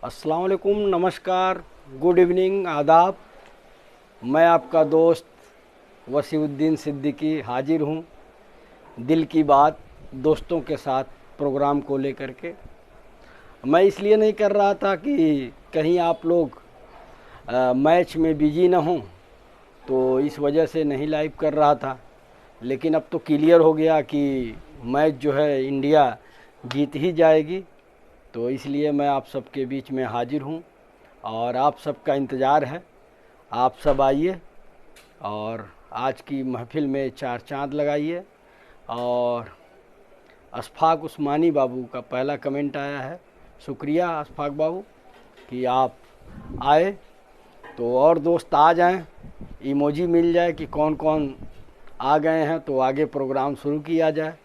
अस्सलाम वालेकुम, नमस्कार, गुड इवनिंग, आदाब। मैं आपका दोस्त वसीउद्दीन सिद्दीकी हाजिर हूँ दिल की बात दोस्तों के साथ प्रोग्राम को लेकर के। मैं इसलिए नहीं कर रहा था कि कहीं आप लोग मैच में बिजी ना हों, तो इस वजह से नहीं लाइव कर रहा था। लेकिन अब तो क्लियर हो गया कि मैच जो है इंडिया जीत ही जाएगी, तो इसलिए मैं आप सबके बीच में हाजिर हूँ और आप सबका इंतज़ार है। आप सब आइए और आज की महफिल में चार चांद लगाइए। और अशफाक उस्मानी बाबू का पहला कमेंट आया है, शुक्रिया अशफाक बाबू कि आप आए। तो और दोस्त आ जाएं, इमोजी मिल जाए कि कौन कौन आ गए हैं, तो आगे प्रोग्राम शुरू किया जाए।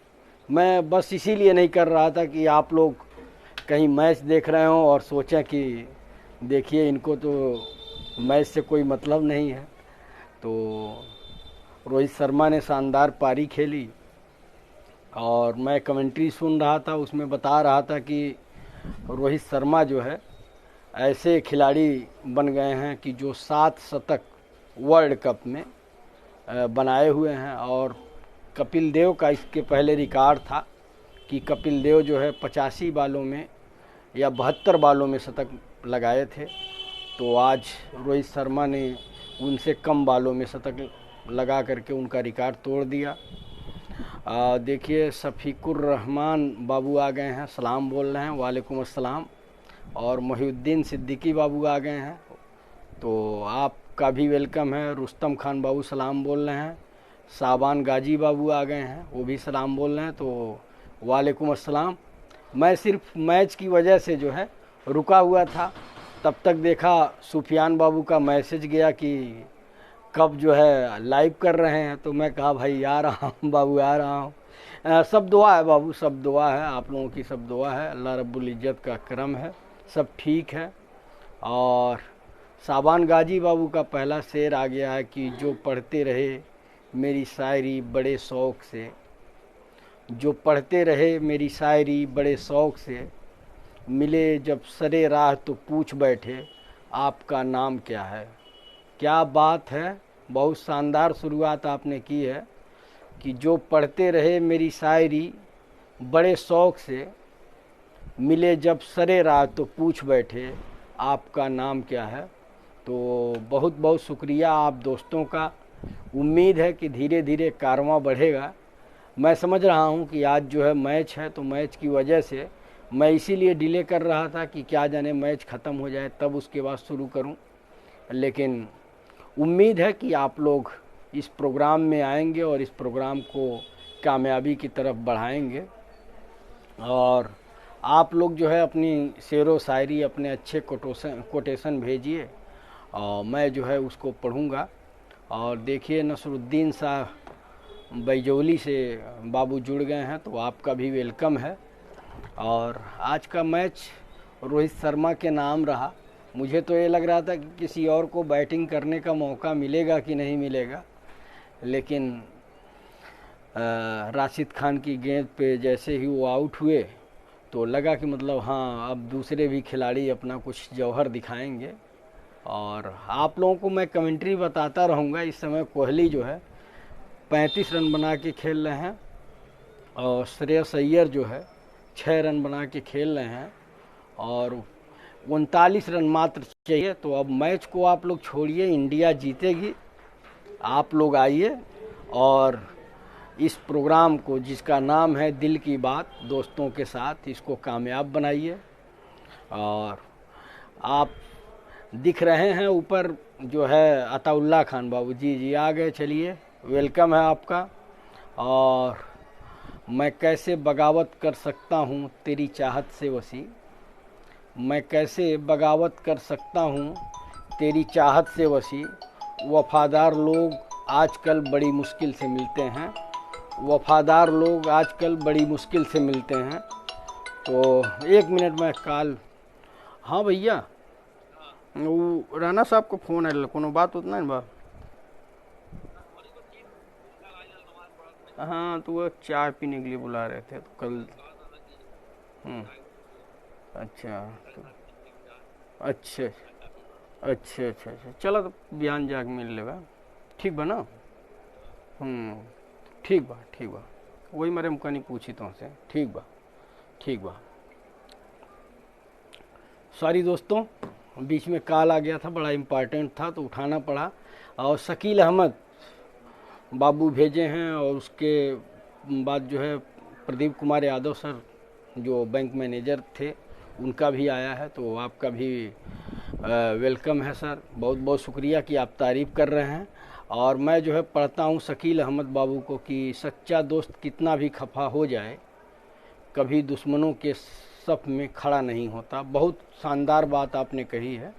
मैं बस इसीलिए नहीं कर रहा था कि आप लोग कहीं मैच देख रहे हों और सोचें कि देखिए इनको तो मैच से कोई मतलब नहीं है। तो रोहित शर्मा ने शानदार पारी खेली और मैं कमेंट्री सुन रहा था, उसमें बता रहा था कि रोहित शर्मा जो है ऐसे खिलाड़ी बन गए हैं कि जो 7 शतक वर्ल्ड कप में बनाए हुए हैं। और कपिल देव का इसके पहले रिकॉर्ड था कि कपिल देव जो है 85 बालों में या 72 बालों में शतक लगाए थे। तो आज रोहित शर्मा ने उनसे कम बालों में शतक लगा करके उनका रिकॉर्ड तोड़ दिया। देखिए शफीकुर रहमान बाबू आ गए हैं, सलाम बोल रहे हैं, वालेकुम अस्सलाम। और मोहिउद्दीन सिद्दीकी बाबू आ गए हैं, तो आपका भी वेलकम है। रुस्तम खान बाबू सलाम बोल रहे हैं। साबान गाजी बाबू आ गए हैं, वो भी सलाम बोल रहे हैं, तो वालेकुम अस्सलाम। मैं सिर्फ मैच की वजह से जो है रुका हुआ था, तब तक देखा सुफियान बाबू का मैसेज गया कि कब जो है लाइव कर रहे हैं। तो मैं कहा भाई आ रहा हूँ बाबू, आ रहा हूँ। सब दुआ है बाबू, सब दुआ है, आप लोगों की सब दुआ है, अल्लाह रब्बुल इज़्ज़त का करम है, सब ठीक है। और साबान गाजी बाबू का पहला शेर आ गया है कि जो पढ़ते रहे मेरी शायरी बड़े शौक़ से, जो पढ़ते रहे मेरी शायरी बड़े शौक़ से, मिले जब सरे राह तो पूछ बैठे आपका नाम क्या है। क्या बात है, बहुत शानदार शुरुआत आपने की है कि जो पढ़ते रहे मेरी शायरी बड़े शौक़ से, मिले जब सरे राह तो पूछ बैठे आपका नाम क्या है। तो बहुत बहुत शुक्रिया आप दोस्तों का। उम्मीद है कि धीरे धीरे कारवां बढ़ेगा। मैं समझ रहा हूँ कि आज जो है मैच है, तो मैच की वजह से मैं इसीलिए डिले कर रहा था कि क्या जाने मैच ख़त्म हो जाए तब उसके बाद शुरू करूँ। लेकिन उम्मीद है कि आप लोग इस प्रोग्राम में आएंगे और इस प्रोग्राम को कामयाबी की तरफ बढ़ाएंगे। और आप लोग जो है अपनी शेरो शायरी, अपने अच्छे कोटेशन भेजिए और मैं जो है उसको पढ़ूँगा। और देखिए नसरुद्दीन शाह बैजौली से बाबू जुड़ गए हैं, तो आपका भी वेलकम है। और आज का मैच रोहित शर्मा के नाम रहा। मुझे तो ये लग रहा था कि किसी और को बैटिंग करने का मौका मिलेगा कि नहीं मिलेगा, लेकिन राशिद खान की गेंद पे जैसे ही वो आउट हुए तो लगा कि मतलब हाँ अब दूसरे भी खिलाड़ी अपना कुछ जौहर दिखाएंगे। और आप लोगों को मैं कमेंट्री बताता रहूँगा। इस समय कोहली जो है 35 रन बना के खेल रहे हैं और श्रेयस अय्यर जो है 6 रन बना के खेल रहे हैं और 39 रन मात्र चाहिए। तो अब मैच को आप लोग छोड़िए, इंडिया जीतेगी। आप लोग आइए और इस प्रोग्राम को, जिसका नाम है दिल की बात दोस्तों के साथ, इसको कामयाब बनाइए। और आप दिख रहे हैं ऊपर जो है अताउल्ला खान बाबू जी आ गए, चलिए वेलकम है आपका। और मैं कैसे बगावत कर सकता हूँ तेरी चाहत से वसी, मैं कैसे बगावत कर सकता हूँ तेरी चाहत से वसी, वफ़ादार लोग आजकल बड़ी मुश्किल से मिलते हैं, वफ़ादार लोग आजकल बड़ी मुश्किल से मिलते हैं। तो 1 मिनट में कॉल। हाँ भैया, वो राणा साहब को फ़ोन है, कोनो बात उतना है बा। हाँ तो वो चाय पीने के लिए बुला रहे थे तो कल। हम्म, अच्छा। तो अच्छा अच्छा अच्छा अच्छा, चलो तो बिहान जाके मिल लेगा। ठीक बा ना? ठीक बा ठीक बा। वही मेरे मुका नहीं पूछी तुमसे। ठीक बा ठीक बा। सॉरी दोस्तों, बीच में कॉल आ गया था, बड़ा इम्पोर्टेंट था तो उठाना पड़ा। और शकील अहमद बाबू भेजे हैं, और उसके बाद जो है प्रदीप कुमार यादव सर जो बैंक मैनेजर थे उनका भी आया है, तो आपका भी वेलकम है सर। बहुत बहुत शुक्रिया कि आप तारीफ़ कर रहे हैं। और मैं जो है पढ़ता हूँ शकील अहमद बाबू को कि सच्चा दोस्त कितना भी खफा हो जाए कभी दुश्मनों के सफ में खड़ा नहीं होता। बहुत शानदार बात आपने कही है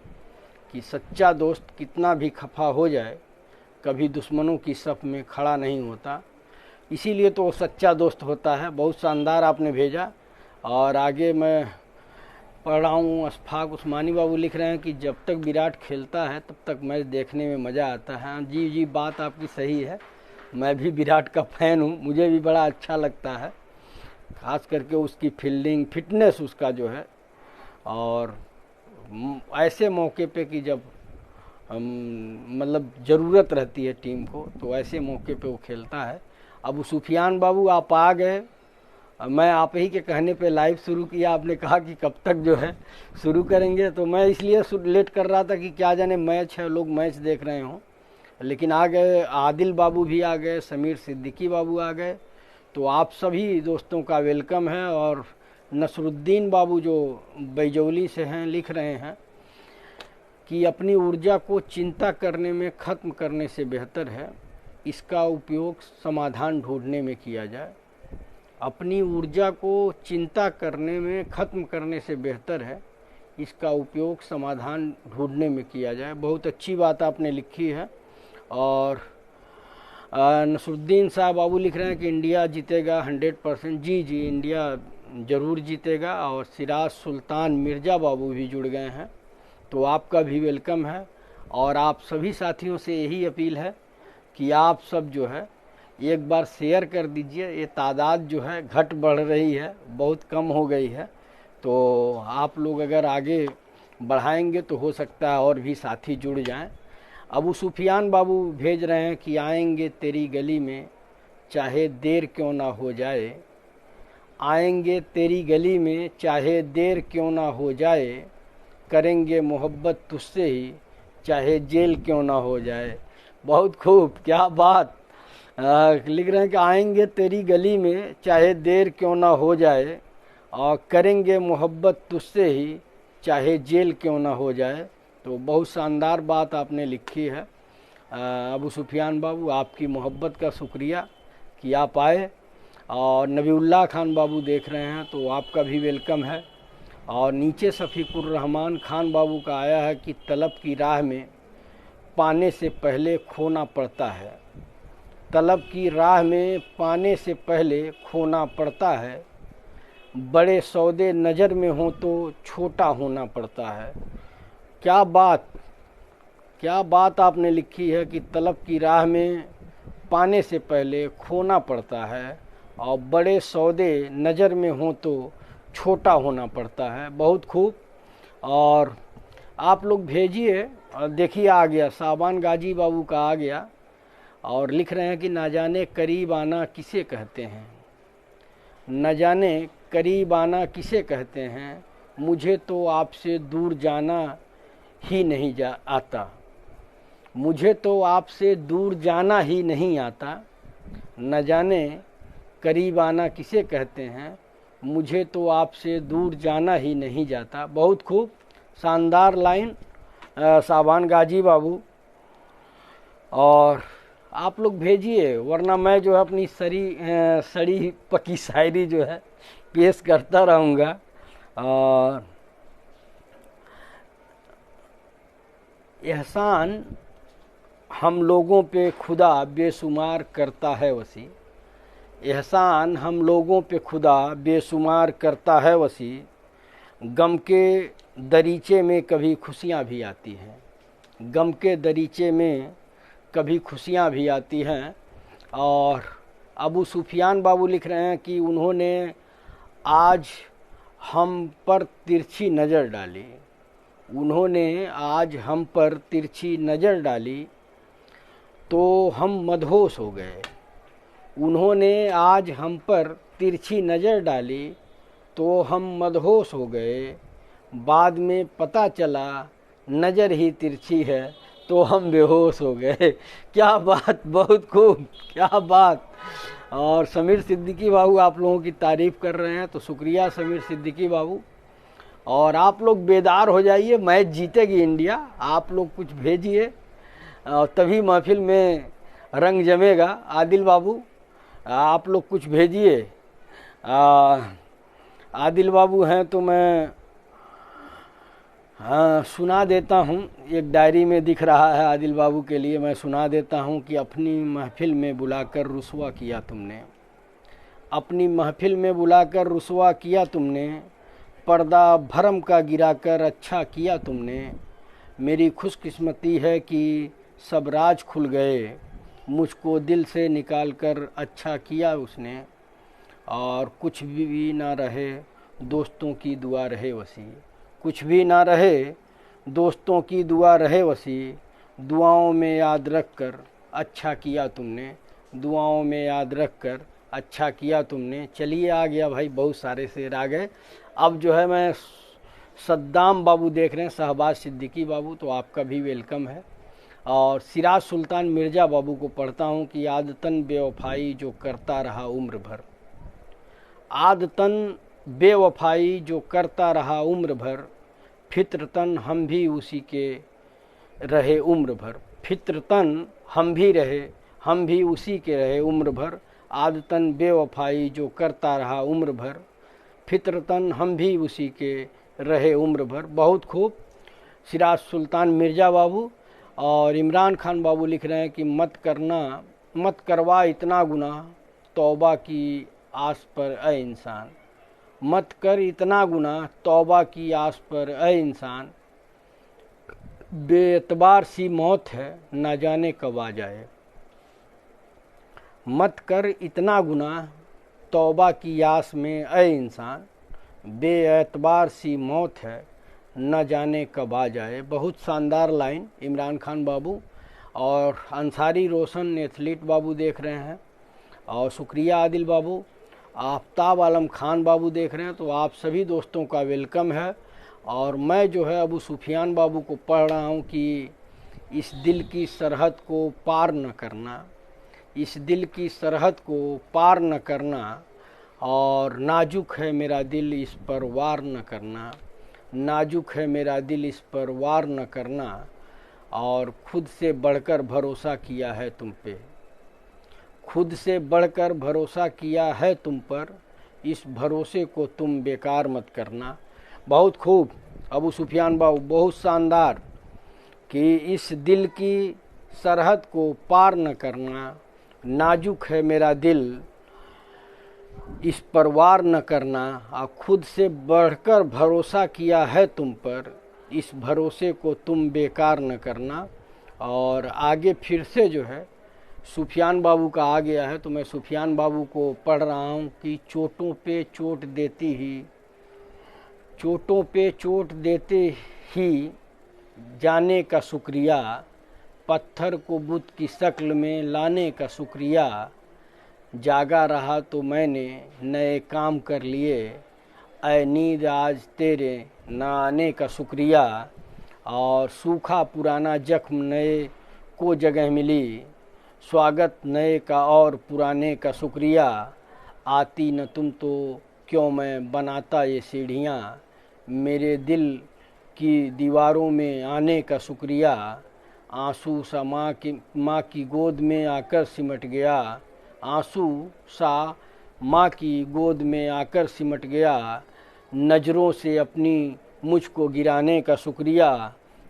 कि सच्चा दोस्त कितना भी खफा हो जाए कभी दुश्मनों की सफ में खड़ा नहीं होता, इसीलिए तो वो सच्चा दोस्त होता है। बहुत शानदार आपने भेजा। और आगे मैं पढ़ रहा हूँ, अशफाक उस्मानी बाबू लिख रहे हैं कि जब तक विराट खेलता है तब तक मैच देखने में मज़ा आता है। जी जी, बात आपकी सही है। मैं भी विराट का फ़ैन हूँ, मुझे भी बड़ा अच्छा लगता है, खास करके उसकी फील्डिंग, फिटनेस उसका जो है। और ऐसे मौके पे कि जब मतलब ज़रूरत रहती है टीम को, तो ऐसे मौके पे वो खेलता है। अबू सुफियान बाबू आप आ गए। मैं आप ही के कहने पे लाइव शुरू किया, आपने कहा कि कब तक जो है शुरू करेंगे, तो मैं इसलिए लेट कर रहा था कि क्या जाने मैच है, लोग मैच देख रहे हों। लेकिन आ गए, आदिल बाबू भी आ गए, समीर सिद्दीकी बाबू आ गए, तो आप सभी दोस्तों का वेलकम है। और नसरुद्दीन बाबू जो बैजौली से हैं लिख रहे हैं कि अपनी ऊर्जा को चिंता करने में ख़त्म करने से बेहतर है इसका उपयोग समाधान ढूंढने में किया जाए। अपनी ऊर्जा को चिंता करने में ख़त्म करने से बेहतर है इसका उपयोग समाधान ढूंढने में किया जाए। बहुत अच्छी बात आपने लिखी है। और नसरुद्दीन साहब बाबू लिख रहे हैं कि इंडिया जीतेगा 100%। जी जी, इंडिया ज़रूर जीतेगा। और सिराज सुल्तान मिर्ज़ा बाबू भी जुड़ गए हैं, तो आपका भी वेलकम है। और आप सभी साथियों से यही अपील है कि आप सब जो है एक बार शेयर कर दीजिए। ये तादाद जो है घट बढ़ रही है, बहुत कम हो गई है, तो आप लोग अगर आगे बढ़ाएंगे तो हो सकता है और भी साथी जुड़ जाएं। अबू सुफियान बाबू भेज रहे हैं कि आएंगे तेरी गली में चाहे देर क्यों ना हो जाए, आएंगे तेरी गली में चाहे देर क्यों ना हो जाए, करेंगे मोहब्बत तुझसे ही चाहे जेल क्यों ना हो जाए। बहुत खूब, क्या बात। लिख रहे हैं कि आएंगे तेरी गली में चाहे देर क्यों ना हो जाए, और करेंगे मोहब्बत तुझसे ही चाहे जेल क्यों ना हो जाए। तो बहुत शानदार बात आपने लिखी है अबू सुफियान बाबू, आपकी मोहब्बत का शुक्रिया कि आप आए। और नबीउल्लाह खान बाबू देख रहे हैं, तो आपका भी वेलकम है। और नीचे शफीकुर रहमान खान बाबू का आया है कि तलब की राह में पाने से पहले खोना पड़ता है, तलब की राह में पाने से पहले खोना पड़ता है, बड़े सौदे नज़र में हो तो छोटा होना पड़ता है। क्या बात, क्या बात आपने लिखी है कि तलब की राह में पाने से पहले खोना पड़ता है और बड़े सौदे नज़र में हो तो छोटा होना पड़ता है। बहुत खूब। और आप लोग भेजिए। देखिए आ गया, साबान गाजी बाबू का आ गया, और लिख रहे हैं कि ना जाने करीब आना किसे कहते हैं, न जाने करीब आना किसे कहते हैं, मुझे तो आपसे दूर जाना ही नहीं आता, मुझे तो आपसे दूर जाना ही नहीं आता, न जाने करीब आना किसे कहते हैं, मुझे तो आपसे दूर जाना ही नहीं जाता। बहुत खूब, शानदार लाइन साबान गाजी बाबू। और आप लोग भेजिए, वरना मैं जो है अपनी सड़ी पकी शायरी जो है पेश करता रहूँगा। और एहसान हम लोगों पे खुदा बेशुमार करता है वसी, एहसान हम लोगों पे खुदा बेशुमार करता है वसी, गम के दरीचे में कभी खुशियाँ भी आती हैं, गम के दरीचे में कभी खुशियाँ भी आती हैं। और अबू सुफियान बाबू लिख रहे हैं कि उन्होंने आज हम पर तिरछी नज़र डाली, उन्होंने आज हम पर तिरछी नज़र डाली तो हम मदहोश हो गए। उन्होंने आज हम पर तिरछी नज़र डाली तो हम मदहोश हो गए। बाद में पता चला नज़र ही तिरछी है तो हम बेहोश हो गए। क्या बात, बहुत खूब, क्या बात। और समीर सिद्दीकी बाबू आप लोगों की तारीफ़ कर रहे हैं, तो शुक्रिया समीर सिद्दीकी बाबू। और आप लोग बेदार हो जाइए, मैच जीतेगी इंडिया। आप लोग कुछ भेजिए तभी महफिल में रंग जमेगा। आदिल बाबू आप लोग कुछ भेजिए। आदिल बाबू हैं तो मैं सुना देता हूँ। एक डायरी में दिख रहा है आदिल बाबू के लिए, मैं सुना देता हूँ कि अपनी महफिल में बुलाकर रुसवा किया तुमने, अपनी महफिल में बुलाकर रुसवा किया तुमने, पर्दा भरम का गिराकर अच्छा किया तुमने। मेरी खुशकिस्मती है कि सब राज खुल गए, मुझको दिल से निकाल कर अच्छा किया उसने। और कुछ भी ना रहे दोस्तों की दुआ रहे वसी, कुछ भी ना रहे दोस्तों की दुआ रहे वसी। दुआओं में याद रख कर अच्छा किया तुमने, दुआओं में याद रख कर अच्छा किया तुमने। चलिए आ गया भाई, बहुत सारे शेर आ गए। अब जो है मैं सद्दाम बाबू देख रहे हैं, शहबाज सिद्दीकी बाबू, तो आपका भी वेलकम है। और सिराज सुल्तान मिर्ज़ा बाबू को पढ़ता हूँ कि आदतन बेवफाई जो करता रहा उम्र भर, आदतन बेवफाई जो करता रहा उम्र भर, फित्रतन हम भी उसी के रहे उम्र भर। फित्रतन हम भी उसी के रहे उम्र भर। आदतन बेवफाई जो करता रहा उम्र भर, फित्रतन हम भी उसी के रहे उम्र भर। बहुत खूब सिराज सुल्तान मिर्ज़ा बाबू। और इमरान खान बाबू लिख रहे हैं कि मत करवा इतना गुनाह तौबा की आस पर ए इंसान, मत कर इतना गुनाह तौबा की आस पर ए इंसान। बेएतबार सी मौत है ना जाने कब आ जाए, मत कर इतना गुनाह तौबा की आस में ए इंसान। बेएतबार सी मौत है न जाने कब आ जाए। बहुत शानदार लाइन इमरान खान बाबू। और अंसारी रोशन एथलीट बाबू देख रहे हैं, और शुक्रिया आदिल बाबू। आफ्ताब आलम खान बाबू देख रहे हैं, तो आप सभी दोस्तों का वेलकम है। और मैं जो है अबू सुफियान बाबू को पढ़ रहा हूँ कि इस दिल की सरहद को पार न करना, इस दिल की सरहद को पार न करना। और नाजुक है मेरा दिल इस पर वार न करना, नाजुक है मेरा दिल इस पर वार न करना। और खुद से बढ़कर भरोसा किया है तुम पे, खुद से बढ़कर भरोसा किया है तुम पर, इस भरोसे को तुम बेकार मत करना। बहुत खूब अबू सुफियान बाबू, बहुत शानदार कि इस दिल की सरहद को पार न करना, नाजुक है मेरा दिल इस पर वार न करना। और खुद से बढ़कर भरोसा किया है तुम पर, इस भरोसे को तुम बेकार न करना। और आगे फिर से जो है सुफियान बाबू का आ गया है, तो मैं सुफियान बाबू को पढ़ रहा हूँ कि चोटों पे चोट देती ही, चोटों पे चोट देते ही जाने का शुक्रिया, पत्थर को बुत की शक्ल में लाने का शुक्रिया। जागा रहा तो मैंने नए काम कर लिए, ऐ नींद आज तेरे न आने का शुक्रिया। और सूखा पुराना जख्म नए को जगह मिली, स्वागत नए का और पुराने का शुक्रिया। आती न तुम तो क्यों मैं बनाता ये सीढ़ियाँ, मेरे दिल की दीवारों में आने का शुक्रिया। आंसू सा माँ की गोद में आकर सिमट गया, आंसू सा माँ की गोद में आकर सिमट गया। नज़रों से अपनी मुझको गिराने का शुक्रिया।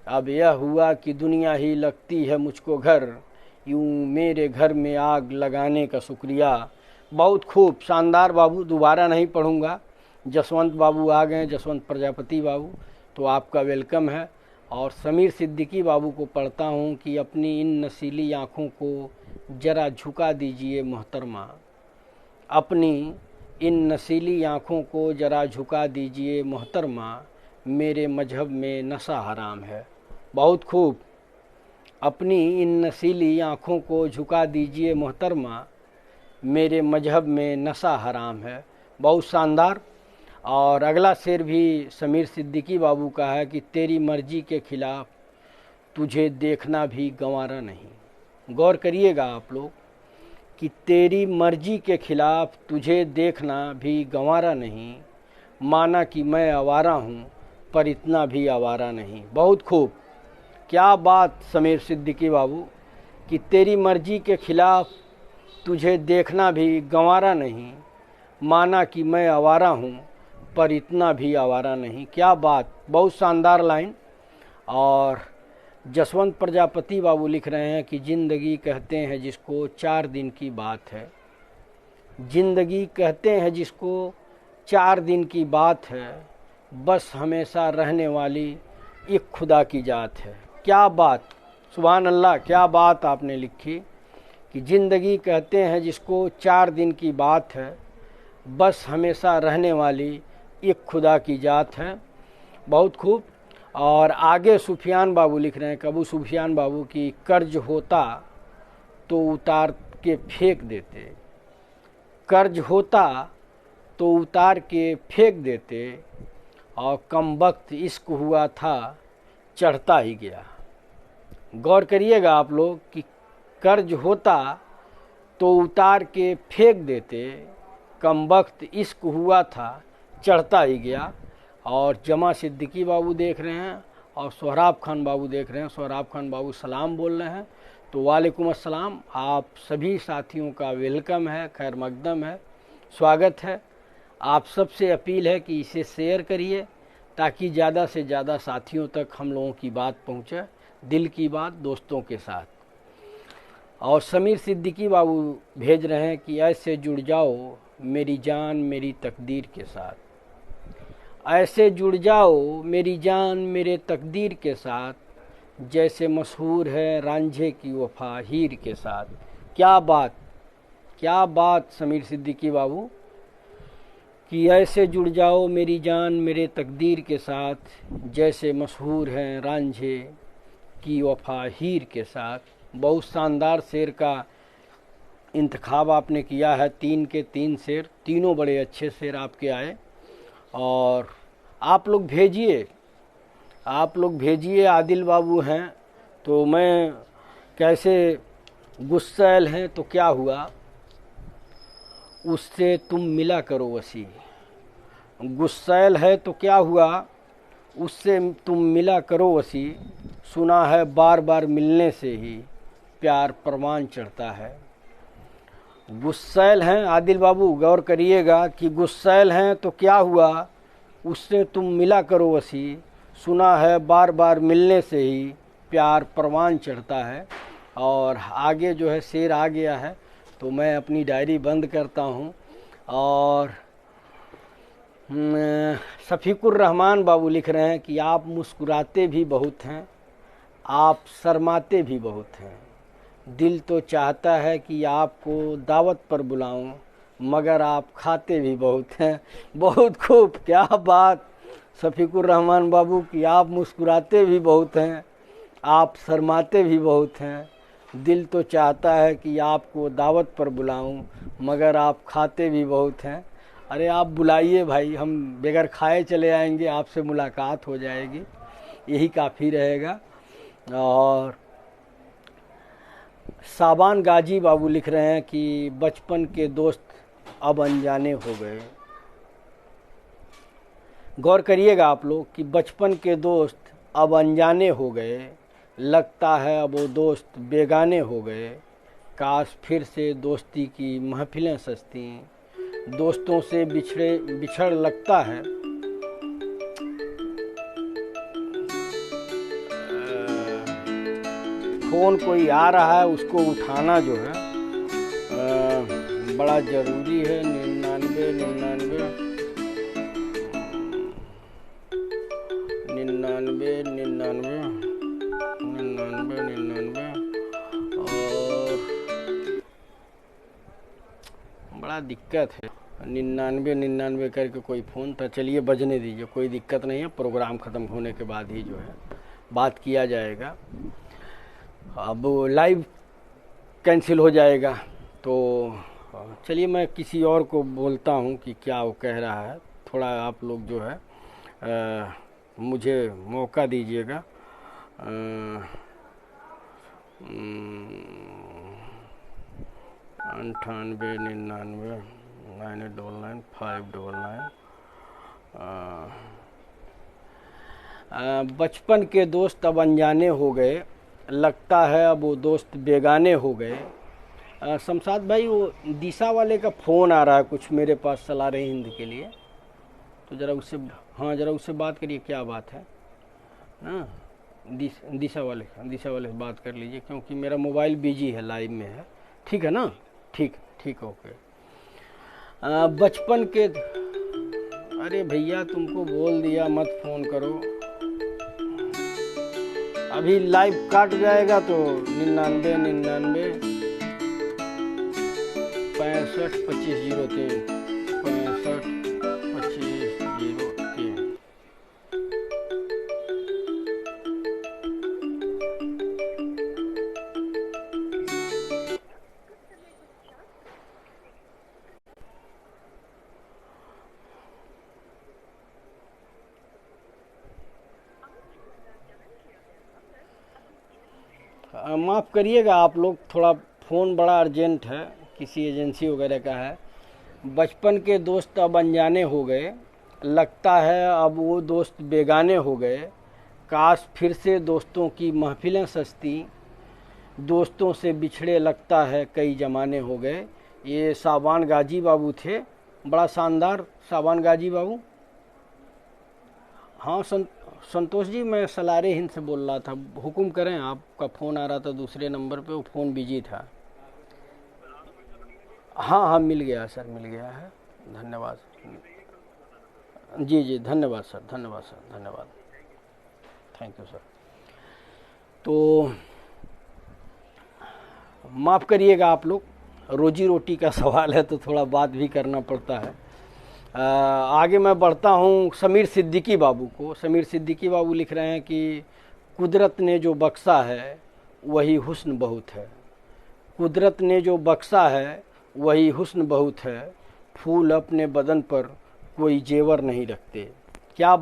अब यह हुआ कि दुनिया ही लगती है मुझको घर, यूं मेरे घर में आग लगाने का शुक्रिया। बहुत खूब, शानदार बाबू। दोबारा नहीं पढ़ूंगा। जसवंत बाबू आ गए, जसवंत प्रजापति बाबू, तो आपका वेलकम है। और समीर सिद्दीकी बाबू को पढ़ता हूँ कि अपनी इन नशीली आँखों को ज़रा झुका दीजिए मोहतरमा, अपनी इन नशीली आँखों को ज़रा झुका दीजिए मोहतरमा। मेरे मजहब में नशा हराम है। बहुत खूब। अपनी इन नशीली आँखों को झुका दीजिए मोहतरमा, मेरे मजहब में नशा हराम है। बहुत शानदार। और अगला शेर भी समीर सिद्दीकी बाबू का है कि तेरी मर्जी के खिलाफ तुझे देखना भी गंवारा नहीं। गौर करिएगा आप लोग कि तेरी मर्जी के खिलाफ तुझे देखना भी गंवारा नहीं, माना कि मैं आवारा हूँ पर इतना भी आवारा नहीं। बहुत खूब। क्या बात समीर सिद्दीकी बाबू कि तेरी मर्जी के खिलाफ तुझे देखना भी गंवारा नहीं, माना कि मैं आवारा हूँ पर इतना भी आवारा नहीं। क्या बात, बहुत शानदार लाइन। और जसवंत प्रजापति बाबू लिख रहे हैं कि जिंदगी कहते हैं जिसको 4 दिन की बात है। जिंदगी कहते हैं जिसको 4 दिन की बात है, बस हमेशा रहने वाली एक खुदा की जात है। क्या बात, सुभान अल्लाह, क्या बात आपने लिखी कि जिंदगी कहते हैं जिसको 4 दिन की बात है, बस हमेशा रहने वाली एक खुदा की जात है। बहुत खूब। और आगे सुफियान बाबू लिख रहे हैं, कबू सुफियान बाबू की कर्ज होता तो उतार के फेंक देते, कर्ज होता तो उतार के फेंक देते, और कम वक्त इश्क हुआ था चढ़ता ही गया। गौर करिएगा आप लोग कि कर्ज होता तो उतार के फेंक देते, कम वक्त इश्क हुआ था चढ़ता ही गया। और जमा सिद्दीकी बाबू देख रहे हैं और सोहराब खान बाबू देख रहे हैं। सोहराब खान बाबू सलाम बोल रहे हैं, तो वालेकुम अस्सलाम। आप सभी साथियों का वेलकम है, खैर मकदम है, स्वागत है। आप सबसे अपील है कि इसे शेयर करिए ताकि ज़्यादा से ज़्यादा साथियों तक हम लोगों की बात पहुँचे, दिल की बात दोस्तों के साथ। और समीर सिद्दीकी बाबू भेज रहे हैं कि ऐसे जुड़ जाओ मेरी जान मेरी तकदीर के साथ, ऐसे जुड़ जाओ मेरी जान मेरे तकदीर के साथ, जैसे मशहूर है रांझे की वफा हीर के साथ। क्या बात, क्या बात समीर सिद्दीकी बाबू कि ऐसे जुड़ जाओ मेरी जान मेरे तकदीर के साथ, जैसे मशहूर है रांझे की वफा हीर के साथ। बहुत शानदार शेर का इंतखाब आपने किया है। 3 के 3 शेर, तीनों बड़े अच्छे शेर आपके आए। और आप लोग भेजिए, आप लोग भेजिए। आदिल बाबू हैं तो मैं कैसे गुस्सैल हैं तो क्या हुआ, उससे तुम मिला करो वसी। गुस्सैल है तो क्या हुआ, उससे तुम मिला करो वसी, सुना है बार बार मिलने से ही प्यार परवान चढ़ता है। गुस्सैल हैं आदिल बाबू, गौर करिएगा कि गुस्सैल हैं तो क्या हुआ, उससे तुम मिला करो वसी, सुना है बार बार मिलने से ही प्यार परवान चढ़ता है। और आगे जो है शेर आ गया है तो मैं अपनी डायरी बंद करता हूँ। और शफीकुर रहमान बाबू लिख रहे हैं कि आप मुस्कुराते भी बहुत हैं, आप शर्माते भी बहुत हैं, दिल तो चाहता है कि आपको दावत पर बुलाऊं, मगर आप खाते भी बहुत हैं। बहुत खूब। क्या बात शफीकुर रहमान बाबू कि आप मुस्कुराते भी बहुत हैं, आप शर्माते भी बहुत हैं, दिल तो चाहता है कि आपको दावत पर बुलाऊं, मगर आप खाते भी बहुत हैं। अरे आप बुलाइए भाई, हम बगैर खाए चले आएंगे, आपसे मुलाकात हो जाएगी, यही काफ़ी रहेगा। और साबान गाजी बाबू लिख रहे हैं कि बचपन के दोस्त अब अनजाने हो गए। गौर करिएगा आप लोग कि बचपन के दोस्त अब अनजाने हो गए, लगता है अब वो दोस्त बेगाने हो गए, काश फिर से दोस्ती की महफिलें सजती, दोस्तों से बिछड़ लगता है। फ़ोन कोई आ रहा है, उसको उठाना जो है बड़ा ज़रूरी है। 99 99 99 99 99 99 और बड़ा दिक्कत है। 99 करके कोई फ़ोन था। चलिए बजने दीजिए, कोई दिक्कत नहीं है, प्रोग्राम ख़त्म होने के बाद ही जो है बात किया जाएगा। अब लाइव कैंसिल हो जाएगा तो चलिए मैं किसी और को बोलता हूँ कि क्या वो कह रहा है। थोड़ा आप लोग जो है मुझे मौका दीजिएगा। 98 99 9899 599। बचपन के दोस्त अब अनजाने हो गए, लगता है अब वो दोस्त बेगाने हो गए। शमशाद भाई, वो दिशा वाले का फ़ोन आ रहा है कुछ मेरे पास सलार हिंद के लिए, तो ज़रा उससे, हाँ ज़रा उससे बात करिए, क्या बात है ना। दिशा वाले से बात कर लीजिए, क्योंकि मेरा मोबाइल बिजी है, लाइव में है। ठीक है ना, ठीक ओके। बचपन के, अरे भैया तुमको बोल दिया मत फ़ोन करो, अभी लाइव काट जाएगा तो 99 65 25 03 65 25 03। माफ़ करिएगा आप लोग, थोड़ा फ़ोन बड़ा अर्जेंट है, किसी एजेंसी वगैरह का है। बचपन के दोस्त अब अनजाने हो गए, लगता है अब वो दोस्त बेगाने हो गए। काश फिर से दोस्तों की महफिलें सजती, दोस्तों से बिछड़े लगता है कई ज़माने हो गए। ये साबान गाजी बाबू थे, बड़ा शानदार साबान गाजी बाबू। हाँ संतोष जी, मैं सलारे हिंद से बोल रहा था, हुक्म करें। आपका फ़ोन आ रहा था दूसरे नंबर पे, वो फ़ोन बिजी था। हाँ मिल गया सर, मिल गया है, धन्यवाद। जी धन्यवाद सर, धन्यवाद, थैंक यू सर। तो माफ़ करिएगा आप लोग, रोजी रोटी का सवाल है तो थोड़ा बात भी करना पड़ता है। आगे मैं बढ़ता हूँ समीर सिद्दीकी बाबू को। समीर सिद्दीकी बाबू लिख रहे हैं कि कुदरत ने जो बख्शा है वही हुस्न बहुत है, कुदरत ने जो बख्शा है वही हुस्न बहुत है, फूल अपने बदन पर कोई जेवर नहीं रखते। क्या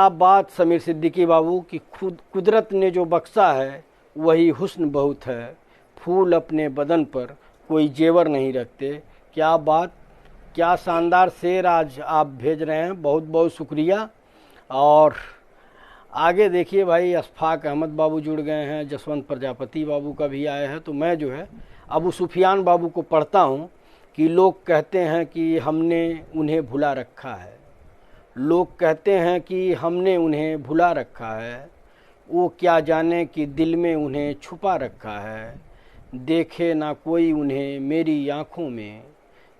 बात समीर सिद्दीकी बाबू कि कुदरत ने जो बख्शा है वही हुस्न बहुत है, फूल अपने बदन पर कोई जेवर नहीं रखते। क्या बात, क्या शानदार शेर आज आप भेज रहे हैं, बहुत बहुत शुक्रिया। और आगे देखिए भाई, अशफाक अहमद बाबू जुड़ गए हैं, जसवंत प्रजापति बाबू का भी आया है। तो मैं जो है अबू सुफियान बाबू को पढ़ता हूँ कि लोग कहते हैं कि हमने उन्हें भुला रखा है, लोग कहते हैं कि हमने उन्हें भुला रखा है, वो क्या जाने कि दिल में उन्हें छुपा रखा है। देखे ना कोई उन्हें मेरी आँखों में,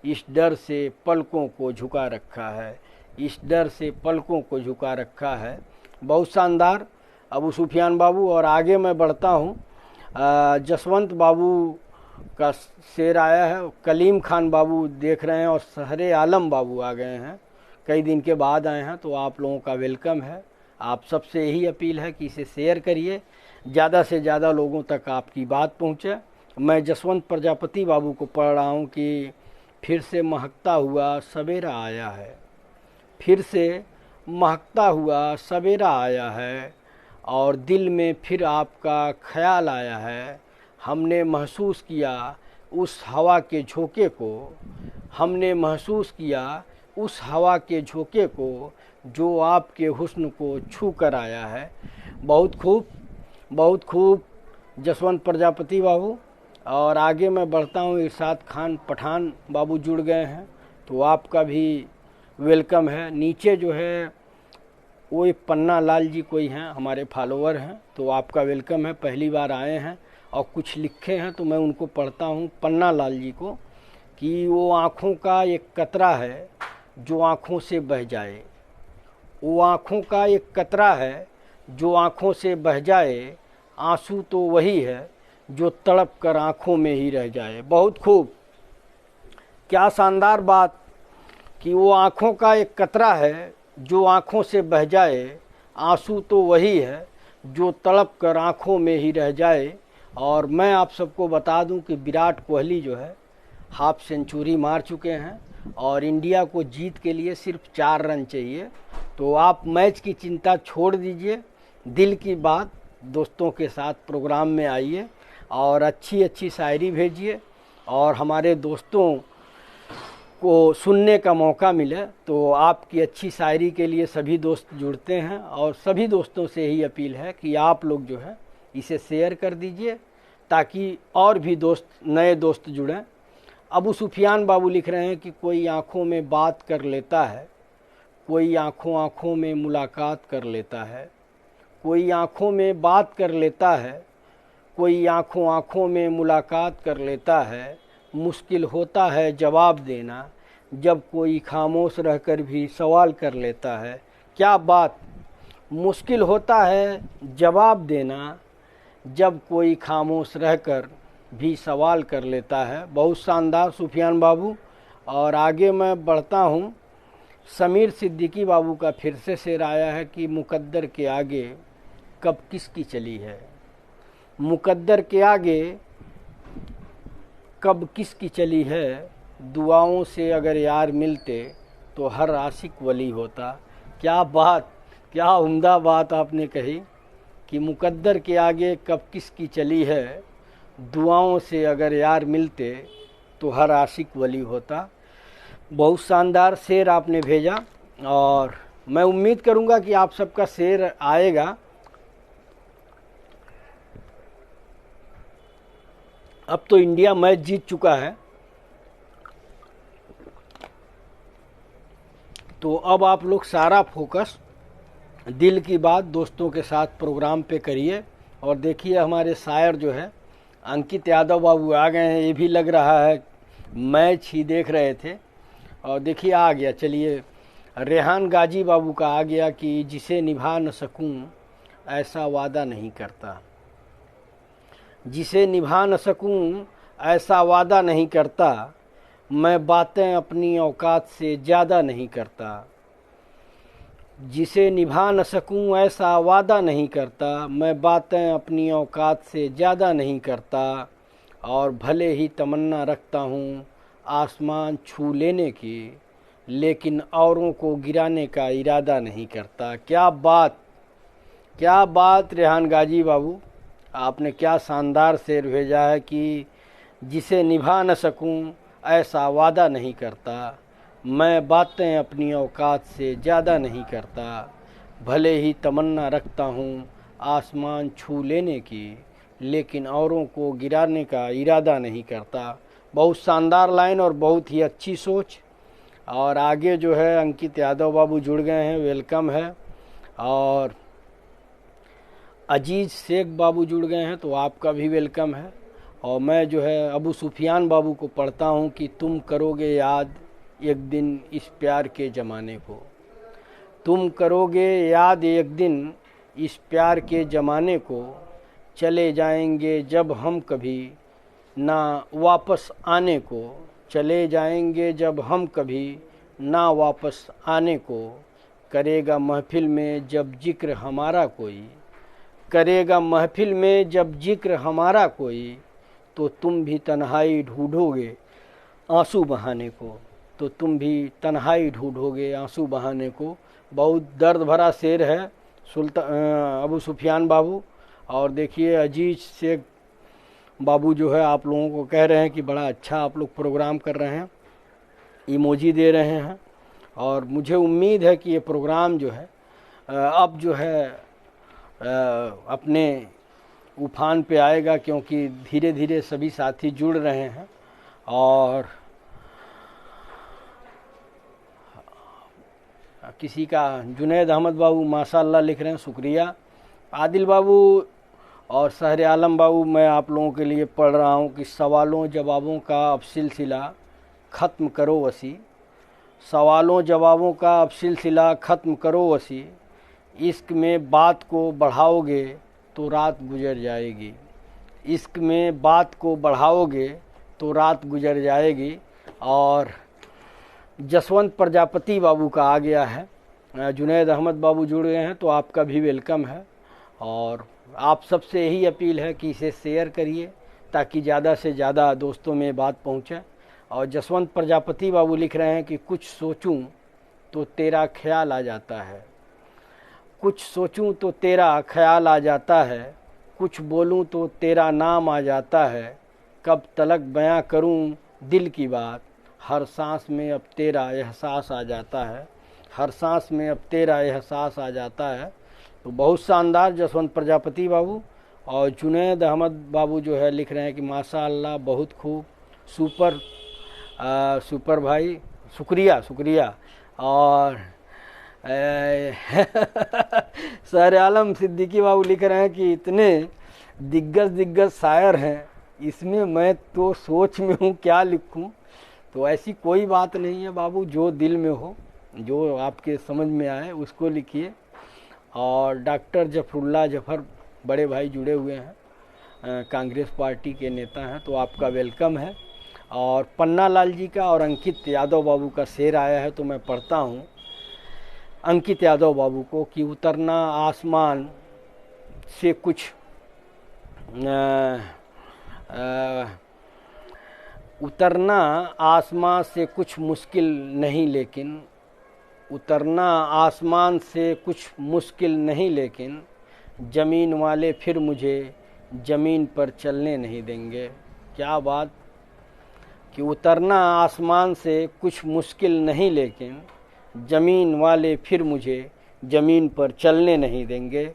इस डर से पलकों को झुका रखा है, इस डर से पलकों को झुका रखा है। बहुत शानदार अबू सुफियान बाबू। और आगे मैं बढ़ता हूँ, जसवंत बाबू का शेर आया है। कलीम खान बाबू देख रहे हैं और सहरे आलम बाबू आ गए हैं, कई दिन के बाद आए हैं, तो आप लोगों का वेलकम है। आप सबसे यही अपील है कि इसे शेयर करिए, ज़्यादा से ज़्यादा लोगों तक आपकी बात पहुँचे। मैं जसवंत प्रजापति बाबू को पढ़ रहा हूँ कि फिर से महकता हुआ सवेरा आया है, फिर से महकता हुआ सवेरा आया है, और दिल में फिर आपका ख्याल आया है। हमने महसूस किया उस हवा के झोंके को, हमने महसूस किया उस हवा के झोंके को जो आपके हुस्न को छू कर आया है। बहुत खूब जसवंत प्रजापति बाबू। और आगे मैं बढ़ता हूँ, इरशाद खान पठान बाबू जुड़ गए हैं, तो आपका भी वेलकम है। नीचे जो है वो एक पन्ना लाल जी कोई हैं, हमारे फॉलोअर हैं, तो आपका वेलकम है, पहली बार आए हैं और कुछ लिखे हैं तो मैं उनको पढ़ता हूँ। पन्ना लाल जी को कि वो आँखों का एक कतरा है जो आँखों से बह जाए, वो आँखों का एक कतरा है जो आँखों से बह जाए, आंसू तो वही है जो तड़प कर आँखों में ही रह जाए। बहुत खूब क्या शानदार बात कि वो आँखों का एक कतरा है जो आँखों से बह जाए, आंसू तो वही है जो तड़प कर आँखों में ही रह जाए। और मैं आप सबको बता दूं कि विराट कोहली जो है हाफ सेंचुरी मार चुके हैं और इंडिया को जीत के लिए सिर्फ 4 रन चाहिए। तो आप मैच की चिंता छोड़ दीजिए, दिल की बात दोस्तों के साथ प्रोग्राम में आइए और अच्छी अच्छी शायरी भेजिए और हमारे दोस्तों को सुनने का मौका मिले। तो आपकी अच्छी शायरी के लिए सभी दोस्त जुड़ते हैं और सभी दोस्तों से यही अपील है कि आप लोग जो है इसे शेयर कर दीजिए ताकि और भी दोस्त, नए दोस्त जुड़ें। अबू सुफियान बाबू लिख रहे हैं कि कोई आँखों में बात कर लेता है, कोई आँखों आँखों में मुलाकात कर लेता है, कोई आँखों में बात कर लेता है, कोई आँखों आँखों में मुलाकात कर लेता है। मुश्किल होता है जवाब देना जब कोई खामोश रहकर भी सवाल कर लेता है। क्या बात, मुश्किल होता है जवाब देना जब कोई खामोश रहकर भी सवाल कर लेता है। बहुत शानदार सुफियान बाबू। और आगे मैं बढ़ता हूँ। समीर सिद्दीकी बाबू का फिर से शेर आया है कि मुकद्दर के आगे कब किसकी चली है, मुकद्दर के आगे कब किसकी चली है। दुआओं से अगर यार मिलते तो हर आशिक वली होता। क्या बात, क्या उम्दा बात आपने कही कि मुकद्दर के आगे कब किसकी चली है, दुआओं से अगर यार मिलते तो हर आशिक वली होता। बहुत शानदार शेर आपने भेजा और मैं उम्मीद करूंगा कि आप सबका शेर आएगा। अब तो इंडिया मैच जीत चुका है, तो अब आप लोग सारा फोकस दिल की बात दोस्तों के साथ प्रोग्राम पे करिए। और देखिए हमारे शायर जो है अंकित यादव बाबू आ गए हैं। ये भी लग रहा है मैच ही देख रहे थे और देखिए आ गया। चलिए, रेहान गाजी बाबू का आ गया कि जिसे निभा न सकूं ऐसा वादा नहीं करता, जिसे निभा न सकूं ऐसा वादा नहीं करता, मैं बातें अपनी औकात से ज़्यादा नहीं करता। जिसे निभा न सकूं ऐसा वादा नहीं करता, मैं बातें अपनी औकात से ज़्यादा नहीं करता। और भले ही तमन्ना रखता हूँ आसमान छू लेने की, लेकिन औरों को गिराने का इरादा नहीं करता। क्या बात, क्या बात रेहान गाजी बाबू, आपने क्या शानदार शेर भेजा है कि जिसे निभा न सकूं ऐसा वादा नहीं करता, मैं बातें अपनी औकात से ज़्यादा नहीं करता। भले ही तमन्ना रखता हूँ आसमान छू लेने की, लेकिन औरों को गिराने का इरादा नहीं करता। बहुत शानदार लाइन और बहुत ही अच्छी सोच। और आगे जो है अंकित यादव बाबू जुड़ गए हैं, वेलकम है। और अजीज शेख बाबू जुड़ गए हैं, तो आपका भी वेलकम है। और मैं जो है अबू सुफियान बाबू को पढ़ता हूँ कि तुम करोगे याद एक दिन इस प्यार के ज़माने को, तुम करोगे याद एक दिन इस प्यार के ज़माने को, चले जाएंगे जब हम कभी ना वापस आने को, चले जाएंगे जब हम कभी ना वापस आने को। करेगा महफिल में जब जिक्र हमारा कोई, करेगा महफिल में जब जिक्र हमारा कोई, तो तुम भी तन्हाई ढूंढोगे आंसू बहाने को, तो तुम भी तन्हाई ढूंढोगे आंसू बहाने को। बहुत दर्द भरा शेर है अबू सुफियान बाबू। और देखिए अजीज शेख बाबू जो है आप लोगों को कह रहे हैं कि बड़ा अच्छा आप लोग प्रोग्राम कर रहे हैं, इमोजी दे रहे हैं। और मुझे उम्मीद है कि ये प्रोग्राम जो है अब जो है अपने उफान पे आएगा, क्योंकि धीरे धीरे सभी साथी जुड़ रहे हैं। और किसी का जुनैद अहमद बाबू माशाल्लाह लिख रहे हैं, शुक्रिया। आदिल बाबू और सहर आलम बाबू, मैं आप लोगों के लिए पढ़ रहा हूँ कि सवालों जवाबों का अब सिलसिला ख़त्म करो वसी, सवालों जवाबों का अब सिलसिला ख़त्म करो वसी। इश्क में बात को बढ़ाओगे तो रात गुजर जाएगी, इश्क में बात को बढ़ाओगे तो रात गुजर जाएगी। और जसवंत प्रजापति बाबू का आ गया है, जुनैद अहमद बाबू जुड़ गए हैं, तो आपका भी वेलकम है। और आप सबसे यही अपील है कि इसे शेयर करिए ताकि ज़्यादा से ज़्यादा दोस्तों में बात पहुँचे। और जसवंत प्रजापति बाबू लिख रहे हैं कि कुछ सोचूं तो तेरा ख्याल आ जाता है, कुछ सोचूं तो तेरा ख्याल आ जाता है, कुछ बोलूं तो तेरा नाम आ जाता है, कब तलक बयां करूं दिल की बात, हर सांस में अब तेरा एहसास आ जाता है, हर सांस में अब तेरा एहसास आ जाता है। तो बहुत शानदार जसवंत प्रजापति बाबू। और जुनैद अहमद बाबू जो है लिख रहे हैं कि माशाअल्लाह बहुत खूब, सुपर सुपर भाई, शुक्रिया शुक्रिया। और सर आलम सिद्दीकी बाबू लिख रहे हैं कि इतने दिग्गज शायर हैं, इसमें मैं तो सोच में हूँ क्या लिखूँ। तो ऐसी कोई बात नहीं है बाबू, जो दिल में हो, जो आपके समझ में आए उसको लिखिए। और डॉक्टर जफरुल्लाह जफर बड़े भाई जुड़े हुए हैं, कांग्रेस पार्टी के नेता हैं, तो आपका वेलकम है। और पन्ना लाल जी का और अंकित यादव बाबू का शेर आया है, तो मैं पढ़ता हूँ अंकित यादव बाबू को कि उतरना आसमान से कुछ उतरना आसमां से कुछ मुश्किल नहीं, लेकिन उतरना आसमान से कुछ मुश्किल नहीं, लेकिन ज़मीन वाले फिर मुझे ज़मीन पर चलने नहीं देंगे। क्या बात कि उतरना आसमान से कुछ मुश्किल नहीं, लेकिन ज़मीन वाले फिर मुझे ज़मीन पर चलने नहीं देंगे।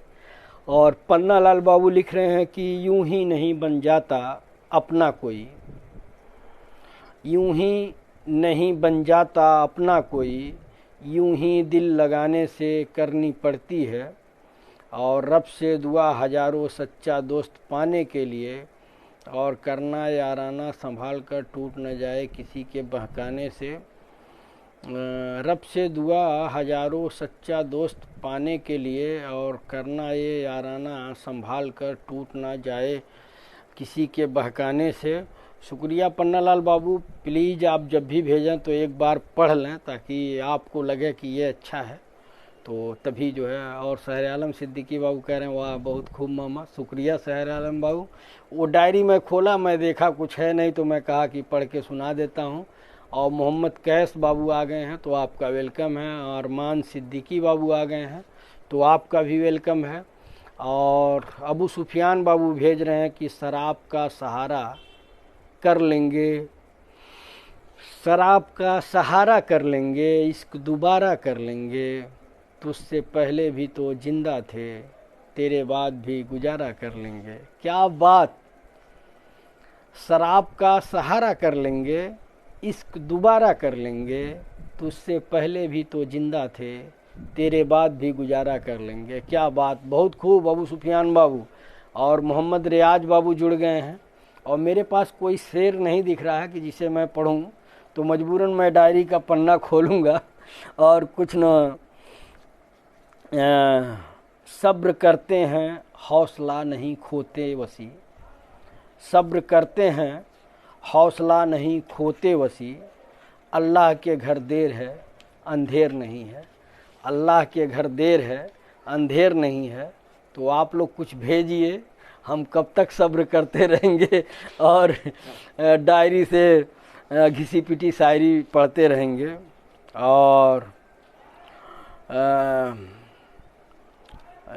और पन्ना लाल बाबू लिख रहे हैं कि यूं ही नहीं बन जाता अपना कोई, यूं ही नहीं बन जाता अपना कोई, यूं ही दिल लगाने से करनी पड़ती है। और रब से दुआ हज़ारों सच्चा दोस्त पाने के लिए, और करना याराना संभाल कर टूट न जाए किसी के बहकाने से। रब से दुआ हज़ारों सच्चा दोस्त पाने के लिए, और करना ये याराना संभाल कर टूट ना जाए किसी के बहकाने से। शुक्रिया पन्ना लाल बाबू, प्लीज़ आप जब भी भेजें तो एक बार पढ़ लें ताकि आपको लगे कि ये अच्छा है, तो तभी जो है। और सहर आलम सिद्दीकी बाबू कह रहे हैं वाह बहुत खूब मामा, शुक्रिया सहर आलम बाबू। वो डायरी में खोला, मैं देखा कुछ है नहीं, तो मैं कहा कि पढ़ के सुना देता हूँ। और मोहम्मद कैस बाबू आ गए हैं, तो आपका वेलकम है। और मान सिद्दीकी बाबू आ गए हैं, तो आपका भी वेलकम है। और अबू सुफियान बाबू भेज रहे हैं कि शराब का सहारा कर लेंगे, शराब का सहारा कर लेंगे, इश्क दोबारा कर लेंगे, तुझसे पहले भी तो जिंदा थे, तेरे बाद भी गुजारा कर लेंगे। क्या बात, शराब का सहारा कर लेंगे, इश्क दोबारा कर लेंगे, तुझसे पहले भी तो जिंदा थे, तेरे बाद भी गुजारा कर लेंगे। क्या बात, बहुत खूब अबू सुफियान बाबू। और मोहम्मद रियाज बाबू जुड़ गए हैं। और मेरे पास कोई शेर नहीं दिख रहा है कि जिसे मैं पढ़ूं, तो मजबूरन मैं डायरी का पन्ना खोलूँगा और कुछ न सब्र करते हैं हौसला नहीं खोते वसी, सब्र करते हैं हौसला नहीं खोते वसी, अल्लाह के घर देर है अंधेर नहीं है, अल्लाह के घर देर है अंधेर नहीं है। तो आप लोग कुछ भेजिए, हम कब तक सब्र करते रहेंगे और डायरी से घिसी पिटी शायरी पढ़ते रहेंगे। और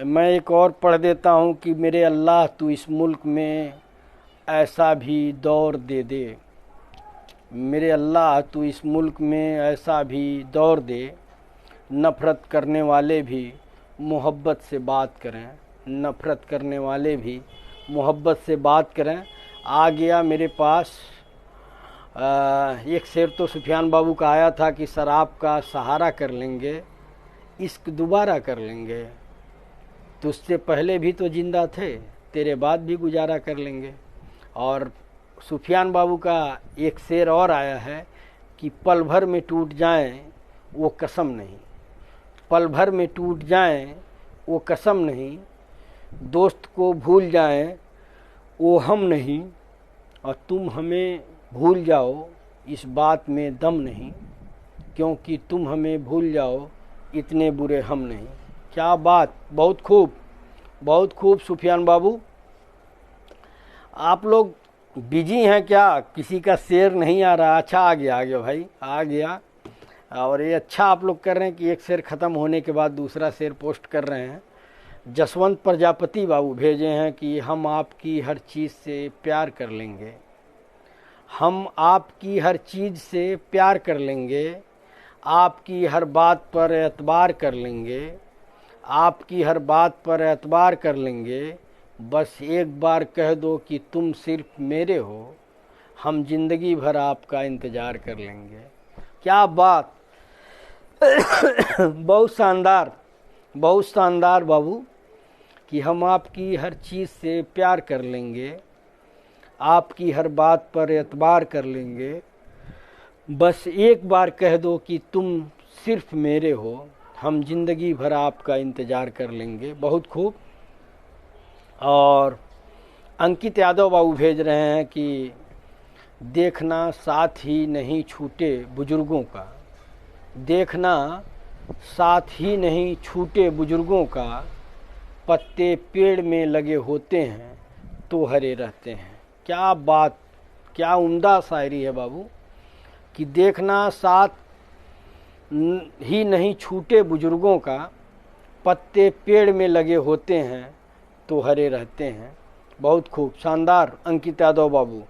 मैं एक और पढ़ देता हूँ कि मेरे अल्लाह तू इस मुल्क में ऐसा भी दौर दे दे, मेरे अल्लाह तू इस मुल्क में ऐसा भी दौर दे, नफ़रत करने वाले भी मोहब्बत से बात करें, नफ़रत करने वाले भी मोहब्बत से बात करें। आ गया मेरे पास एक शेर तो सुफियान बाबू का आया था कि शराब का सहारा कर लेंगे, इश्क दोबारा कर लेंगे, तुझसे पहले भी तो जिंदा थे, तेरे बाद भी गुजारा कर लेंगे। और सुफियान बाबू का एक शेर और आया है कि पल भर में टूट जाएं वो कसम नहीं, पल भर में टूट जाएं वो कसम नहीं, दोस्त को भूल जाएं वो हम नहीं, और तुम हमें भूल जाओ इस बात में दम नहीं, क्योंकि तुम हमें भूल जाओ इतने बुरे हम नहीं। क्या बात, बहुत खूब, बहुत खूब सुफियान बाबू। आप लोग बिजी हैं क्या? किसी का शेर नहीं आ रहा? अच्छा, आ गया भाई, आ गया। और ये अच्छा आप लोग कर रहे हैं कि एक शेर ख़त्म होने के बाद दूसरा शेर पोस्ट कर रहे हैं। जसवंत प्रजापति बाबू भेजे हैं कि हम आपकी हर चीज़ से प्यार कर लेंगे, हम आपकी हर चीज़ से प्यार कर लेंगे, आपकी हर बात पर एतबार कर लेंगे, आपकी हर बात पर एतबार कर लेंगे। बस एक बार कह दो कि तुम सिर्फ मेरे हो, हम जिंदगी भर आपका इंतज़ार कर लेंगे। क्या बात बहुत शानदार, बहुत शानदार बाबू, कि हम आपकी हर चीज़ से प्यार कर लेंगे, आपकी हर बात पर एतबार कर लेंगे। बस एक बार कह दो कि तुम सिर्फ मेरे हो, हम जिंदगी भर आपका इंतज़ार कर लेंगे। बहुत खूब। और अंकित यादव बाबू भेज रहे हैं कि देखना साथ ही नहीं छूटे बुजुर्गों का, देखना साथ ही नहीं छूटे बुजुर्गों का, पत्ते पेड़ में लगे होते हैं तो हरे रहते हैं। क्या बात, क्या उम्दा शायरी है बाबू, कि देखना साथ ही नहीं छूटे बुजुर्गों का, पत्ते पेड़ में लगे होते हैं तो हरे रहते हैं। बहुत खूब, शानदार अंकित यादव बाबू।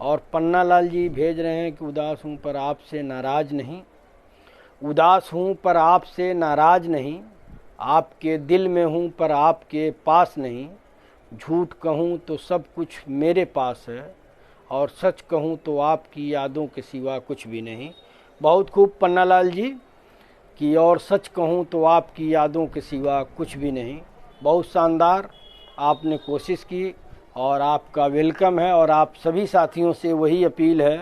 और पन्ना लाल जी भेज रहे हैं कि उदास हूँ पर आपसे नाराज़ नहीं, उदास हूँ पर आपसे नाराज़ नहीं, आपके दिल में हूँ पर आपके पास नहीं, झूठ कहूँ तो सब कुछ मेरे पास है, और सच कहूँ तो आपकी यादों के सिवा कुछ भी नहीं। बहुत खूब पन्ना लाल जी, कि और सच कहूँ तो आपकी यादों के सिवा कुछ भी नहीं। बहुत शानदार, आपने कोशिश की और आपका वेलकम है। और आप सभी साथियों से वही अपील है।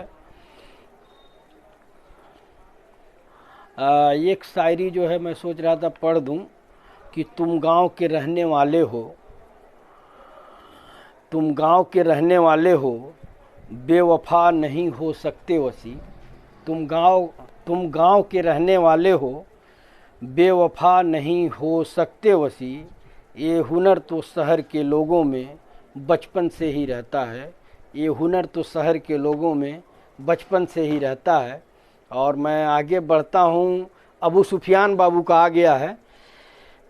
एक शायरी जो है मैं सोच रहा था पढ़ दूं, कि तुम गांव के रहने वाले हो, तुम गांव के रहने वाले हो, बेवफा नहीं हो सकते वसी। तुम गांव के रहने वाले हो, बेवफा नहीं हो सकते वसी। ये हुनर तो शहर के लोगों में बचपन से ही रहता है, ये हुनर तो शहर के लोगों में बचपन से ही रहता है। और मैं आगे बढ़ता हूँ। अबू सुफियान बाबू का आ गया है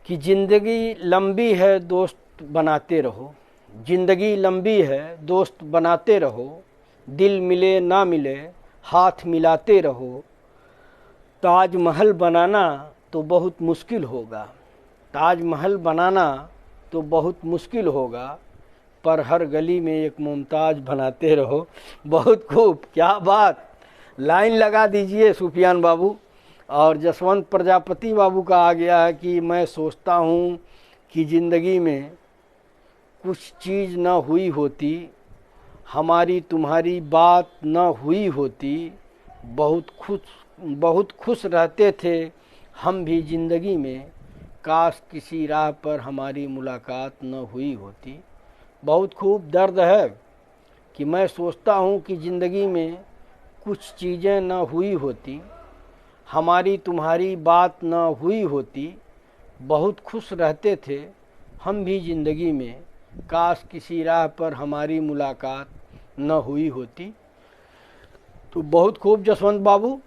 कि ज़िंदगी लंबी है दोस्त बनाते रहो, ज़िंदगी लंबी है दोस्त बनाते रहो, दिल मिले ना मिले हाथ मिलाते रहो। ताजमहल बनाना तो बहुत मुश्किल होगा, ताजमहल बनाना तो बहुत मुश्किल होगा, पर हर गली में एक मुमताज बनाते रहो। बहुत खूब, क्या बात, लाइन लगा दीजिए सुफियान बाबू। और जसवंत प्रजापति बाबू का आ गया है कि मैं सोचता हूँ कि ज़िंदगी में कुछ चीज़ न हुई होती, हमारी तुम्हारी बात न हुई होती, बहुत खुश रहते थे हम भी ज़िंदगी में, काश किसी राह पर हमारी मुलाकात न हुई होती। बहुत खूब, दर्द है कि मैं सोचता हूँ कि ज़िंदगी में कुछ चीज़ें न हुई होती, हमारी तुम्हारी बात न हुई होती, बहुत खुश रहते थे हम भी ज़िंदगी में, काश किसी राह पर हमारी मुलाकात न हुई होती। तो बहुत खूब जसवंत बाबू।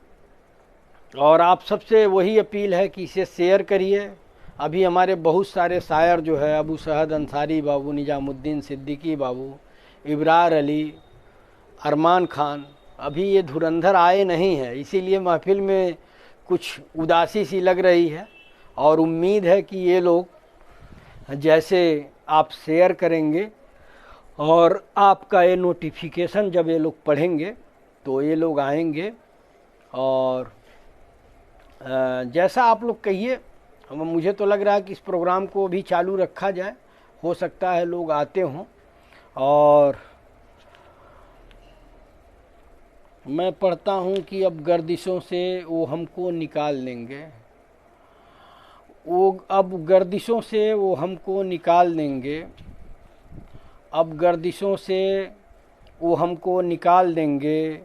और आप सबसे वही अपील है कि इसे शेयर करिए। अभी हमारे बहुत सारे शायर जो है, अबू सहद अंसारी बाबू, निजामुद्दीन सिद्दीकी बाबू, इब्रार अली, अरमान खान, अभी ये धुरंधर आए नहीं हैं, इसीलिए महफिल में कुछ उदासी सी लग रही है। और उम्मीद है कि ये लोग जैसे आप शेयर करेंगे और आपका ये नोटिफिकेशन जब ये लोग पढ़ेंगे तो ये लोग आएंगे। और जैसा आप लोग कहिए, मुझे तो लग रहा है कि इस प्रोग्राम को भी चालू रखा जाए, हो सकता है लोग आते हों। और मैं पढ़ता हूँ कि अब गर्दिशों से वो हमको निकाल देंगे, अब गर्दिशों से वो हमको निकाल देंगे, अब गर्दिशों से वो हमको निकाल देंगे,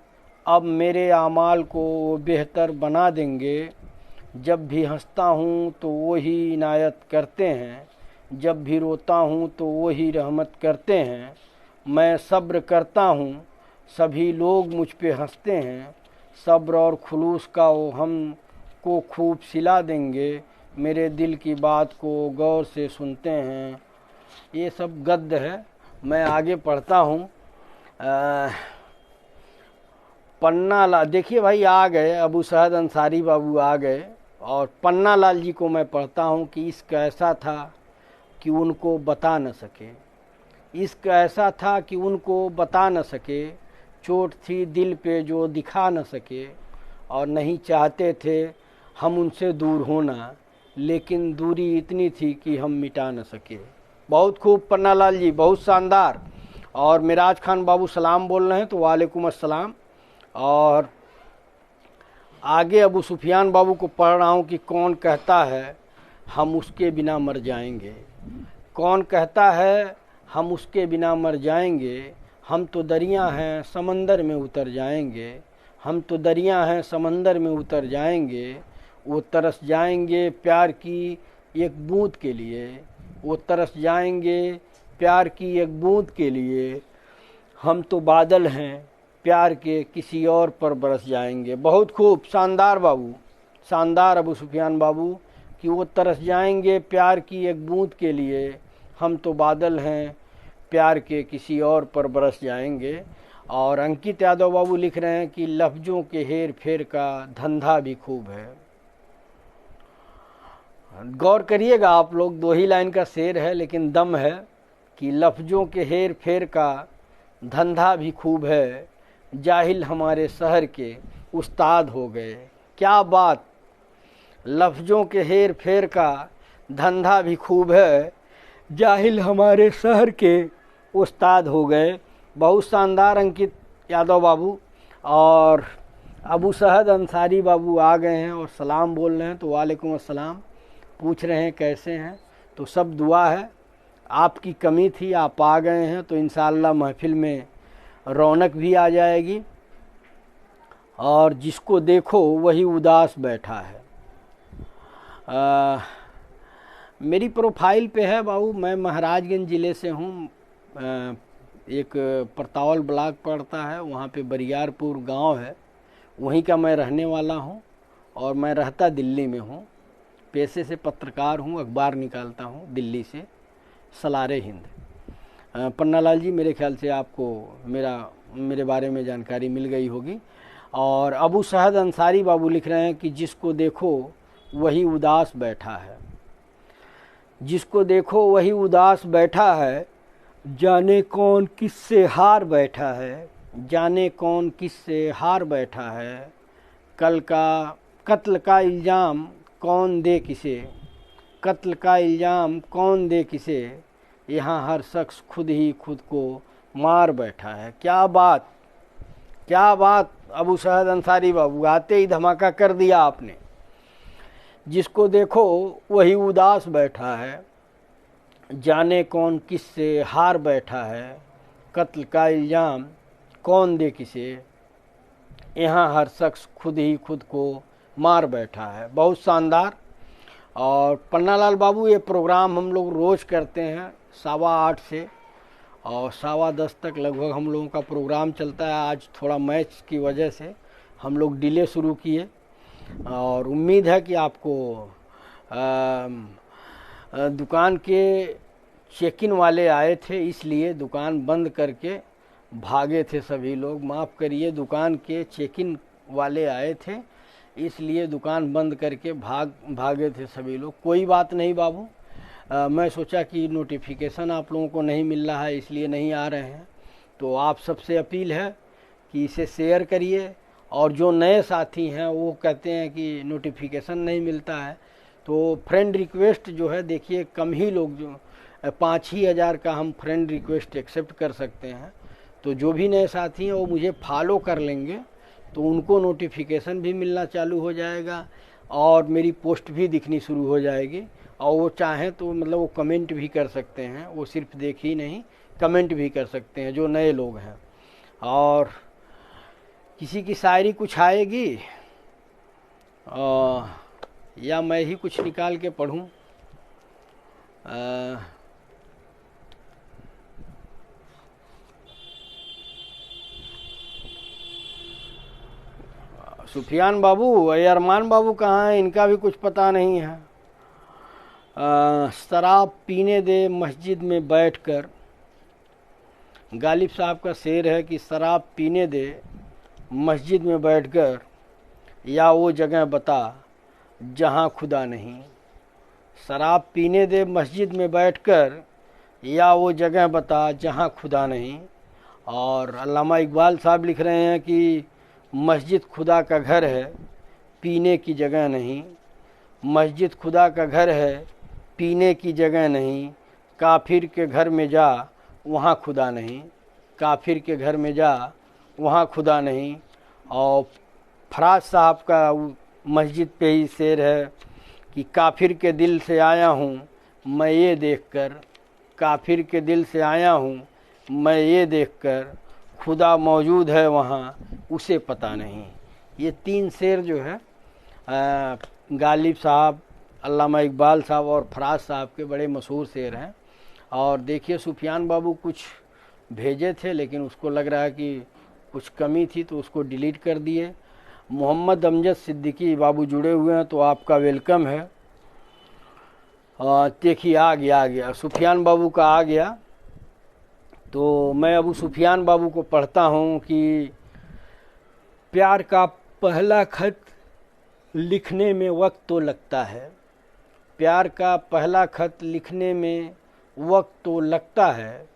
अब मेरे आमाल को बेहतर बना देंगे। जब भी हंसता हूँ तो वो ही इनायत करते हैं, जब भी रोता हूँ तो वो ही रहमत करते हैं। मैं सब्र करता हूँ, सभी लोग मुझ पे हंसते हैं। सब्र और खुलूस का वो हम को खूब सिला देंगे, मेरे दिल की बात को गौर से सुनते हैं। ये सब गद्य है। मैं आगे पढ़ता हूँ। पन्ना लाल, देखिए भाई आ गए, अबू सहद अंसारी बाबू आ गए। और पन्ना लाल जी को मैं पढ़ता हूँ कि इश्क ऐसा था कि उनको बता न सके। इश्क ऐसा था कि उनको बता न सके, चोट थी दिल पे जो दिखा न सके। और नहीं चाहते थे हम उनसे दूर होना, लेकिन दूरी इतनी थी कि हम मिटा न सके। बहुत खूब पन्ना लाल जी, बहुत शानदार। और मिराज खान बाबू सलाम बोल रहे हैं, तो वालेकुम अस्सलाम। और आगे अबू सुफियान बाबू को पढ़ रहा हूँ कि कौन कहता है हम उसके बिना मर जाएंगे। कौन कहता है हम उसके बिना मर जाएंगे। हम तो दरिया हैं समंदर में उतर जाएंगे। हम तो दरिया हैं समंदर में उतर जाएंगे। वो तरस जाएंगे प्यार की एक बूंद के लिए। वो तरस जाएंगे प्यार की एक बूंद के लिए। हम तो बादल हैं प्यार के किसी और पर बरस जाएंगे। बहुत खूब, शानदार बाबू, शानदार अबू सुफियान बाबू कि वो तरस जाएंगे प्यार की एक बूंद के लिए। हम तो बादल हैं प्यार के किसी और पर बरस जाएंगे। और अंकित यादव बाबू लिख रहे हैं कि लफ्ज़ों के हेर फेर का धंधा भी खूब है। गौर करिएगा आप लोग, 2 ही लाइन का शेर है लेकिन दम है कि लफ्ज़ों के हेर फेर का धंधा भी खूब है। जाहिल हमारे शहर के उस्ताद हो गए। क्या बात, लफ्ज़ों के हेर फेर का धंधा भी खूब है, जाहिल हमारे शहर के उस्ताद हो गए। बहुत शानदार अंकित यादव बाबू। और अबू सहद अंसारी बाबू आ गए हैं और सलाम बोल रहे हैं, तो वालेकुम अस्सलाम। पूछ रहे हैं कैसे हैं, तो सब दुआ है। आपकी कमी थी, आप आ गए हैं, तो इंशाअल्लाह महफिल में रौनक भी आ जाएगी। और जिसको देखो वही उदास बैठा है। मेरी प्रोफाइल पे है बाबू, मैं महाराजगंज ज़िले से हूँ। एक परतावल ब्लॉक पड़ता है, वहाँ पे बरियारपुर गांव है, वहीं का मैं रहने वाला हूँ। और मैं रहता दिल्ली में हूँ, पेशे से पत्रकार हूँ, अखबार निकालता हूँ दिल्ली से, सलारे हिंद। पन्ना लाल जी, मेरे ख्याल से आपको मेरे बारे में जानकारी मिल गई होगी। और अबू सहद अंसारी बाबू लिख रहे हैं कि जिसको देखो वही उदास बैठा है। जिसको देखो वही उदास बैठा है, जाने कौन किससे हार बैठा है। जाने कौन किससे हार बैठा है। कत्ल का इल्ज़ाम कौन दे किसे। कत्ल का इल्ज़ाम कौन दे किसे। यहाँ हर शख्स खुद ही खुद को मार बैठा है। क्या बात, क्या बात अबू सहद अंसारी बाबू, आते ही धमाका कर दिया आपने। जिसको देखो वही उदास बैठा है, जाने कौन किससे हार बैठा है। कत्ल का इल्ज़ाम कौन दे किसे। यहाँ हर शख्स खुद ही खुद को मार बैठा है। बहुत शानदार। और पन्नालाल बाबू, ये प्रोग्राम हम लोग रोज़ करते हैं 8:15 से और 10:15 तक लगभग हम लोगों का प्रोग्राम चलता है। आज थोड़ा मैच की वजह से हम लोग डिले शुरू किए, और उम्मीद है कि आपको दुकान के चेक इन वाले आए थे, इसलिए दुकान बंद करके भागे थे सभी लोग। माफ़ करिए, दुकान के चेक इन वाले आए थे, इसलिए दुकान बंद करके भागे थे सभी लोग। कोई बात नहीं बाबू, मैं सोचा कि नोटिफिकेशन आप लोगों को नहीं मिल रहा है इसलिए नहीं आ रहे हैं। तो आप सबसे अपील है कि इसे शेयर करिए। और जो नए साथी हैं वो कहते हैं कि नोटिफिकेशन नहीं मिलता है, तो फ्रेंड रिक्वेस्ट जो है, देखिए कम ही लोग, जो 5 ही हज़ार का हम फ्रेंड रिक्वेस्ट एक्सेप्ट कर सकते हैं। तो जो भी नए साथी हैं वो मुझे फॉलो कर लेंगे, तो उनको नोटिफिकेशन भी मिलना चालू हो जाएगा और मेरी पोस्ट भी दिखनी शुरू हो जाएगी। और वो चाहें तो मतलब वो कमेंट भी कर सकते हैं, वो सिर्फ देख ही नहीं कमेंट भी कर सकते हैं जो नए लोग हैं। और किसी की शायरी कुछ आएगी या मैं ही कुछ निकाल के पढ़ूं? सुफियान बाबू, अरमान बाबू कहाँ हैं? इनका भी कुछ पता नहीं है। शराब पीने दे मस्जिद में बैठकर, गालिब साहब का शेर है कि शराब पीने दे मस्जिद में बैठकर, या वो जगह बता जहाँ खुदा नहीं। शराब पीने दे मस्जिद में बैठकर, या वो जगह बता जहाँ खुदा नहीं। और अल्लामा इकबाल साहब लिख रहे हैं कि मस्जिद खुदा का घर है, पीने की जगह नहीं। मस्जिद खुदा का घर है, पीने की जगह नहीं। काफिर के घर में जा, वहाँ खुदा नहीं। काफिर के घर में जा, वहाँ खुदा नहीं। और फराज साहब का मस्जिद पे ही शेर है कि काफिर के दिल से आया हूँ मैं ये देखकर, काफिर के दिल से आया हूँ मैं ये देखकर, खुदा मौजूद है वहाँ उसे पता नहीं। ये 3 शेर जो है गालिब साहब, अल्लामा इकबाल साहब और फराज साहब के बड़े मशहूर शेर हैं। और देखिए सुफियान बाबू कुछ भेजे थे, लेकिन उसको लग रहा है कि कुछ कमी थी तो उसको डिलीट कर दिए। मोहम्मद अमजद सिद्दीकी बाबू जुड़े हुए हैं, तो आपका वेलकम है। देखिए आ गया सुफियान बाबू का आ गया। तो मैं अबू सुफियान बाबू को पढ़ता हूँ कि प्यार का पहला खत लिखने में वक्त तो लगता है, प्यार का पहला खत लिखने में वक्त तो लगता है,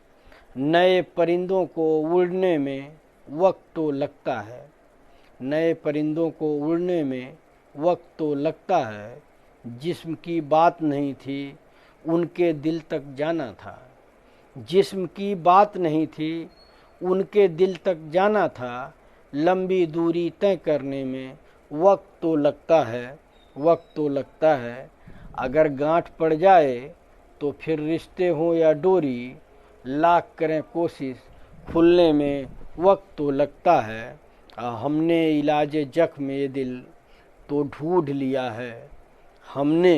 नए परिंदों को उड़ने में वक्त तो लगता है, नए परिंदों को उड़ने में वक्त तो लगता है, जिस्म की बात नहीं थी उनके दिल तक जाना था, जिस्म की बात नहीं थी उनके दिल तक जाना था, लंबी दूरी तय करने में वक्त तो लगता है, वक्त तो लगता है, अगर गांठ पड़ जाए तो फिर रिश्ते हों या डोरी, लाख करें कोशिश खुलने में वक्त तो लगता है, हमने इलाज जख्म ये दिल तो ढूंढ लिया है, हमने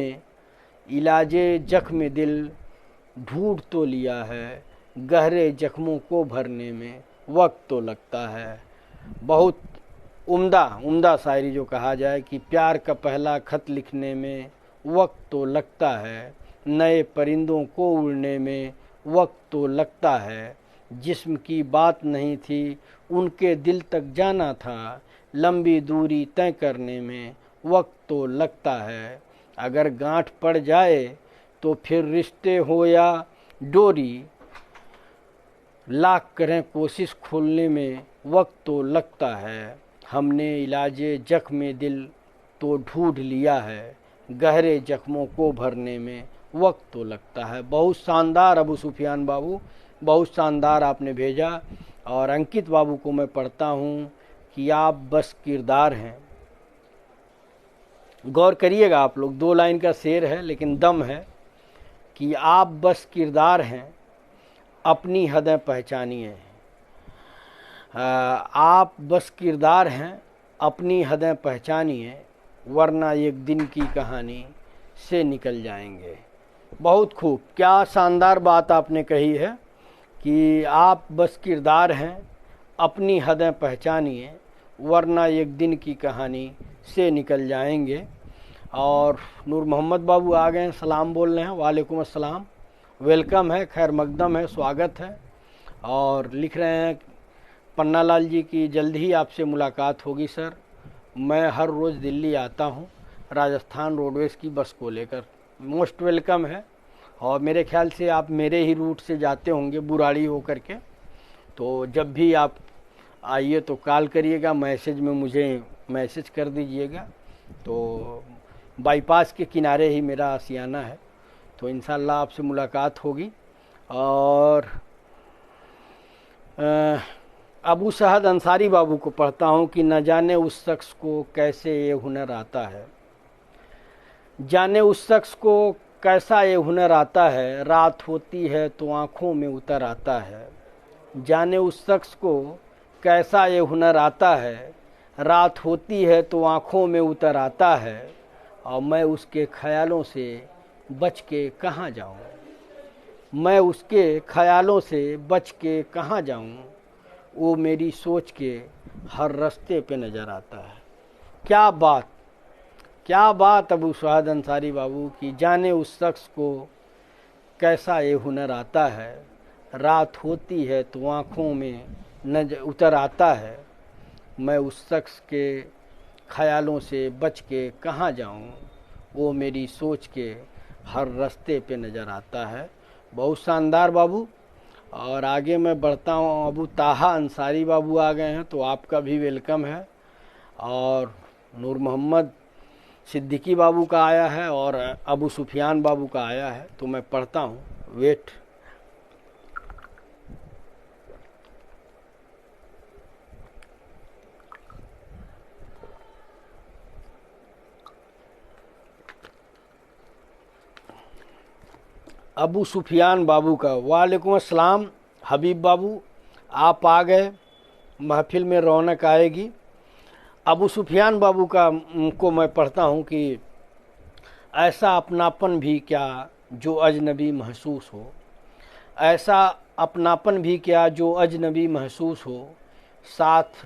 इलाज जख्म दिल ढूंढ तो लिया है, गहरे जख्मों को भरने में वक्त तो लगता है। बहुत उम्दा शायरी जो कहा जाए कि प्यार का पहला खत लिखने में वक्त तो लगता है, नए परिंदों को उड़ने में वक्त तो लगता है, जिस्म की बात नहीं थी उनके दिल तक जाना था, लंबी दूरी तय करने में वक्त तो लगता है, अगर गांठ पड़ जाए तो फिर रिश्ते हो या डोरी, लाख करें कोशिश खोलने में वक्त तो लगता है, हमने इलाज जख्म दिल तो ढूंढ लिया है, गहरे जख्मों को भरने में वक्त तो लगता है। बहुत शानदार अबू सुफियान बाबू, बहुत शानदार आपने भेजा। और अंकित बाबू को मैं पढ़ता हूँ कि आप बस किरदार हैं। गौर करिएगा आप लोग, 2 लाइन का शेर है लेकिन दम है कि आप बस किरदार हैं, अपनी हदें पहचानिए। आप बस किरदार हैं, अपनी हदें पहचानिए, वरना एक दिन की कहानी से निकल जाएंगे। बहुत खूब, क्या शानदार बात आपने कही है कि आप बस किरदार हैं, अपनी हदें पहचानिए, वरना एक दिन की कहानी से निकल जाएंगे। और नूर मोहम्मद बाबू आ गए, सलाम बोल रहे हैं। वालेकुम अस्सलाम, वेलकम है, खैर मकदम है, स्वागत है। और लिख रहे हैं पन्ना लाल जी की जल्द ही आपसे मुलाकात होगी सर, मैं हर रोज़ दिल्ली आता हूँ राजस्थान रोडवेज़ की बस को लेकर। मोस्ट वेलकम है। और मेरे ख्याल से आप मेरे ही रूट से जाते होंगे बुराड़ी होकर के, तो जब भी आप आइए तो कॉल करिएगा, मैसेज में मुझे मैसेज कर दीजिएगा। तो बाईपास के किनारे ही मेरा आशियाना है, तो इंशाल्लाह आपसे मुलाकात होगी। और अबू शहद अंसारी बाबू को पढ़ता हूँ कि न जाने उस शख्स को कैसे ये हुनर आता है, जाने उस शख्स को कैसा ये हुनर आता है, रात होती है तो आँखों में उतर आता है, जाने उस शख्स को कैसा ये हुनर आता है, रात होती है तो आँखों में उतर आता है, और मैं उसके ख्यालों से बच के कहाँ जाऊँ, मैं उसके ख्यालों से बच के कहाँ जाऊँ, वो मेरी सोच के हर रास्ते पे नज़र आता है। क्या बात, क्या बात अबू सुहद अंसारी बाबू की, जाने उस शख्स को कैसा ये हुनर आता है। रात होती है तो आँखों में नजर उतर आता है, मैं उस शख्स के ख्यालों से बच के कहाँ जाऊँ, वो मेरी सोच के हर रास्ते पे नज़र आता है। बहुत शानदार बाबू। और आगे मैं बढ़ता हूँ, अबू ताहा अंसारी बाबू आ गए हैं, तो आपका भी वेलकम है। और नूर मोहम्मद सिद्दीकी बाबू का आया है, और अबू सुफियान बाबू का आया है, तो मैं पढ़ता हूँ, वेट। अबू सुफियान बाबू का, वालेकुम अस्सलाम हबीब बाबू, आप आ गए, महफिल में रौनक आएगी। अबू सुफियान बाबू का को मैं पढ़ता हूँ कि ऐसा अपनापन भी क्या जो अजनबी महसूस हो, ऐसा अपनापन भी क्या जो अजनबी महसूस हो, साथ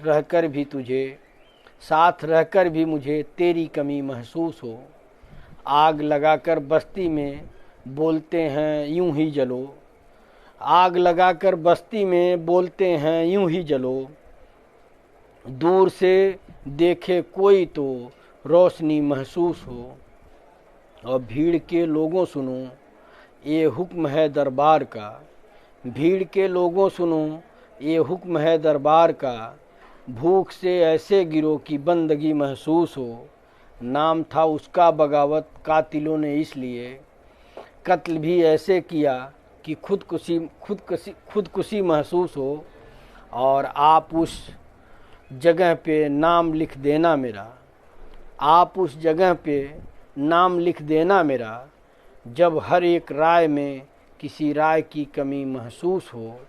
रहकर भी मुझे तेरी कमी महसूस हो। आग लगाकर बस्ती में बोलते हैं यूं ही जलो, आग लगाकर बस्ती में बोलते हैं यूं ही जलो, दूर से देखे कोई तो रोशनी महसूस हो। और भीड़ के लोगों सुनो ये हुक्म है दरबार का, भीड़ के लोगों सुनो ये हुक्म है दरबार का, भूख से ऐसे गिरो कि बंदगी महसूस हो। नाम था उसका बगावत, कातिलों ने इसलिए कत्ल भी ऐसे किया कि खुदकुशी महसूस हो। और आप उस जगह पे नाम लिख देना मेरा, आप उस जगह पे नाम लिख देना मेरा, जब हर एक राय में किसी राय की कमी महसूस हो।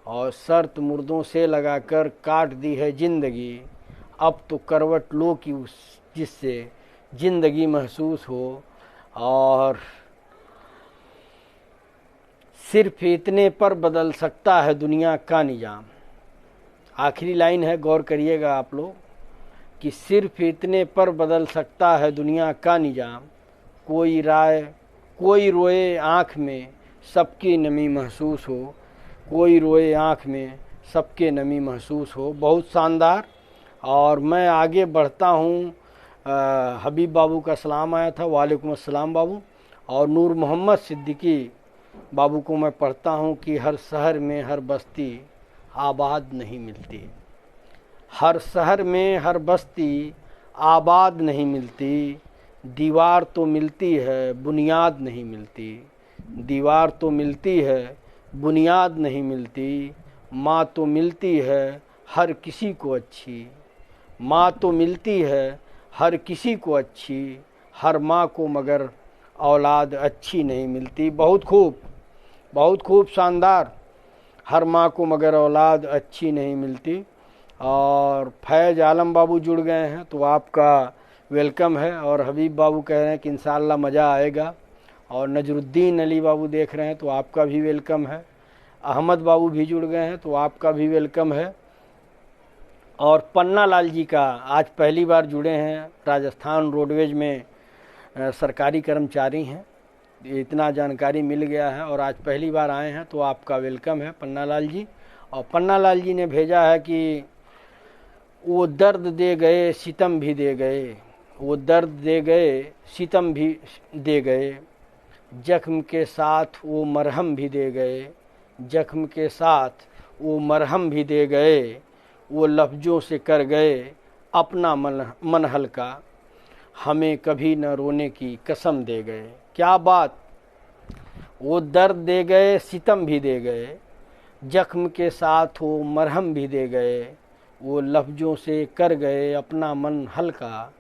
और शर्त मुर्दों से लगाकर काट दी है ज़िंदगी, अब तो करवट लो कि उस जिससे ज़िंदगी महसूस हो। और सिर्फ इतने पर बदल सकता है दुनिया का निजाम। आखिरी लाइन है, गौर करिएगा आप लोग, कि सिर्फ इतने पर बदल सकता है दुनिया का निजाम, कोई रोए आँख में सबकी नमी महसूस हो, कोई रोए आँख में सबके नमी महसूस हो। बहुत शानदार। और मैं आगे बढ़ता हूँ, हबीब बाबू का सलाम आया था, वालेकुम अस्सलाम बाबू। और नूर मोहम्मद सिद्दीकी बाबू को मैं पढ़ता हूँ कि हर शहर में हर बस्ती आबाद नहीं मिलती, हर शहर में हर बस्ती आबाद नहीं मिलती, दीवार तो मिलती है बुनियाद नहीं मिलती, दीवार तो मिलती है बुनियाद नहीं मिलती, माँ तो मिलती है हर किसी को अच्छी, माँ तो मिलती है हर किसी को अच्छी, हर माँ को मगर औलाद अच्छी नहीं मिलती। बहुत खूब शानदार। हर माँ को मगर औलाद अच्छी नहीं मिलती। और फैज़ आलम बाबू जुड़ गए हैं, तो आपका वेलकम है। और हबीब बाबू कह रहे हैं कि इंशाअल्लाह मज़ा आएगा। और नजरुद्दीन अली बाबू देख रहे हैं, तो आपका भी वेलकम है। अहमद बाबू भी जुड़ गए हैं, तो आपका भी वेलकम है। और पन्ना लाल जी का आज पहली बार जुड़े हैं, राजस्थान रोडवेज में सरकारी कर्मचारी हैं, इतना जानकारी मिल गया है और आज पहली बार आए हैं, तो आपका वेलकम है पन्ना लाल जी। और पन्ना लाल जी ने भेजा है कि वो दर्द दे गए सितम भी दे गए, वो दर्द दे गए सितम भी दे गए, जख्म के साथ वो मरहम भी दे गए, जख्म के साथ वो मरहम भी दे गए, वो लफ्ज़ों से कर गए अपना मन हल्का, हमें कभी न रोने की कसम दे गए। क्या बात। वो दर्द दे गए सितम भी दे गए, जख्म के साथ वो मरहम भी दे गए, वो लफ्ज़ों से कर गए अपना मन हल्का,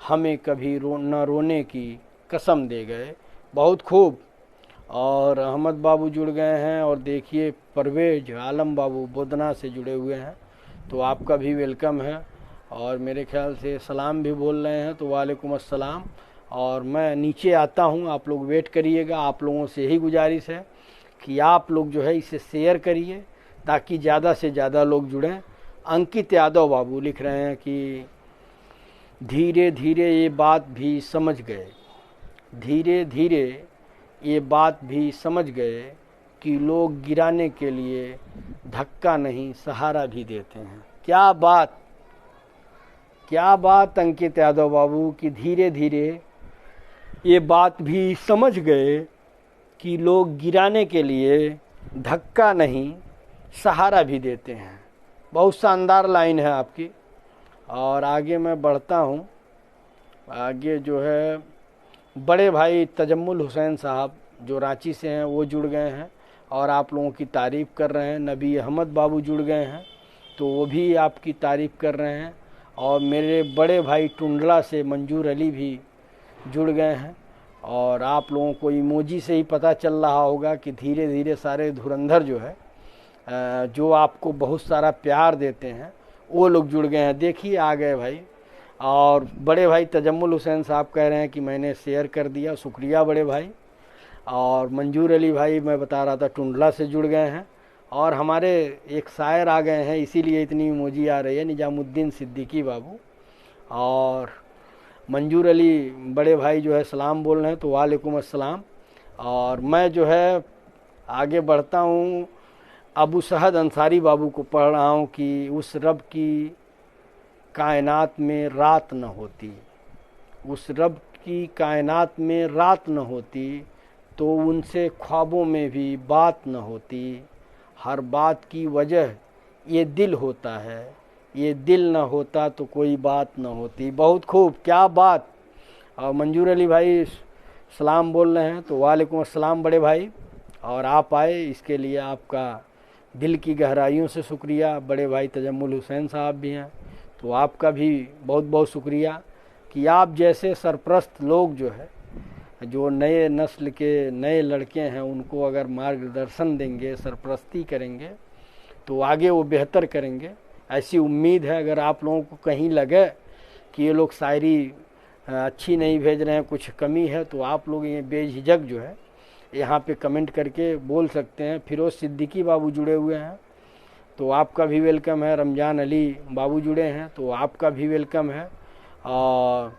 हमें कभी न रोने की कसम दे गए। बहुत खूब। और अहमद बाबू जुड़ गए हैं, और देखिए परवेज आलम बाबू बोदना से जुड़े हुए हैं, तो आपका भी वेलकम है। और मेरे ख्याल से सलाम भी बोल रहे हैं, तो वालेकुम अस्सलाम। और मैं नीचे आता हूँ, आप लोग वेट करिएगा। आप लोगों से यही गुजारिश है कि आप लोग जो है इसे शेयर करिए ताकि ज़्यादा से ज़्यादा लोग जुड़ें। अंकित यादव बाबू लिख रहे हैं कि धीरे धीरे ये बात भी समझ गए, धीरे धीरे ये बात भी समझ गए कि लोग गिराने के लिए धक्का नहीं सहारा भी देते हैं। क्या बात, क्या बात अंकित यादव बाबू कि धीरे धीरे ये बात भी समझ गए कि लोग गिराने के लिए धक्का नहीं सहारा भी देते हैं। बहुत शानदार लाइन है आपकी। और आगे मैं बढ़ता हूँ। आगे जो है बड़े भाई तजम्मुल हुसैन साहब जो रांची से हैं वो जुड़ गए हैं और आप लोगों की तारीफ़ कर रहे हैं। नबी अहमद बाबू जुड़ गए हैं तो वो भी आपकी तारीफ़ कर रहे हैं। और मेरे बड़े भाई टुंडला से मंजूर अली भी जुड़ गए हैं। और आप लोगों को इमोजी से ही पता चल रहा होगा कि धीरे धीरे सारे धुरंधर जो है जो आपको बहुत सारा प्यार देते हैं वो लोग जुड़ गए हैं। देखिए आ गए भाई। और बड़े भाई तजम्मुल हुसैन साहब कह रहे हैं कि मैंने शेयर कर दिया, शुक्रिया बड़े भाई। और मंजूर अली भाई मैं बता रहा था टुंडला से जुड़ गए हैं। और हमारे एक शायर आ गए हैं, इसीलिए इतनी इमोजी आ रही है, निजामुद्दीन सिद्दीकी बाबू। और मंजूर अली बड़े भाई जो है सलाम बोल रहे हैं, तो वालेकुम अस्सलाम। और मैं जो है आगे बढ़ता हूँ। अबू सहद अंसारी बाबू को पढ़ रहा हूँ कि उस रब की कायनात में रात न होती, उस रब की कायनात में रात न होती तो उनसे ख्वाबों में भी बात न होती। हर बात की वजह ये दिल होता है, ये दिल न होता तो कोई बात न होती। बहुत खूब, क्या बात। और मंजूर अली भाई सलाम बोल रहे हैं, तो वालेकुम अस्सलाम बड़े भाई। और आप आए इसके लिए आपका दिल की गहराइयों से शुक्रिया। बड़े भाई तजम्मुल हुसैन साहब भी हैं, तो आपका भी बहुत बहुत शुक्रिया कि आप जैसे सरप्रस्त लोग जो है, जो नए नस्ल के नए लड़के हैं, उनको अगर मार्गदर्शन देंगे, सरप्रस्ती करेंगे तो आगे वो बेहतर करेंगे। ऐसी उम्मीद है। अगर आप लोगों को कहीं लगे कि ये लोग शायरी अच्छी नहीं भेज रहे हैं, कुछ कमी है, तो आप लोग ये बेझिझक जो है यहाँ पे कमेंट करके बोल सकते हैं। फिरोज सिद्दीकी बाबू जुड़े हुए हैं, तो आपका भी वेलकम है। रमजान अली बाबू जुड़े हैं, तो आपका भी वेलकम है। और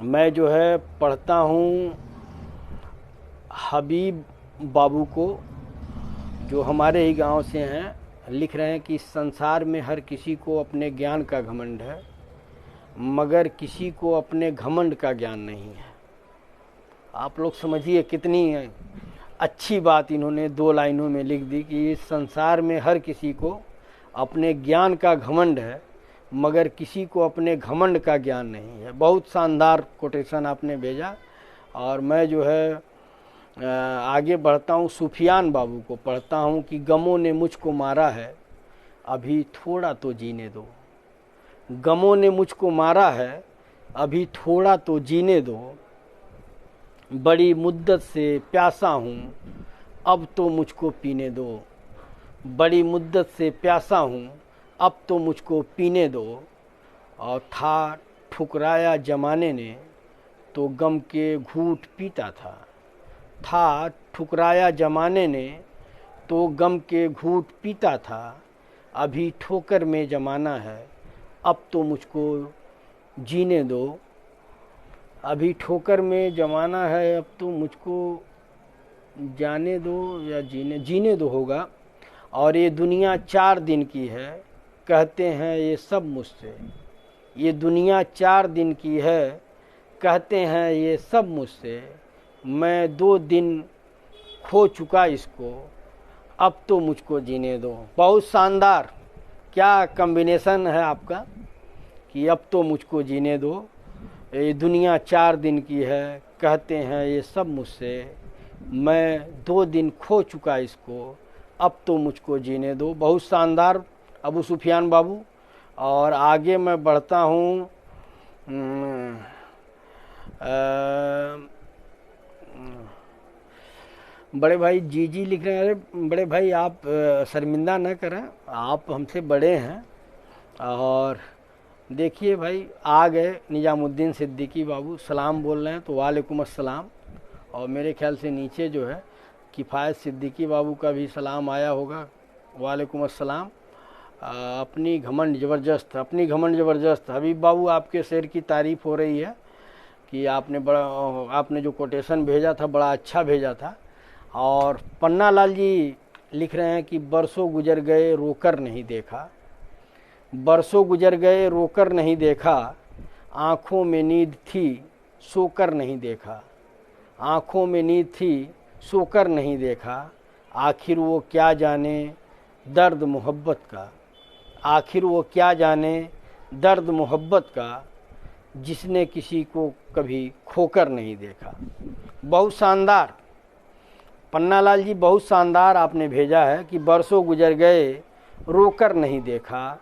मैं जो है पढ़ता हूँ हबीब बाबू को, जो हमारे ही गांव से हैं। लिख रहे हैं कि इस संसार में हर किसी को अपने ज्ञान का घमंड है, मगर किसी को अपने घमंड का ज्ञान नहीं है। आप लोग समझिए कितनी अच्छी बात इन्होंने 2 लाइनों में लिख दी कि इस संसार में हर किसी को अपने ज्ञान का घमंड है, मगर किसी को अपने घमंड का ज्ञान नहीं है। बहुत शानदार कोटेशन आपने भेजा। और मैं जो है आगे बढ़ता हूँ। सुफियान बाबू को पढ़ता हूँ कि गमों ने मुझको मारा है, अभी थोड़ा तो जीने दो। गमों ने मुझको मारा है, अभी थोड़ा तो जीने दो। बड़ी मुद्दत से प्यासा हूँ, अब तो मुझको पीने दो। बड़ी मुद्दत से प्यासा हूँ, अब तो मुझको पीने दो। और था ठुकराया जमाने ने तो गम के घूंट पीता था। था ठुकराया जमाने ने तो गम के घूंट पीता था। अभी ठोकर में जमाना है, अब तो मुझको जीने दो। अभी ठोकर में जमाना है, अब तो मुझको जाने दो या जीने दो होगा। और ये दुनिया 4 दिन की है, कहते हैं ये सब मुझसे। ये दुनिया 4 दिन की है, कहते हैं ये सब मुझसे। मैं 2 दिन खो चुका इसको, अब तो मुझको जीने दो। बहुत शानदार, क्या कॉम्बिनेशन है आपका कि अब तो मुझको जीने दो। ये दुनिया 4 दिन की है, कहते हैं ये सब मुझसे। मैं 2 दिन खो चुका इसको, अब तो मुझको जीने दो। बहुत शानदार अबू सुफियान बाबू। और आगे मैं बढ़ता हूँ। बड़े भाई जी लिख रहे हैं। अरे बड़े भाई आप शर्मिंदा न करें, आप हमसे बड़े हैं और देखिए भाई आ गए निजामुद्दीन सिद्दीकी बाबू, सलाम बोल रहे हैं तो वालेकुम अस्सलाम। और मेरे ख्याल से नीचे जो है किफ़ायत सिद्दीकी बाबू का भी सलाम आया होगा, वालेकुम अस्सलाम। अपनी घमंड ज़बरदस्त, अपनी घमंड ज़बरदस्त। हबीब बाबू आपके शेर की तारीफ़ हो रही है कि आपने जो कोटेशन भेजा था बड़ा अच्छा भेजा था। और पन्ना लाल जी लिख रहे हैं कि बरसों गुजर गए रोकर नहीं देखा, बरसों गुजर गए रोकर नहीं देखा, आँखों में नींद थी सोकर नहीं देखा, आँखों में नींद थी सोकर नहीं देखा, आखिर वो क्या जाने दर्द मोहब्बत का, आखिर वो क्या जाने दर्द मोहब्बत का, जिसने किसी को कभी खोकर नहीं देखा। बहुत शानदार पन्नालाल जी, बहुत शानदार आपने भेजा है कि बरसों गुजर गए रोकर नहीं देखा,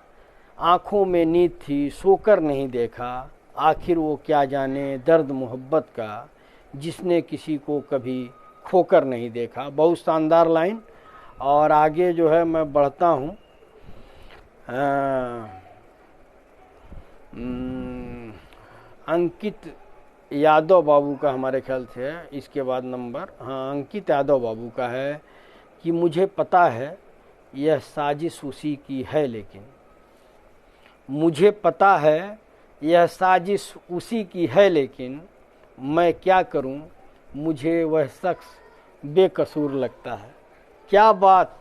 आँखों में नींद थी सोकर नहीं देखा, आखिर वो क्या जाने दर्द मोहब्बत का, जिसने किसी को कभी खोकर नहीं देखा। बहुत शानदार लाइन। और आगे जो है मैं बढ़ता हूँ। अंकित यादव बाबू का हमारे ख्याल से है, इसके बाद नंबर, हाँ अंकित यादव बाबू का है कि मुझे पता है यह साजिश उसी की है, लेकिन मुझे पता है यह साजिश उसी की है, लेकिन मैं क्या करूं, मुझे वह शख्स बेकसूर लगता है। क्या बात,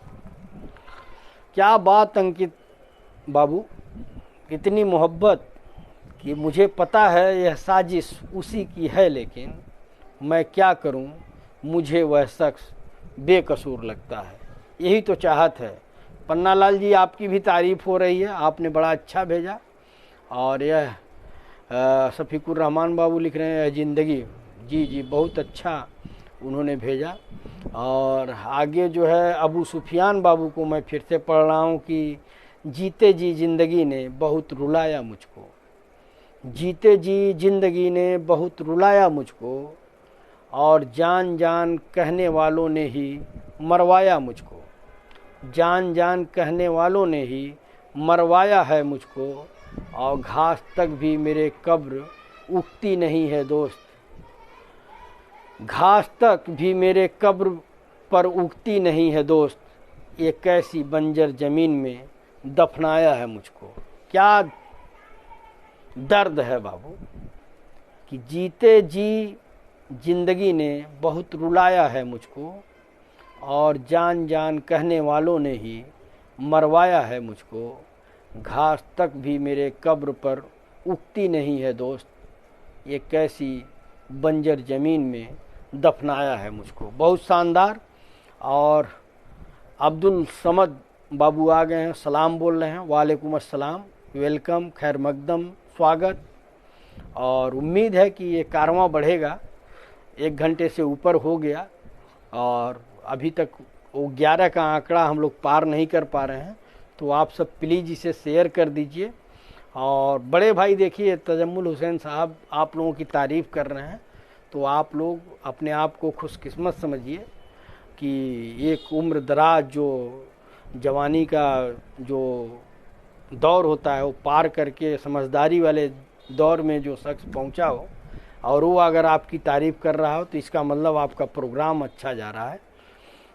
क्या बात अंकित बाबू, कितनी मोहब्बत कि मुझे पता है यह साजिश उसी की है, लेकिन मैं क्या करूं, मुझे वह शख्स बेकसूर लगता है। यही तो चाहत है। पन्नालाल जी आपकी भी तारीफ़ हो रही है, आपने बड़ा अच्छा भेजा। और यह शफीकुर रहमान बाबू लिख रहे हैं ज़िंदगी, जी जी बहुत अच्छा उन्होंने भेजा। और आगे जो है अबू सुफियान बाबू को मैं फिर से पढ़ रहा हूँ कि जीते जी ज़िंदगी ने बहुत रुलाया मुझको, जीते जी ज़िंदगी ने बहुत रुलाया मुझको, और जान जान कहने वालों ने ही मरवाया मुझको, जान जान कहने वालों ने ही मरवाया है मुझको, और घास तक भी मेरे कब्र उगती नहीं है दोस्त, घास तक भी मेरे कब्र पर उगती नहीं है दोस्त, ये कैसी बंजर ज़मीन में दफनाया है मुझको। क्या दर्द है बाबू कि जीते जी ज़िंदगी ने बहुत रुलाया है मुझको, और जान जान कहने वालों ने ही मरवाया है मुझको, घास तक भी मेरे कब्र पर उगती नहीं है दोस्त, ये कैसी बंजर ज़मीन में दफनाया है मुझको। बहुत शानदार। और अब्दुल समद बाबू आ गए हैं, सलाम बोल रहे हैं, वालेकुम अस्सलाम, वेलकम, खैर मकदम, स्वागत। और उम्मीद है कि ये कारवां बढ़ेगा, 1 घंटे से ऊपर हो गया और अभी तक वो 11 का आंकड़ा हम लोग पार नहीं कर पा रहे हैं। तो आप सब प्लीज़ इसे शेयर कर दीजिए। और बड़े भाई देखिए तजम्मुल हुसैन साहब आप लोगों की तारीफ़ कर रहे हैं, तो आप लोग अपने आप को खुशकिस्मत समझिए कि एक उम्र दराज जो जवानी का जो दौर होता है वो पार करके समझदारी वाले दौर में जो शख्स पहुंचा हो, और वो अगर आपकी तारीफ़ कर रहा हो तो इसका मतलब आपका प्रोग्राम अच्छा जा रहा है।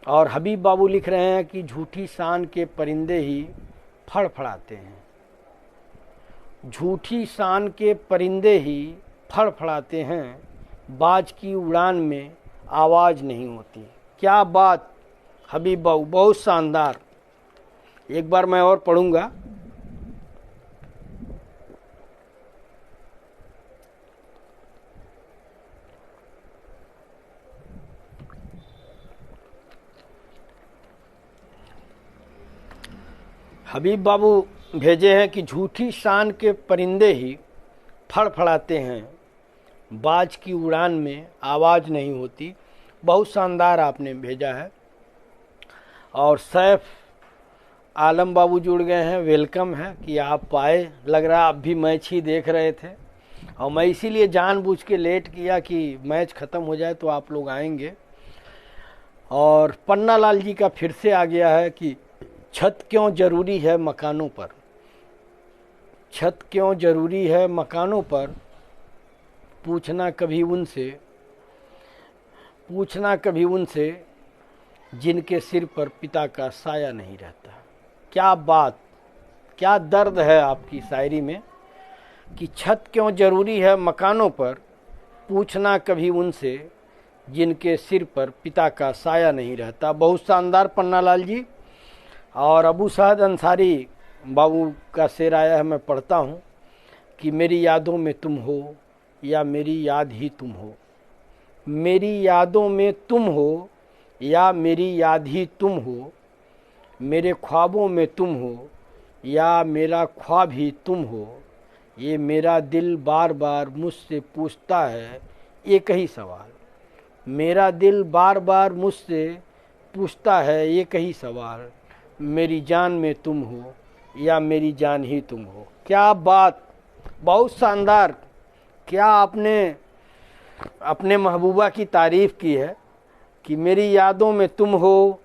और हबीब बाबू लिख रहे हैं कि झूठी शान के परिंदे ही फड़फड़ाते हैं, झूठी शान के परिंदे ही फड़फड़ाते हैं, बाज की उड़ान में आवाज़ नहीं होती। क्या बात हबीब बाबू, बहुत शानदार। एक बार मैं और पढ़ूंगा। हबीब बाबू भेजे हैं कि झूठी शान के परिंदे ही फड़फड़ाते हैं, बाज की उड़ान में आवाज़ नहीं होती। बहुत शानदार आपने भेजा है। और सैफ आलम बाबू जुड़ गए हैं, वेलकम है कि आप आए, लग रहा आप भी मैच ही देख रहे थे। और मैं इसीलिए जानबूझ के लेट किया कि मैच ख़त्म हो जाए तो आप लोग आएंगे। और पन्ना लाल जी का फिर से आ गया है कि छत क्यों ज़रूरी है मकानों पर, छत क्यों जरूरी है मकानों पर, पूछना कभी उनसे जिनके सिर पर पिता का साया नहीं रहता। क्या बात, क्या दर्द है आपकी शायरी में कि छत क्यों जरूरी है मकानों पर, पूछना कभी उनसे जिनके सिर पर पिता का साया नहीं रहता। बहुत शानदार पन्नालाल जी। और अबू साद अंसारी बाबू का शेर आया है, मैं पढ़ता हूँ कि मेरी यादों में तुम हो या मेरी याद ही तुम हो, मेरी यादों में तुम हो या मेरी याद ही तुम हो, मेरे ख्वाबों में तुम हो या मेरा ख्वाब ही तुम हो, ये मेरा दिल बार बार मुझसे पूछता है एक ही सवाल, मेरा दिल बार बार मुझसे पूछता है एक ही सवाल, मेरी जान में तुम हो या मेरी जान ही तुम हो। क्या बात, बहुत शानदार। क्या आपने अपने महबूबा की तारीफ़ की है कि मेरी यादों में तुम हो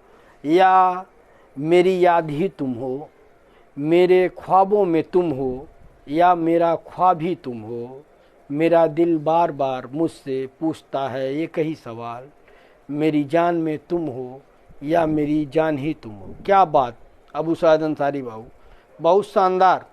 या मेरी याद ही तुम हो, मेरे ख्वाबों में तुम हो या मेरा ख्वाब ही तुम हो, मेरा दिल बार बार मुझसे पूछता है एक ही सवाल, मेरी जान में तुम हो या मेरी जान ही तुम हो। क्या बात अबू साद अंसारी बाबू, बहुत शानदार।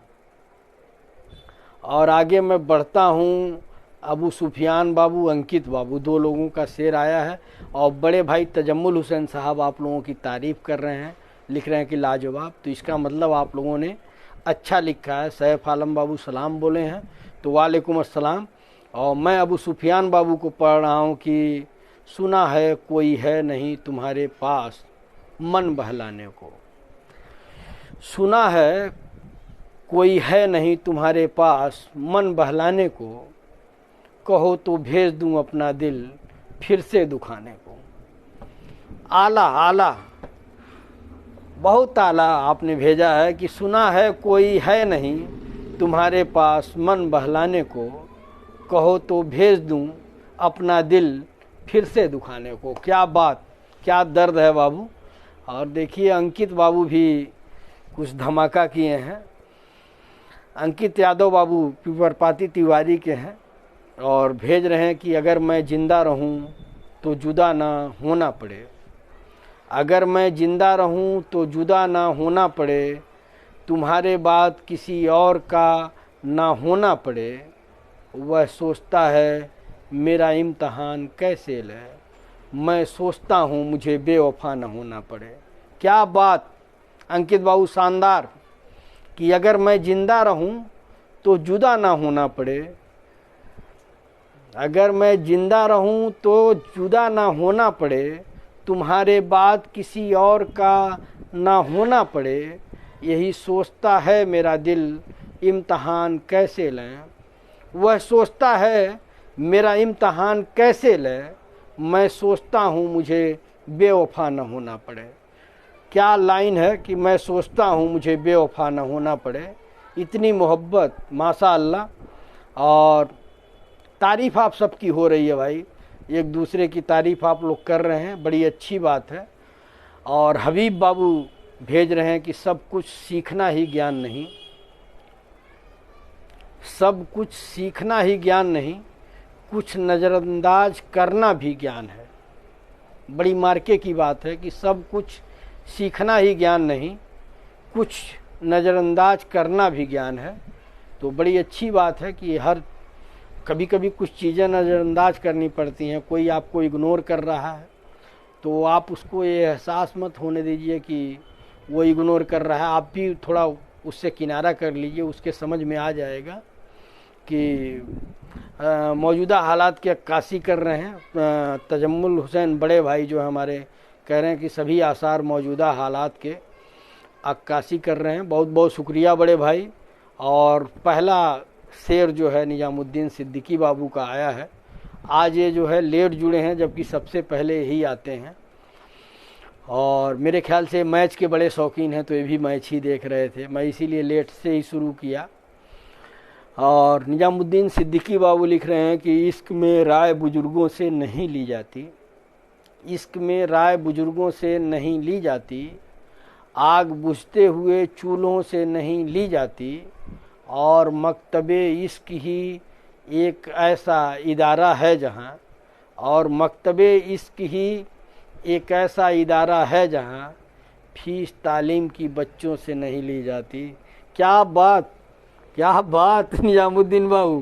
और आगे मैं बढ़ता हूँ, अबू सुफियान बाबू, अंकित बाबू, दो लोगों का शेर आया है। और बड़े भाई तजम्मुल हुसैन साहब आप लोगों की तारीफ़ कर रहे हैं, लिख रहे हैं कि लाजवाब, तो इसका मतलब आप लोगों ने अच्छा लिखा है। सैफ आलम बाबू सलाम बोले हैं, तो वालेकुम अस्सलाम। और मैं अबू सुफियान बाबू को पढ़ रहा हूँ कि सुना है कोई है नहीं तुम्हारे पास मन बहलाने को, सुना है कोई है नहीं तुम्हारे पास मन बहलाने को, कहो तो भेज दूं अपना दिल फिर से दुखाने को। आला आला, बहुत आला आपने भेजा है कि सुना है कोई है नहीं तुम्हारे पास मन बहलाने को, कहो तो भेज दूं अपना दिल फिर से दुखाने को। क्या बात, क्या दर्द है बाबू। और देखिए अंकित बाबू भी कुछ धमाका किए हैं। अंकित यादव बाबू पिपरपाती तिवारी के हैं और भेज रहे हैं कि अगर मैं जिंदा रहूं तो जुदा ना होना पड़े, अगर मैं जिंदा रहूं तो जुदा ना होना पड़े, तुम्हारे बाद किसी और का ना होना पड़े, वह सोचता है मेरा इम्तहान कैसे ले, मैं सोचता हूँ मुझे बेवफा न होना पड़े। क्या बात अंकित बाबू, शानदार कि अगर मैं जिंदा रहूं तो जुदा ना होना पड़े, अगर मैं जिंदा रहूं तो जुदा ना होना पड़े, तुम्हारे बाद किसी और का ना होना पड़े, यही सोचता है मेरा दिल इम्तहान कैसे लें, वह सोचता है मेरा इम्तहान कैसे ले, मैं सोचता हूँ मुझे बेवफा न होना पड़े। क्या लाइन है कि मैं सोचता हूँ मुझे बेवफा न होना पड़े। इतनी मोहब्बत माशा अल्लाह। और तारीफ़ आप सबकी हो रही है भाई, एक दूसरे की तारीफ़ आप लोग कर रहे हैं, बड़ी अच्छी बात है। और हबीब बाबू भेज रहे हैं कि सब कुछ सीखना ही ज्ञान नहीं, सब कुछ सीखना ही ज्ञान नहीं, कुछ नज़रअंदाज करना भी ज्ञान है। बड़ी मार्के की बात है कि सब कुछ सीखना ही ज्ञान नहीं, कुछ नज़रअंदाज करना भी ज्ञान है। तो बड़ी अच्छी बात है कि हर कभी कभी कुछ चीज़ें नज़रअंदाज करनी पड़ती हैं। कोई आपको इग्नोर कर रहा है तो आप उसको ये एहसास मत होने दीजिए कि वो इग्नोर कर रहा है, आप भी थोड़ा उससे किनारा कर लीजिए, उसके समझ में आ जाएगा कि मौजूदा हालात की अक्कासी कर रहे हैं। तजम्मुल हुसैन बड़े भाई जो हमारे कह रहे हैं कि सभी आसार मौजूदा हालात के अक्कासी कर रहे हैं। बहुत बहुत शुक्रिया बड़े भाई। और पहला शेर जो है निजामुद्दीन सिद्दीकी बाबू का आया है। आज ये जो है लेट जुड़े हैं, जबकि सबसे पहले ही आते हैं। और मेरे ख्याल से मैच के बड़े शौकीन हैं, तो ये भी मैच ही देख रहे थे, मैं इसीलिए लेट से ही शुरू किया। और निजामुद्दीन सिद्दीकी बाबू लिख रहे हैं कि इश्क में राय बुजुर्गों से नहीं ली जाती, इश्क में राय बुजुर्गों से नहीं ली जाती, आग बुझते हुए चूल्हों से नहीं ली जाती, और मकतबे इश्क ही एक ऐसा इदारा है जहाँ, और मकतबे इश्क ही एक ऐसा इदारा है जहाँ फीस तालीम की बच्चों से नहीं ली जाती। क्या बात, क्या बात निजामुद्दीन बाबू,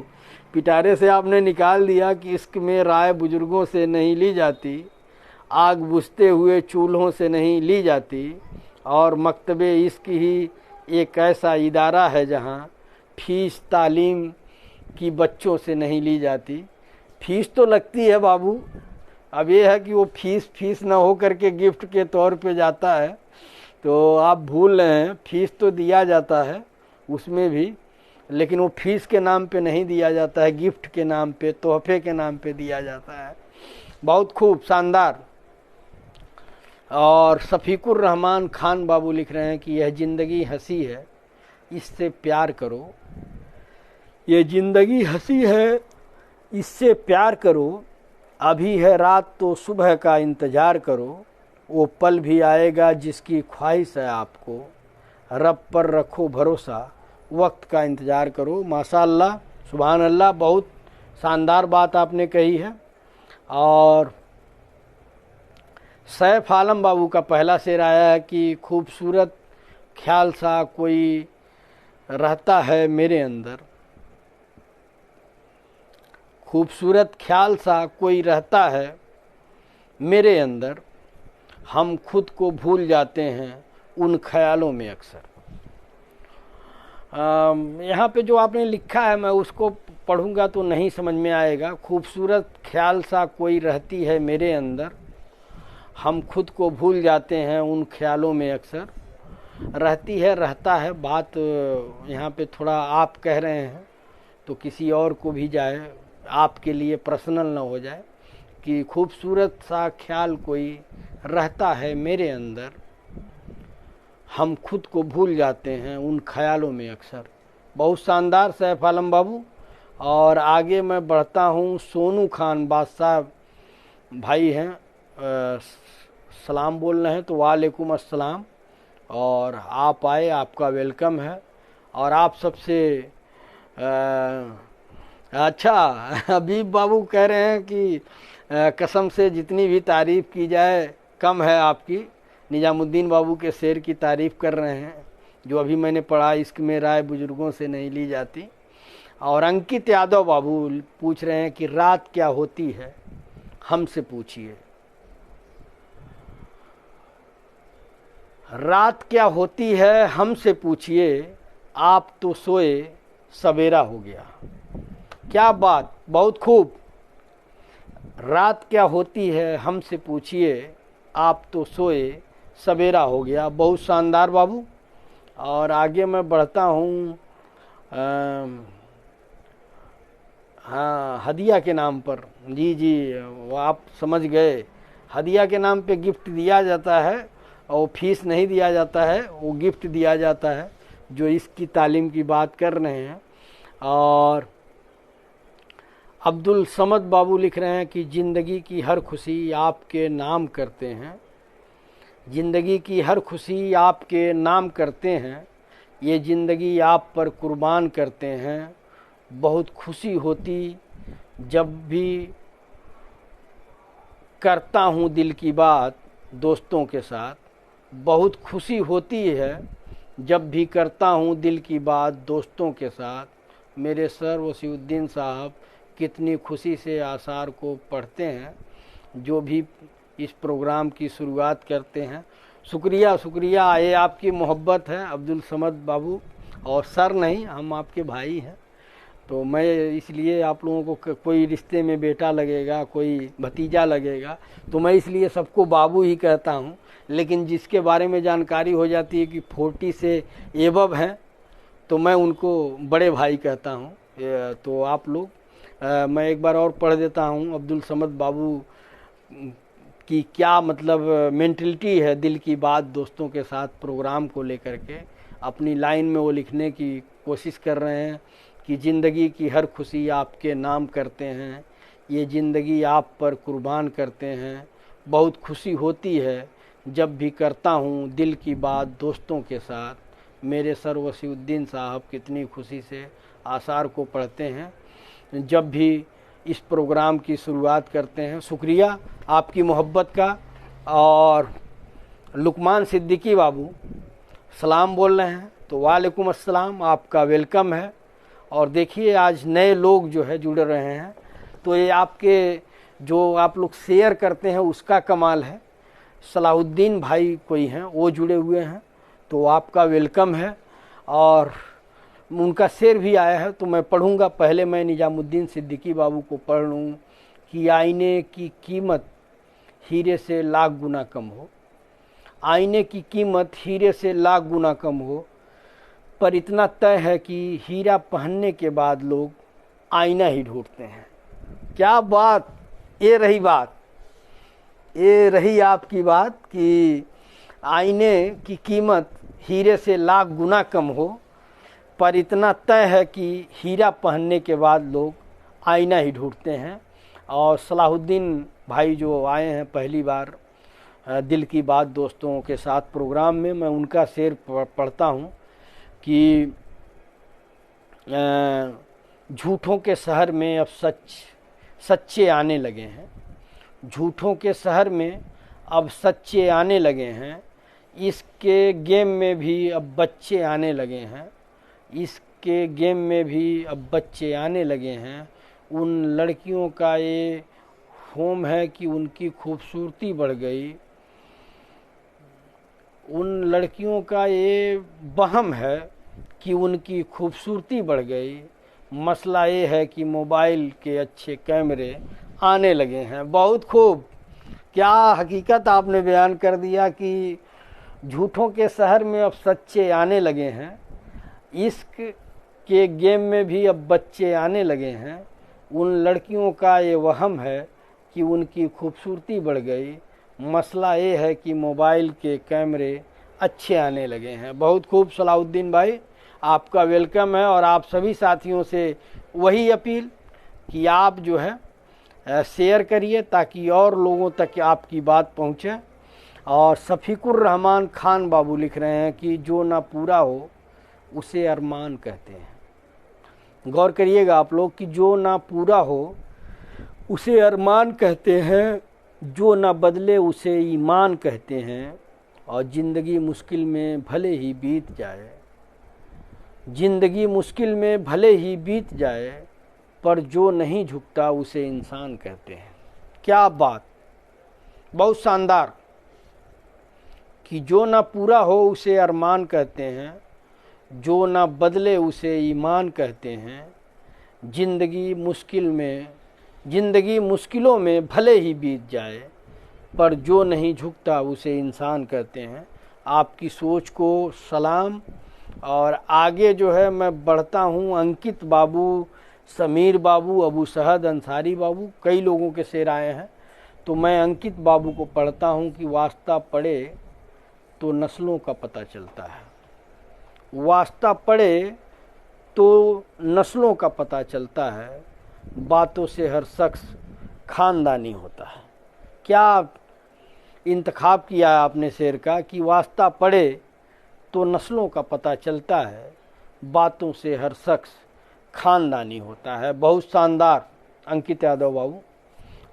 पिटारे से आपने निकाल दिया कि इश्क में राय बुजुर्गों से नहीं ली जाती, आग बुझते हुए चूल्हों से नहीं ली जाती, और मकतबे इश्क ही एक ऐसा इदारा है जहाँ फीस तालीम की बच्चों से नहीं ली जाती। फीस तो लगती है बाबू, अब ये है कि वो फीस ना हो करके गिफ्ट के तौर पे जाता है, तो आप भूल रहे हैं, फीस तो दिया जाता है उसमें भी, लेकिन वो फीस के नाम पे नहीं दिया जाता है, गिफ्ट के नाम पे, तोहफे के नाम पे दिया जाता है। बहुत खूब, शानदार। और शफीकुर रहमान खान बाबू लिख रहे हैं कि यह ज़िंदगी हंसी है, इससे प्यार करो। ये ज़िंदगी हंसी है, इससे प्यार करो। अभी है रात तो सुबह का इंतज़ार करो। वो पल भी आएगा जिसकी ख्वाहिश है आपको। रब पर रखो भरोसा, वक्त का इंतज़ार करो। माशाअल्लाह, सुभान अल्लाह, बहुत शानदार बात आपने कही है। और सैफ आलम बाबू का पहला शेर आया है कि खूबसूरत ख्याल सा कोई रहता है मेरे अंदर, खूबसूरत ख्याल सा कोई रहता है मेरे अंदर, हम खुद को भूल जाते हैं उन ख्यालों में अक्सर। यहाँ पे जो आपने लिखा है मैं उसको पढ़ूंगा तो नहीं समझ में आएगा। खूबसूरत ख्याल सा कोई रहती है मेरे अंदर, हम खुद को भूल जाते हैं उन ख्यालों में अक्सर। रहती है, रहता है, बात यहाँ पे थोड़ा आप कह रहे हैं तो किसी और को भी जाए, आपके लिए पर्सनल ना हो जाए, कि खूबसूरत सा ख्याल कोई रहता है मेरे अंदर, हम खुद को भूल जाते हैं उन ख्यालों में अक्सर। बहुत शानदार सैफ आलम बाबू। और आगे मैं बढ़ता हूँ, सोनू खान बादशाह भाई हैं, सलाम बोल रहे हैं, तो वालेकुम अस्सलाम। और आप आए, आपका वेलकम है। और आप सबसे अच्छा, हबीब बाबू कह रहे हैं कि कसम से जितनी भी तारीफ़ की जाए कम है आपकी। निजामुद्दीन बाबू के शेर की तारीफ़ कर रहे हैं जो अभी मैंने पढ़ा, इश्क में राय बुजुर्गों से नहीं ली जाती। और अंकित यादव बाबू पूछ रहे हैं कि रात क्या होती है, हमसे पूछिए। रात क्या होती है हमसे पूछिए, आप तो सोए सवेरा हो गया। क्या बात, बहुत खूब। रात क्या होती है हमसे पूछिए, आप तो सोए सवेरा हो गया। बहुत शानदार बाबू। और आगे मैं बढ़ता हूँ, हाँ, हदिया के नाम पर। जी जी, वो आप समझ गए, हदिया के नाम पे गिफ्ट दिया जाता है, और फीस नहीं दिया जाता है, वो गिफ्ट दिया जाता है, जो इसकी तालीम की बात कर रहे हैं। और अब्दुल समद बाबू लिख रहे हैं कि ज़िंदगी की हर खुशी आपके नाम करते हैं, ज़िंदगी की हर खुशी आपके नाम करते हैं, ये ज़िंदगी आप पर कुर्बान करते हैं। बहुत खुशी होती जब भी करता हूँ दिल की बात दोस्तों के साथ, बहुत खुशी होती है जब भी करता हूँ दिल की बात दोस्तों के साथ। मेरे सर वसीउद्दीन साहब कितनी खुशी से आसार को पढ़ते हैं जो भी इस प्रोग्राम की शुरुआत करते हैं। शुक्रिया शुक्रिया, ये आपकी मोहब्बत है अब्दुल समद बाबू। और सर नहीं, हम आपके भाई हैं, तो मैं इसलिए आप लोगों को, कोई रिश्ते में बेटा लगेगा, कोई भतीजा लगेगा, तो मैं इसलिए सबको बाबू ही कहता हूँ। लेकिन जिसके बारे में जानकारी हो जाती है कि 40 से एबव हैं, तो मैं उनको बड़े भाई कहता हूँ। तो आप लोग, मैं एक बार और पढ़ देता हूँ अब्दुल समद बाबू की क्या मतलब मेंटलिटी है दिल की बात दोस्तों के साथ प्रोग्राम को लेकर के। अपनी लाइन में वो लिखने की कोशिश कर रहे हैं कि ज़िंदगी की हर खुशी आपके नाम करते हैं, ये ज़िंदगी आप पर कुर्बान करते हैं। बहुत खुशी होती है जब भी करता हूँ दिल की बात दोस्तों के साथ, मेरे सर वसीउद्दीन साहब कितनी खुशी से आसार को पढ़ते हैं जब भी इस प्रोग्राम की शुरुआत करते हैं। शुक्रिया आपकी मोहब्बत का। और लुकमान सिद्दीकी बाबू सलाम बोल रहे हैं, तो वालेकुम अस्सलाम, आपका वेलकम है। और देखिए आज नए लोग जो है जुड़ रहे हैं, तो ये आपके जो आप लोग शेयर करते हैं उसका कमाल है। सलाहुद्दीन भाई कोई हैं वो जुड़े हुए हैं, तो आपका वेलकम है। और उनका शेर भी आया है तो मैं पढ़ूंगा। पहले मैं निजामुद्दीन सिद्दीकी बाबू को पढ़ लूँ कि आईने की कीमत हीरे से लाख गुना कम हो, आईने की कीमत हीरे से लाख गुना कम हो, पर इतना तय है कि हीरा पहनने के बाद लोग आईना ही ढूंढते हैं। क्या बात, ये रही बात, ये रही आपकी बात कि आईने की कीमत हीरे से लाख गुना कम हो, पर इतना तय है कि हीरा पहनने के बाद लोग आईना ही ढूंढते हैं। और सलाहुद्दीन भाई जो आए हैं पहली बार दिल की बात दोस्तों के साथ प्रोग्राम में, मैं उनका शेर पढ़ता हूँ कि झूठों के शहर में अब सच्चे आने लगे हैं, झूठों के शहर में अब सच्चे आने लगे हैं, इसके गेम में भी अब बच्चे आने लगे हैं, इसके गेम में भी अब बच्चे आने लगे हैं। उन लड़कियों का ये होम है कि उनकी खूबसूरती बढ़ गई, उन लड़कियों का ये वहम है कि उनकी खूबसूरती बढ़ गई। मसला ये है कि मोबाइल के अच्छे कैमरे आने लगे हैं। बहुत खूब, क्या हकीकत आपने बयान कर दिया कि झूठों के शहर में अब सच्चे आने लगे हैं, इश्क के गेम में भी अब बच्चे आने लगे हैं। उन लड़कियों का ये वहम है कि उनकी खूबसूरती बढ़ गई। मसला ये है कि मोबाइल के कैमरे अच्छे आने लगे हैं। बहुत खूब सलाहुद्दीन भाई, आपका वेलकम है। और आप सभी साथियों से वही अपील कि आप जो है शेयर करिए ताकि और लोगों तक आपकी बात पहुँचे। और शफीकुर रहमान खान बाबू लिख रहे हैं कि जो ना पूरा हो उसे अरमान कहते हैं। गौर करिएगा आप लोग कि जो ना पूरा हो उसे अरमान कहते हैं, जो ना बदले उसे ईमान कहते हैं। और ज़िंदगी मुश्किल में भले ही बीत जाए, ज़िंदगी मुश्किल में भले ही बीत जाए, पर जो नहीं झुकता उसे इंसान कहते हैं। क्या बात, बहुत शानदार कि जो ना पूरा हो उसे अरमान कहते हैं, जो ना बदले उसे ईमान कहते हैं। ज़िंदगी मुश्किलों में भले ही बीत जाए, पर जो नहीं झुकता उसे इंसान कहते हैं। आपकी सोच को सलाम। और आगे जो है मैं बढ़ता हूँ। अंकित बाबू, समीर बाबू, अबू सहद अंसारी बाबू, कई लोगों के शेर आए हैं, तो मैं अंकित बाबू को पढ़ता हूँ कि वास्ता पड़े तो नस्लों का पता चलता है, वास्ता पड़े तो नस्लों का पता चलता है, बातों से हर शख्स खानदानी होता है। क्या इंतखाब किया है आपने शेर का कि वास्ता पड़े तो नस्लों का पता चलता है, बातों से हर शख्स खानदानी होता है। बहुत शानदार अंकित यादव बाबू।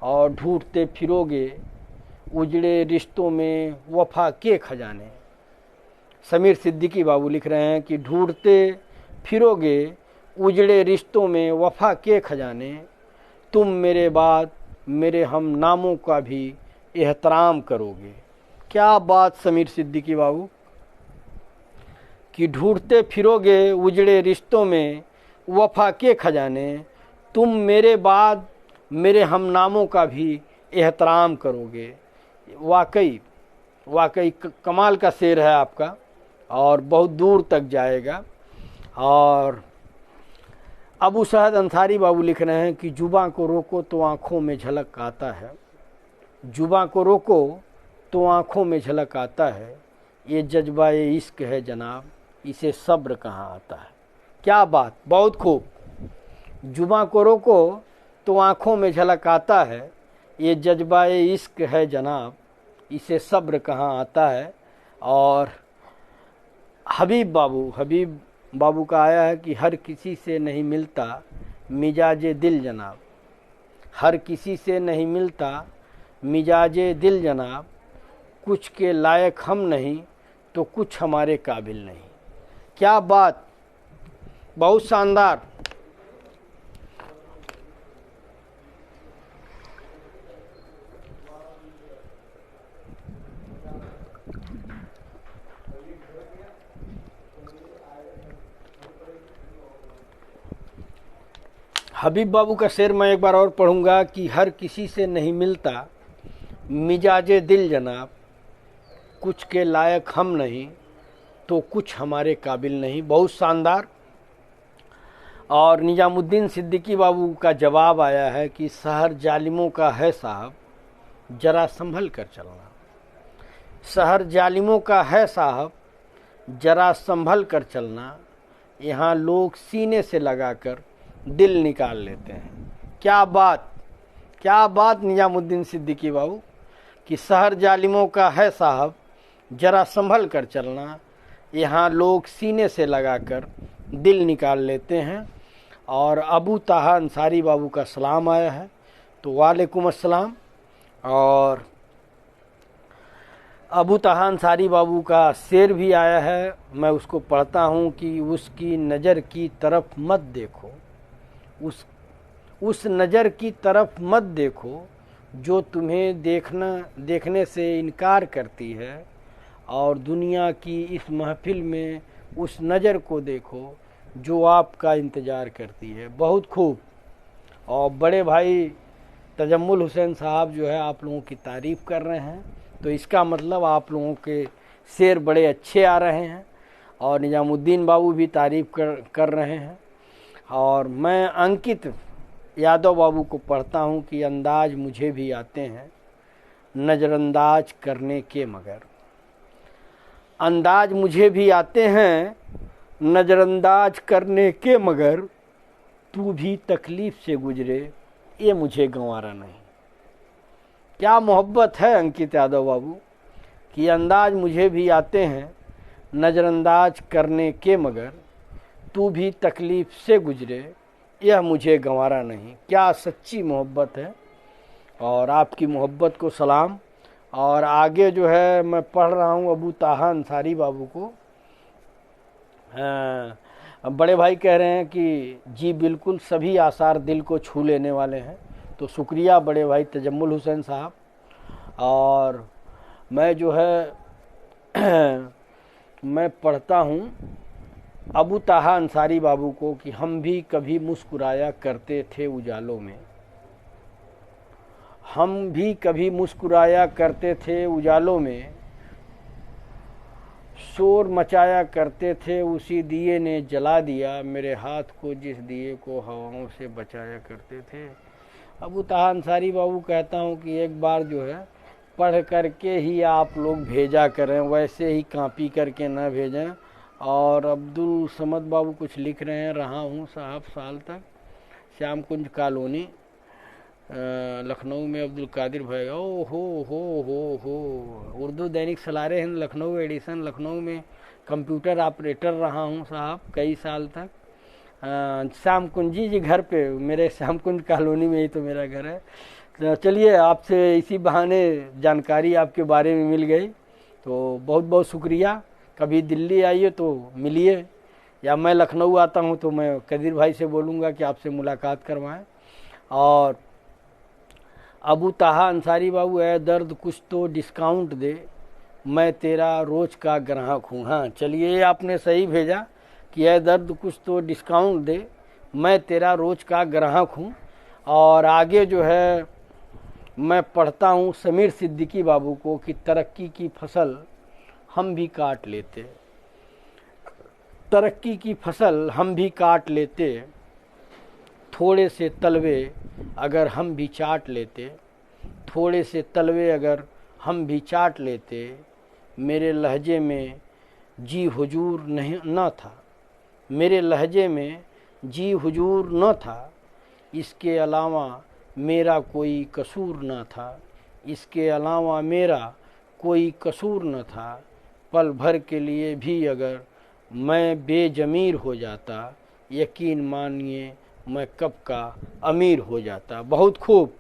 और ढूंढते फिरोगे उजड़े रिश्तों में वफा के खजाने, समीर सिद्दीकी बाबू लिख रहे हैं कि ढूंढते फिरोगे उजड़े रिश्तों में वफा के खजाने, तुम मेरे बाद मेरे हम नामों का भी एहतराम करोगे। क्या बात समीर सिद्दीकी बाबू कि ढूंढते फिरोगे उजड़े रिश्तों में वफा के खजाने, तुम मेरे बाद मेरे हम नामों का भी एहतराम करोगे। वाकई कमाल का शेर है आपका और बहुत दूर तक जाएगा। और अबू सहद अंसारी बाबू लिख रहे हैं कि जुबां को रोको तो आँखों में झलक आता है, जुबां को रोको तो आँखों में झलक आता है, ये जज्बा ये इश्क है जनाब, इसे सब्र कहाँ आता है। क्या बात, बहुत खूब। जुबां को रोको तो आँखों में झलक आता है, ये जज्बा ये इश्क है जनाब, इसे सब्र कहाँ आता है। और हबीब बाबू का आया है कि हर किसी से नहीं मिलता मिजाजे दिल जनाब, हर किसी से नहीं मिलता मिजाजे दिल जनाब, कुछ के लायक हम नहीं तो कुछ हमारे काबिल नहीं। क्या बात, बहुत शानदार। हबीब बाबू का शेर मैं एक बार और पढ़ूंगा कि हर किसी से नहीं मिलता मिजाजे दिल जनाब, कुछ के लायक हम नहीं तो कुछ हमारे काबिल नहीं। बहुत शानदार। और निजामुद्दीन सिद्दीकी बाबू का जवाब आया है कि शहर जालिमों का है साहब, जरा संभल कर चलना। शहर जालिमों का है साहब, जरा संभल कर चलना, यहाँ लोग सीने से लगाकर दिल निकाल लेते हैं। क्या बात, क्या बात निजामुद्दीन सिद्दीकी बाबू कि शहर जालिमों का है साहब, जरा संभल कर चलना, यहाँ लोग सीने से लगाकर दिल निकाल लेते हैं। और अबू ताहा अंसारी बाबू का सलाम आया है, तो वालेकुम अस्सलाम। और अबू ताहा अंसारी बाबू का शेर भी आया है, मैं उसको पढ़ता हूँ कि उसकी नज़र की तरफ मत देखो, उस नज़र की तरफ मत देखो जो तुम्हें देखने से इनकार करती है, और दुनिया की इस महफिल में उस नज़र को देखो जो आपका इंतज़ार करती है। बहुत खूब। और बड़े भाई तजम्मुल हुसैन साहब जो है आप लोगों की तारीफ़ कर रहे हैं, तो इसका मतलब आप लोगों के शेर बड़े अच्छे आ रहे हैं। और निजामुद्दीन बाबू भी तारीफ़ कर रहे हैं। और मैं अंकित यादव बाबू को पढ़ता हूँ कि अंदाज मुझे भी आते हैं नज़रअंदाज करने के मगर, अंदाज मुझे भी आते हैं नज़रअंदाज करने के मगर, तू भी तकलीफ़ से गुजरे ये मुझे गंवारा नहीं। क्या मोहब्बत है अंकित यादव बाबू कि अंदाज मुझे भी आते हैं नज़रअंदाज करने के मगर, तू भी तकलीफ़ से गुजरे यह मुझे गंवारा नहीं। क्या सच्ची मोहब्बत है, और आपकी मोहब्बत को सलाम। और आगे जो है मैं पढ़ रहा हूँ अबू ताहा अंसारी बाबू को। बड़े भाई कह रहे हैं कि जी बिल्कुल सभी आसार दिल को छू लेने वाले हैं, तो शुक्रिया बड़े भाई तजम्मुल हुसैन साहब। और मैं जो है मैं पढ़ता हूँ अबू ताहा अंसारी बाबू को कि हम भी कभी मुस्कुराया करते थे उजालों में, हम भी कभी मुस्कुराया करते थे उजालों में, शोर मचाया करते थे उसी दिए ने जला दिया, मेरे हाथ को जिस दिए को हवाओं से बचाया करते थे। अबू ताहा अंसारी बाबू कहता हूँ कि एक बार जो है पढ़ करके ही आप लोग भेजा करें, वैसे ही कॉपी करके ना भेजें। और अब्दुल समद बाबू कुछ लिख रहे हैं, रहा हूँ साहब साल तक श्याम कुंज कॉलोनी लखनऊ में अब्दुल कादिर भाई। ओ हो उर्दू दैनिक सलारे हिंद लखनऊ एडिशन लखनऊ में कंप्यूटर ऑपरेटर रहा हूँ साहब कई साल तक। श्याम कुंजी जी घर पे, मेरे श्याम कुंज कॉलोनी में ही तो मेरा घर है। तो चलिए आपसे इसी बहाने जानकारी आपके बारे में मिल गई, तो बहुत बहुत शुक्रिया। कभी दिल्ली आइए तो मिलिए, या मैं लखनऊ आता हूँ तो मैं कदीर भाई से बोलूँगा कि आपसे मुलाकात करवाएं। और अबू ताहा अंसारी बाबू, ऐ दर्द कुछ तो डिस्काउंट दे, मैं तेरा रोज़ का ग्राहक हूँ। हाँ चलिए, आपने सही भेजा कि ऐ दर्द कुछ तो डिस्काउंट दे, मैं तेरा रोज़ का ग्राहक हूँ। और आगे जो है मैं पढ़ता हूँ समीर सिद्दीकी बाबू को कि तरक्की की फसल हम भी काट लेते, तरक्की की फसल हम भी काट लेते, थोड़े से तलवे अगर हम भी चाट लेते, थोड़े से तलवे अगर हम भी चाट लेते, मेरे लहजे में जी हुजूर नहीं न था, मेरे लहजे में जी हुजूर न था, इसके अलावा मेरा कोई कसूर न था, इसके अलावा मेरा कोई कसूर न था, पल भर के लिए भी अगर मैं बेजमीर हो जाता, यकीन मानिए मैं कब का अमीर हो जाता। बहुत खूब,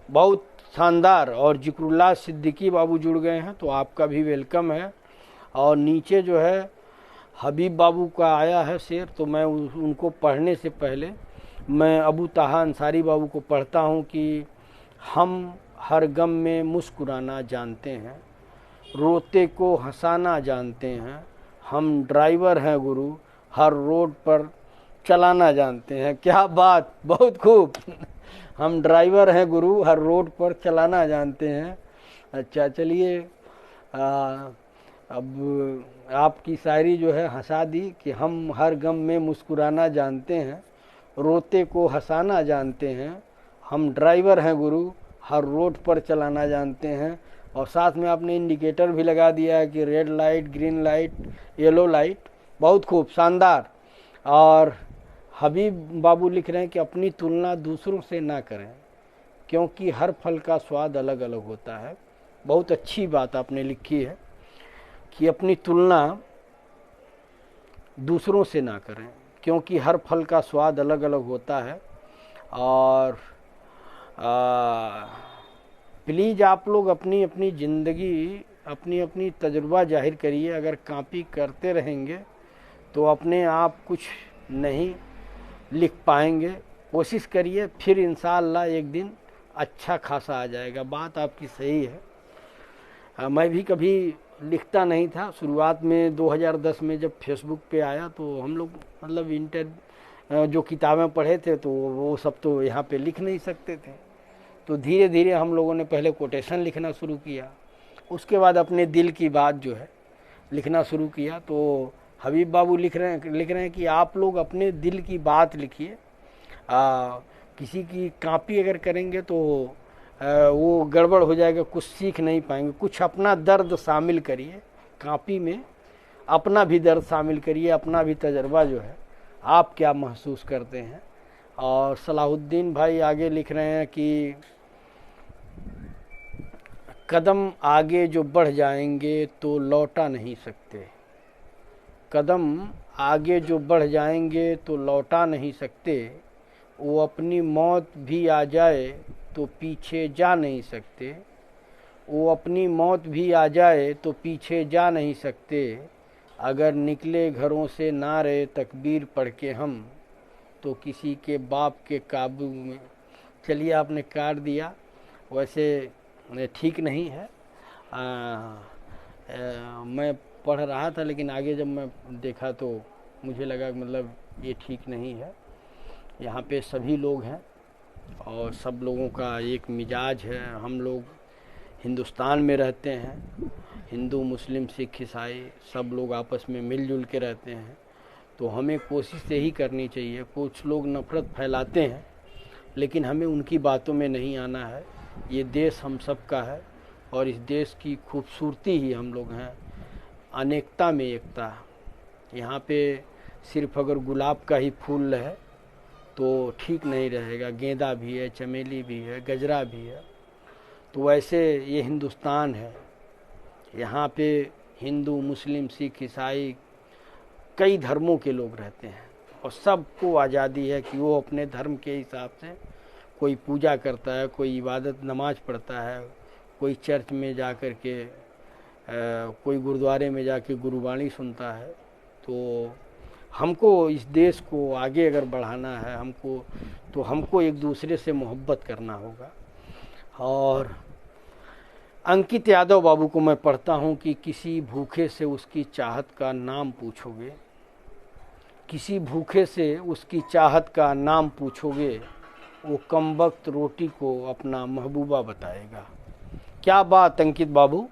बहुत शानदार। और जिक्रुल्लाह सिद्दीकी बाबू जुड़ गए हैं तो आपका भी वेलकम है। और नीचे जो है हबीब बाबू का आया है शेर, तो मैं उनको पढ़ने से पहले मैं अबू ताहा अंसारी बाबू को पढ़ता हूँ कि हम हर गम में मुस्कुराना जानते हैं, रोते को हंसाना जानते हैं, हम ड्राइवर हैं गुरु, हर रोड पर चलाना जानते हैं। क्या बात, बहुत खूब। हम ड्राइवर हैं गुरु, हर रोड पर चलाना जानते हैं। अच्छा चलिए, अब आपकी शायरी जो है हंसा दी कि हम हर गम में मुस्कुराना जानते हैं, रोते को हंसाना जानते हैं, हम ड्राइवर हैं गुरु, हर रोड पर चलाना जानते हैं। और साथ में आपने इंडिकेटर भी लगा दिया है कि red light, green light, yellow light. बहुत खूब, शानदार। और हबीब बाबू लिख रहे हैं कि अपनी तुलना दूसरों से ना करें, क्योंकि हर फल का स्वाद अलग अलग होता है। बहुत अच्छी बात आपने लिखी है कि अपनी तुलना दूसरों से ना करें, क्योंकि हर फल का स्वाद अलग अलग होता है। और प्लीज़ आप लोग अपनी अपनी ज़िंदगी, अपनी अपनी तजुर्बा जाहिर करिए। अगर कॉपी करते रहेंगे तो अपने आप कुछ नहीं लिख पाएंगे। कोशिश करिए, फिर इंशाअल्लाह एक दिन अच्छा खासा आ जाएगा। बात आपकी सही है। मैं भी कभी लिखता नहीं था। शुरुआत में 2010 में जब फेसबुक पे आया तो हम लोग मतलब इंटर जो किताबें पढ़े थे तो वो सब तो यहाँ पे लिख नहीं सकते थे। तो धीरे धीरे हम लोगों ने पहले कोटेशन लिखना शुरू किया, उसके बाद अपने दिल की बात जो है लिखना शुरू किया। तो हबीब बाबू लिख रहे हैं कि आप लोग अपने दिल की बात लिखिए। किसी की कॉपी अगर करेंगे तो वो गड़बड़ हो जाएगा, कुछ सीख नहीं पाएंगे। कुछ अपना दर्द शामिल करिए कॉपी में, अपना भी दर्द शामिल करिए, अपना भी तजर्बा जो है आप क्या महसूस करते हैं। और सलाहुद्दीन भाई आगे लिख रहे हैं कि कदम आगे जो बढ़ जाएंगे तो लौटा नहीं सकते, कदम आगे जो बढ़ जाएंगे तो लौटा नहीं सकते, वो अपनी मौत भी आ जाए तो पीछे जा नहीं सकते, वो अपनी मौत भी आ जाए तो पीछे जा नहीं सकते, अगर निकले घरों से नारे तकबीर पढ़ के हम तो किसी के बाप के काबू में। चलिए, आपने काट दिया, वैसे ठीक नहीं है। मैं पढ़ रहा था लेकिन आगे जब मैं देखा तो मुझे लगा मतलब ये ठीक नहीं है। यहाँ पे सभी लोग हैं और सब लोगों का एक मिजाज है। हम लोग हिंदुस्तान में रहते हैं, हिंदू मुस्लिम सिख ईसाई सब लोग आपस में मिलजुल के रहते हैं। तो हमें कोशिश यही करनी चाहिए। कुछ लोग नफ़रत फैलाते हैं लेकिन हमें उनकी बातों में नहीं आना है। ये देश हम सब का है और इस देश की खूबसूरती ही हम लोग हैं, अनेकता में एकता। यहाँ पे सिर्फ अगर गुलाब का ही फूल है तो ठीक नहीं रहेगा, गेंदा भी है, चमेली भी है, गजरा भी है। तो वैसे ये हिंदुस्तान है, यहाँ पे हिंदू मुस्लिम सिख ईसाई कई धर्मों के लोग रहते हैं और सबको आज़ादी है कि वो अपने धर्म के हिसाब से कोई पूजा करता है, कोई इबादत नमाज पढ़ता है, कोई चर्च में जा कर के कोई गुरुद्वारे में जाके गुरुबाणी सुनता है। तो हमको इस देश को आगे अगर बढ़ाना है हमको एक दूसरे से मोहब्बत करना होगा। और अंकित यादव बाबू को मैं पढ़ता हूँ कि किसी भूखे से उसकी चाहत का नाम पूछोगे, किसी भूखे से उसकी चाहत का नाम पूछोगे, वो कमबख्त रोटी को अपना महबूबा बताएगा। क्या बात अंकित बाबू,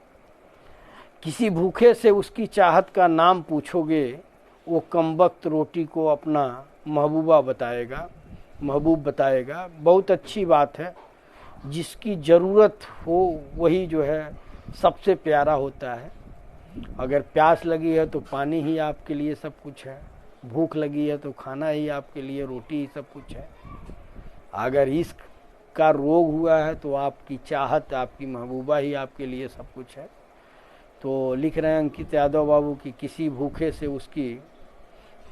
किसी भूखे से उसकी चाहत का नाम पूछोगे, वो कमबख्त रोटी को अपना महबूब बताएगा। बहुत अच्छी बात है। जिसकी ज़रूरत हो वही जो है सबसे प्यारा होता है। अगर प्यास लगी है तो पानी ही आपके लिए सब कुछ है, भूख लगी है तो खाना ही आपके लिए, रोटी ही सब कुछ है। अगर इश्क का रोग हुआ है तो आपकी चाहत, आपकी महबूबा ही आपके लिए सब कुछ है। तो लिख रहे हैं अंकित यादव बाबू कि किसी भूखे से उसकी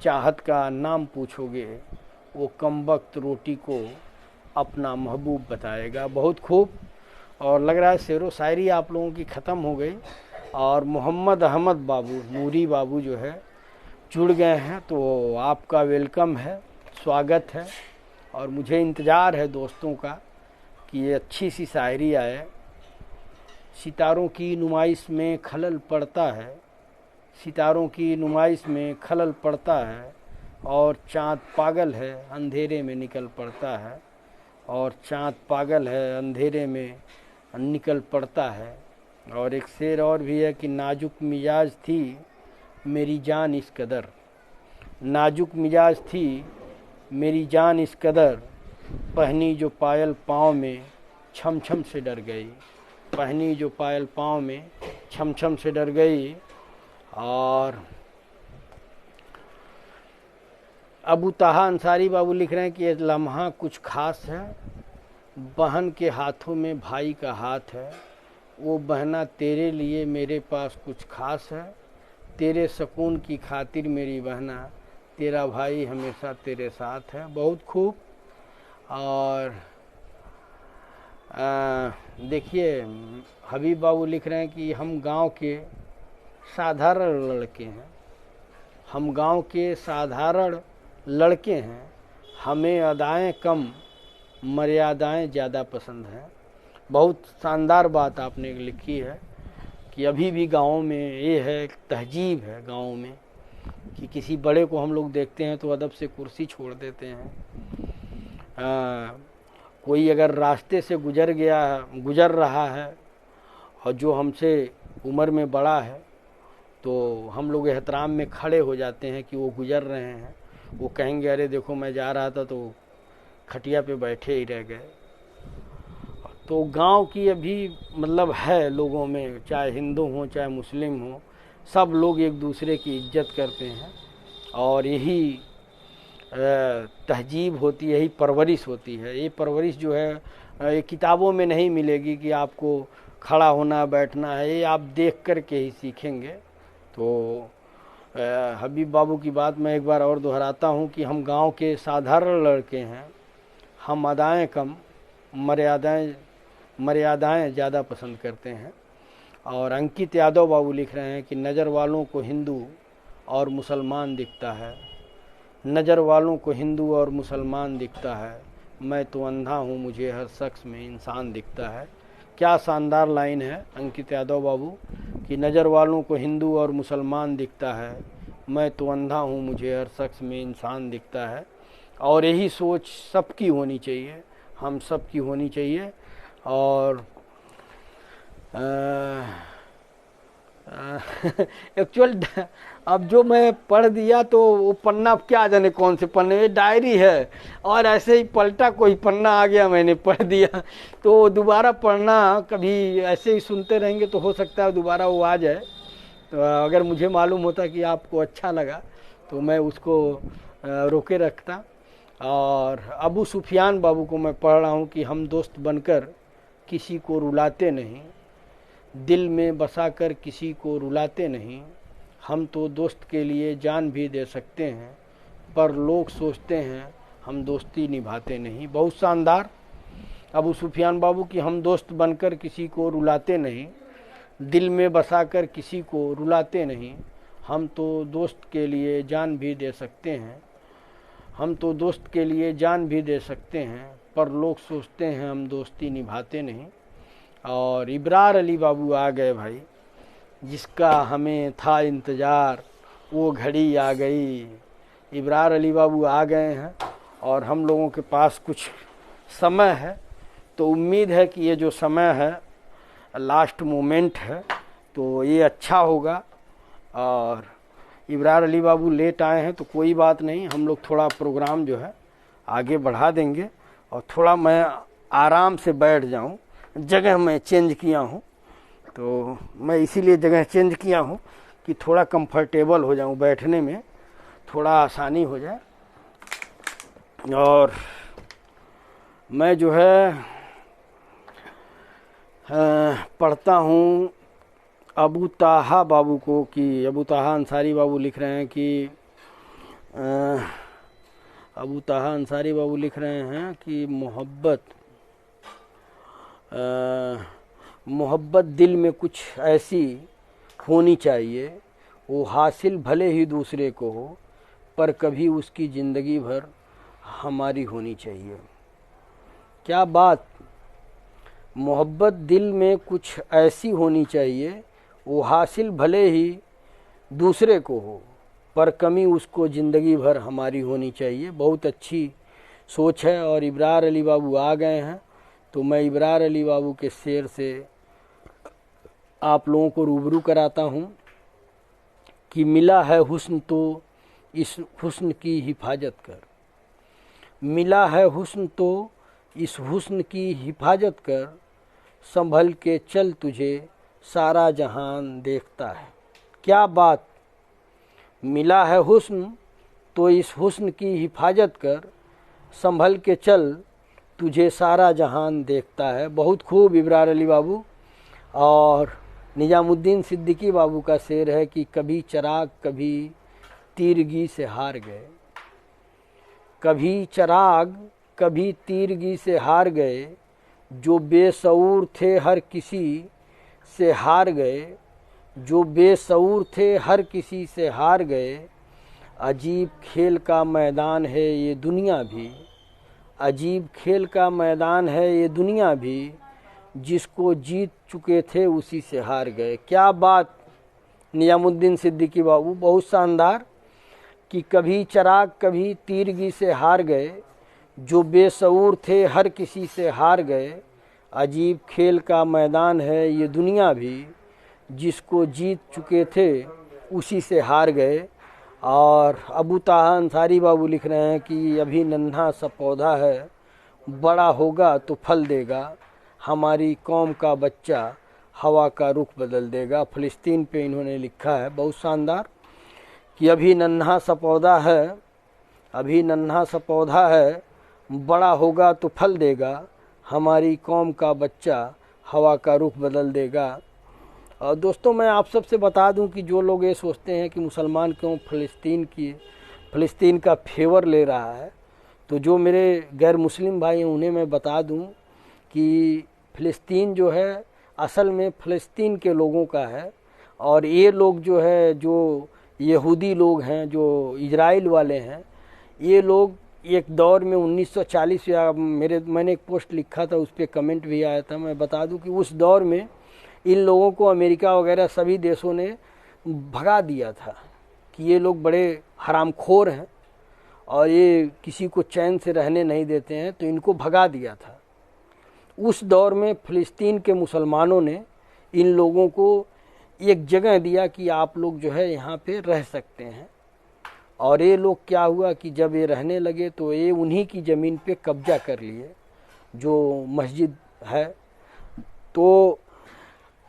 चाहत का नाम पूछोगे, वो कमबख्त रोटी को अपना महबूब बताएगा। बहुत खूब। और लग रहा है शेरो शायरी आप लोगों की ख़त्म हो गई और मोहम्मद अहमद बाबू नूरी बाबू जो है जुड़ गए हैं, तो आपका वेलकम है, स्वागत है। और मुझे इंतज़ार है दोस्तों का कि ये अच्छी सी शायरी आए। सितारों की नुमाइश में खलल पड़ता है, सितारों की नुमाइश में खलल पड़ता है, और चाँद पागल है अंधेरे में निकल पड़ता है, और चाँद पागल है अंधेरे में निकल पड़ता है। और एक शेर और भी है कि नाजुक मिजाज थी मेरी जान इस कदर, नाजुक मिजाज थी मेरी जान इस कदर, पहनी जो पायल पाँव में छम छम से डर गई, पहनी जो पायल पाँव में छम छम से डर गई। और अबू ताहा अंसारी बाबू लिख रहे हैं कि ये लम्हा कुछ खास है, बहन के हाथों में भाई का हाथ है, वो बहना तेरे लिए मेरे पास कुछ खास है, तेरे सुकून की खातिर मेरी बहना, तेरा भाई हमेशा तेरे साथ है। बहुत खूब। और देखिए हबीब बाबू लिख रहे हैं कि हम गांव के साधारण लड़के हैं, हम गांव के साधारण लड़के हैं, हमें अदाएं कम मर्यादाएं ज़्यादा पसंद हैं। बहुत शानदार बात आपने लिखी है कि अभी भी गाँव में ये है, तहजीब है गाँव में कि किसी बड़े को हम लोग देखते हैं तो अदब से कुर्सी छोड़ देते हैं। कोई अगर रास्ते से गुजर रहा है और जो हमसे उम्र में बड़ा है तो हम लोग एहतराम में खड़े हो जाते हैं कि वो गुजर रहे हैं। वो कहेंगे अरे देखो मैं जा रहा था तो खटिया पे बैठे ही रह गए। तो गांव की अभी मतलब है लोगों में, चाहे हिंदू हो चाहे मुस्लिम हो, सब लोग एक दूसरे की इज्जत करते हैं। और यही तहजीब होती है, यही परवरिश होती है। ये परवरिश जो है ये किताबों में नहीं मिलेगी कि आपको खड़ा होना बैठना है, ये आप देख कर के ही सीखेंगे। तो हबीब बाबू की बात मैं एक बार और दोहराता हूँ कि हम गांव के साधारण लड़के हैं, हम अदाएं कम मर्यादाएं ज़्यादा पसंद करते हैं। और अंकित यादव बाबू लिख रहे हैं कि नज़र वालों को हिंदू और मुसलमान दिखता है, नज़र वालों को हिंदू और मुसलमान दिखता है, मैं तो अंधा हूँ मुझे हर शख्स में इंसान दिखता है। क्या शानदार लाइन है अंकित यादव बाबू कि नज़र वालों को हिंदू और मुसलमान दिखता है, मैं तो अंधा हूँ मुझे हर शख्स में इंसान दिखता है। और यही सोच सबकी होनी चाहिए, हम सब की होनी चाहिए। और एक्चुअल अब जो मैं पढ़ दिया तो वो पन्ना क्या जाने कौन से पन्ने में, डायरी है और ऐसे ही पलटा कोई पन्ना आ गया, मैंने पढ़ दिया। तो दोबारा पढ़ना, कभी ऐसे ही सुनते रहेंगे तो हो सकता है दोबारा वो आ जाए। तो अगर मुझे मालूम होता कि आपको अच्छा लगा तो मैं उसको रोके रखता। और अबू सुफियान बाबू को मैं पढ़ रहा हूँ कि हम दोस्त बनकर किसी को रुलाते नहीं, दिल में बसाकर किसी को रुलाते नहीं, हम तो दोस्त के लिए जान भी दे सकते हैं, पर लोग सोचते हैं हम दोस्ती निभाते नहीं। बहुत शानदार अबू सुफियान बाबू कि हम दोस्त बनकर किसी को रुलाते नहीं, दिल में बसाकर किसी को रुलाते नहीं, हम तो दोस्त के लिए जान भी दे सकते हैं, हम तो दोस्त के लिए जान भी दे सकते हैं, पर लोग सोचते हैं हम दोस्ती निभाते नहीं। और इब्रार अली बाबू आ गए भाई, जिसका हमें था इंतज़ार वो घड़ी आ गई। इब्रार अली बाबू आ गए हैं और हम लोगों के पास कुछ समय है, तो उम्मीद है कि ये जो समय है लास्ट मोमेंट है तो ये अच्छा होगा। और इब्रार अली बाबू लेट आए हैं तो कोई बात नहीं, हम लोग थोड़ा प्रोग्राम जो है आगे बढ़ा देंगे। और थोड़ा मैं आराम से बैठ जाऊं, जगह मैं चेंज किया हूं, तो मैं इसीलिए जगह चेंज किया हूं कि थोड़ा कंफर्टेबल हो जाऊं, बैठने में थोड़ा आसानी हो जाए। और मैं जो है पढ़ता हूं अबू ताहा बाबू को कि अबू ताहा अंसारी बाबू लिख रहे हैं कि अबू ताहा अंसारी बाबू लिख रहे हैं कि मोहब्बत दिल में कुछ ऐसी होनी चाहिए, वो हासिल भले ही दूसरे को हो, पर कभी उसकी ज़िंदगी भर हमारी होनी चाहिए। क्या बात! मोहब्बत दिल में कुछ ऐसी होनी चाहिए, वो हासिल भले ही दूसरे को हो, पर कमी उसको ज़िंदगी भर हमारी होनी चाहिए। बहुत अच्छी सोच है। और इब्रार अली बाबू आ गए हैं, तो मैं इब्रार अली बाबू के शेर से आप लोगों को रूबरू कराता हूँ कि मिला है हुस्न तो इस हुस्न की हिफाजत कर, मिला है हुस्न तो इस हुस्न की हिफाजत कर, संभल के चल तुझे सारा जहान देखता है। क्या बात! मिला है हुस्न तो इस हुस्न की हिफाजत कर, संभल के चल तुझे सारा जहान देखता है। बहुत खूब इब्रार अली बाबू। और निजामुद्दीन सिद्दीकी बाबू का शेर है कि कभी चिराग कभी तीरगी से हार गए, कभी चिराग कभी तीरगी से हार गए, जो बेशऊर थे हर किसी से हार गए, जो बेशऊर थे हर किसी से हार गए। अजीब खेल का मैदान है ये दुनिया भी, अजीब खेल का मैदान है ये दुनिया भी, जिसको जीत चुके थे उसी से हार गए। क्या बात! निजामुद्दीन सिद्दीकी बाबू बहुत शानदार कि कभी चिराग कभी तीरगी से हार गए, जो बेशऊर थे हर किसी से हार गए। अजीब खेल का मैदान है ये दुनिया भी, जिसको जीत चुके थे उसी से हार गए। और अबू ताहा अंसारी बाबू लिख रहे हैं कि अभी नन्हा सा पौधा है, बड़ा होगा तो फल देगा, हमारी कौम का बच्चा हवा का रुख बदल देगा। फ़लस्तीन पे इन्होंने लिखा है, बहुत शानदार कि अभी नन्हा सा पौधा है, अभी नन्हा सा पौधा है, बड़ा होगा तो फल देगा, हमारी कौम का बच्चा हवा का रुख बदल देगा। और दोस्तों मैं आप सबसे बता दूं कि जो लोग ये सोचते हैं कि मुसलमान क्यों फ़लस्तीन का फेवर ले रहा है, तो जो मेरे गैर मुस्लिम भाई हैं उन्हें मैं बता दूं कि फ़लस्तीन जो है असल में फ़लस्तीन के लोगों का है। और ये लोग जो है, जो यहूदी लोग हैं, जो इजराइल वाले हैं, ये लोग एक दौर में 1940 या मैंने एक पोस्ट लिखा था, उस पर कमेंट भी आया था। मैं बता दूं कि उस दौर में इन लोगों को अमेरिका वगैरह सभी देशों ने भगा दिया था कि ये लोग बड़े हरामखोर हैं और ये किसी को चैन से रहने नहीं देते हैं, तो इनको भगा दिया था। उस दौर में फ़लस्तीन के मुसलमानों ने इन लोगों को एक जगह दिया कि आप लोग जो है यहाँ पे रह सकते हैं। और ये लोग क्या हुआ कि जब ये रहने लगे तो ये उन्हीं की ज़मीन पे कब्जा कर लिए, जो मस्जिद है। तो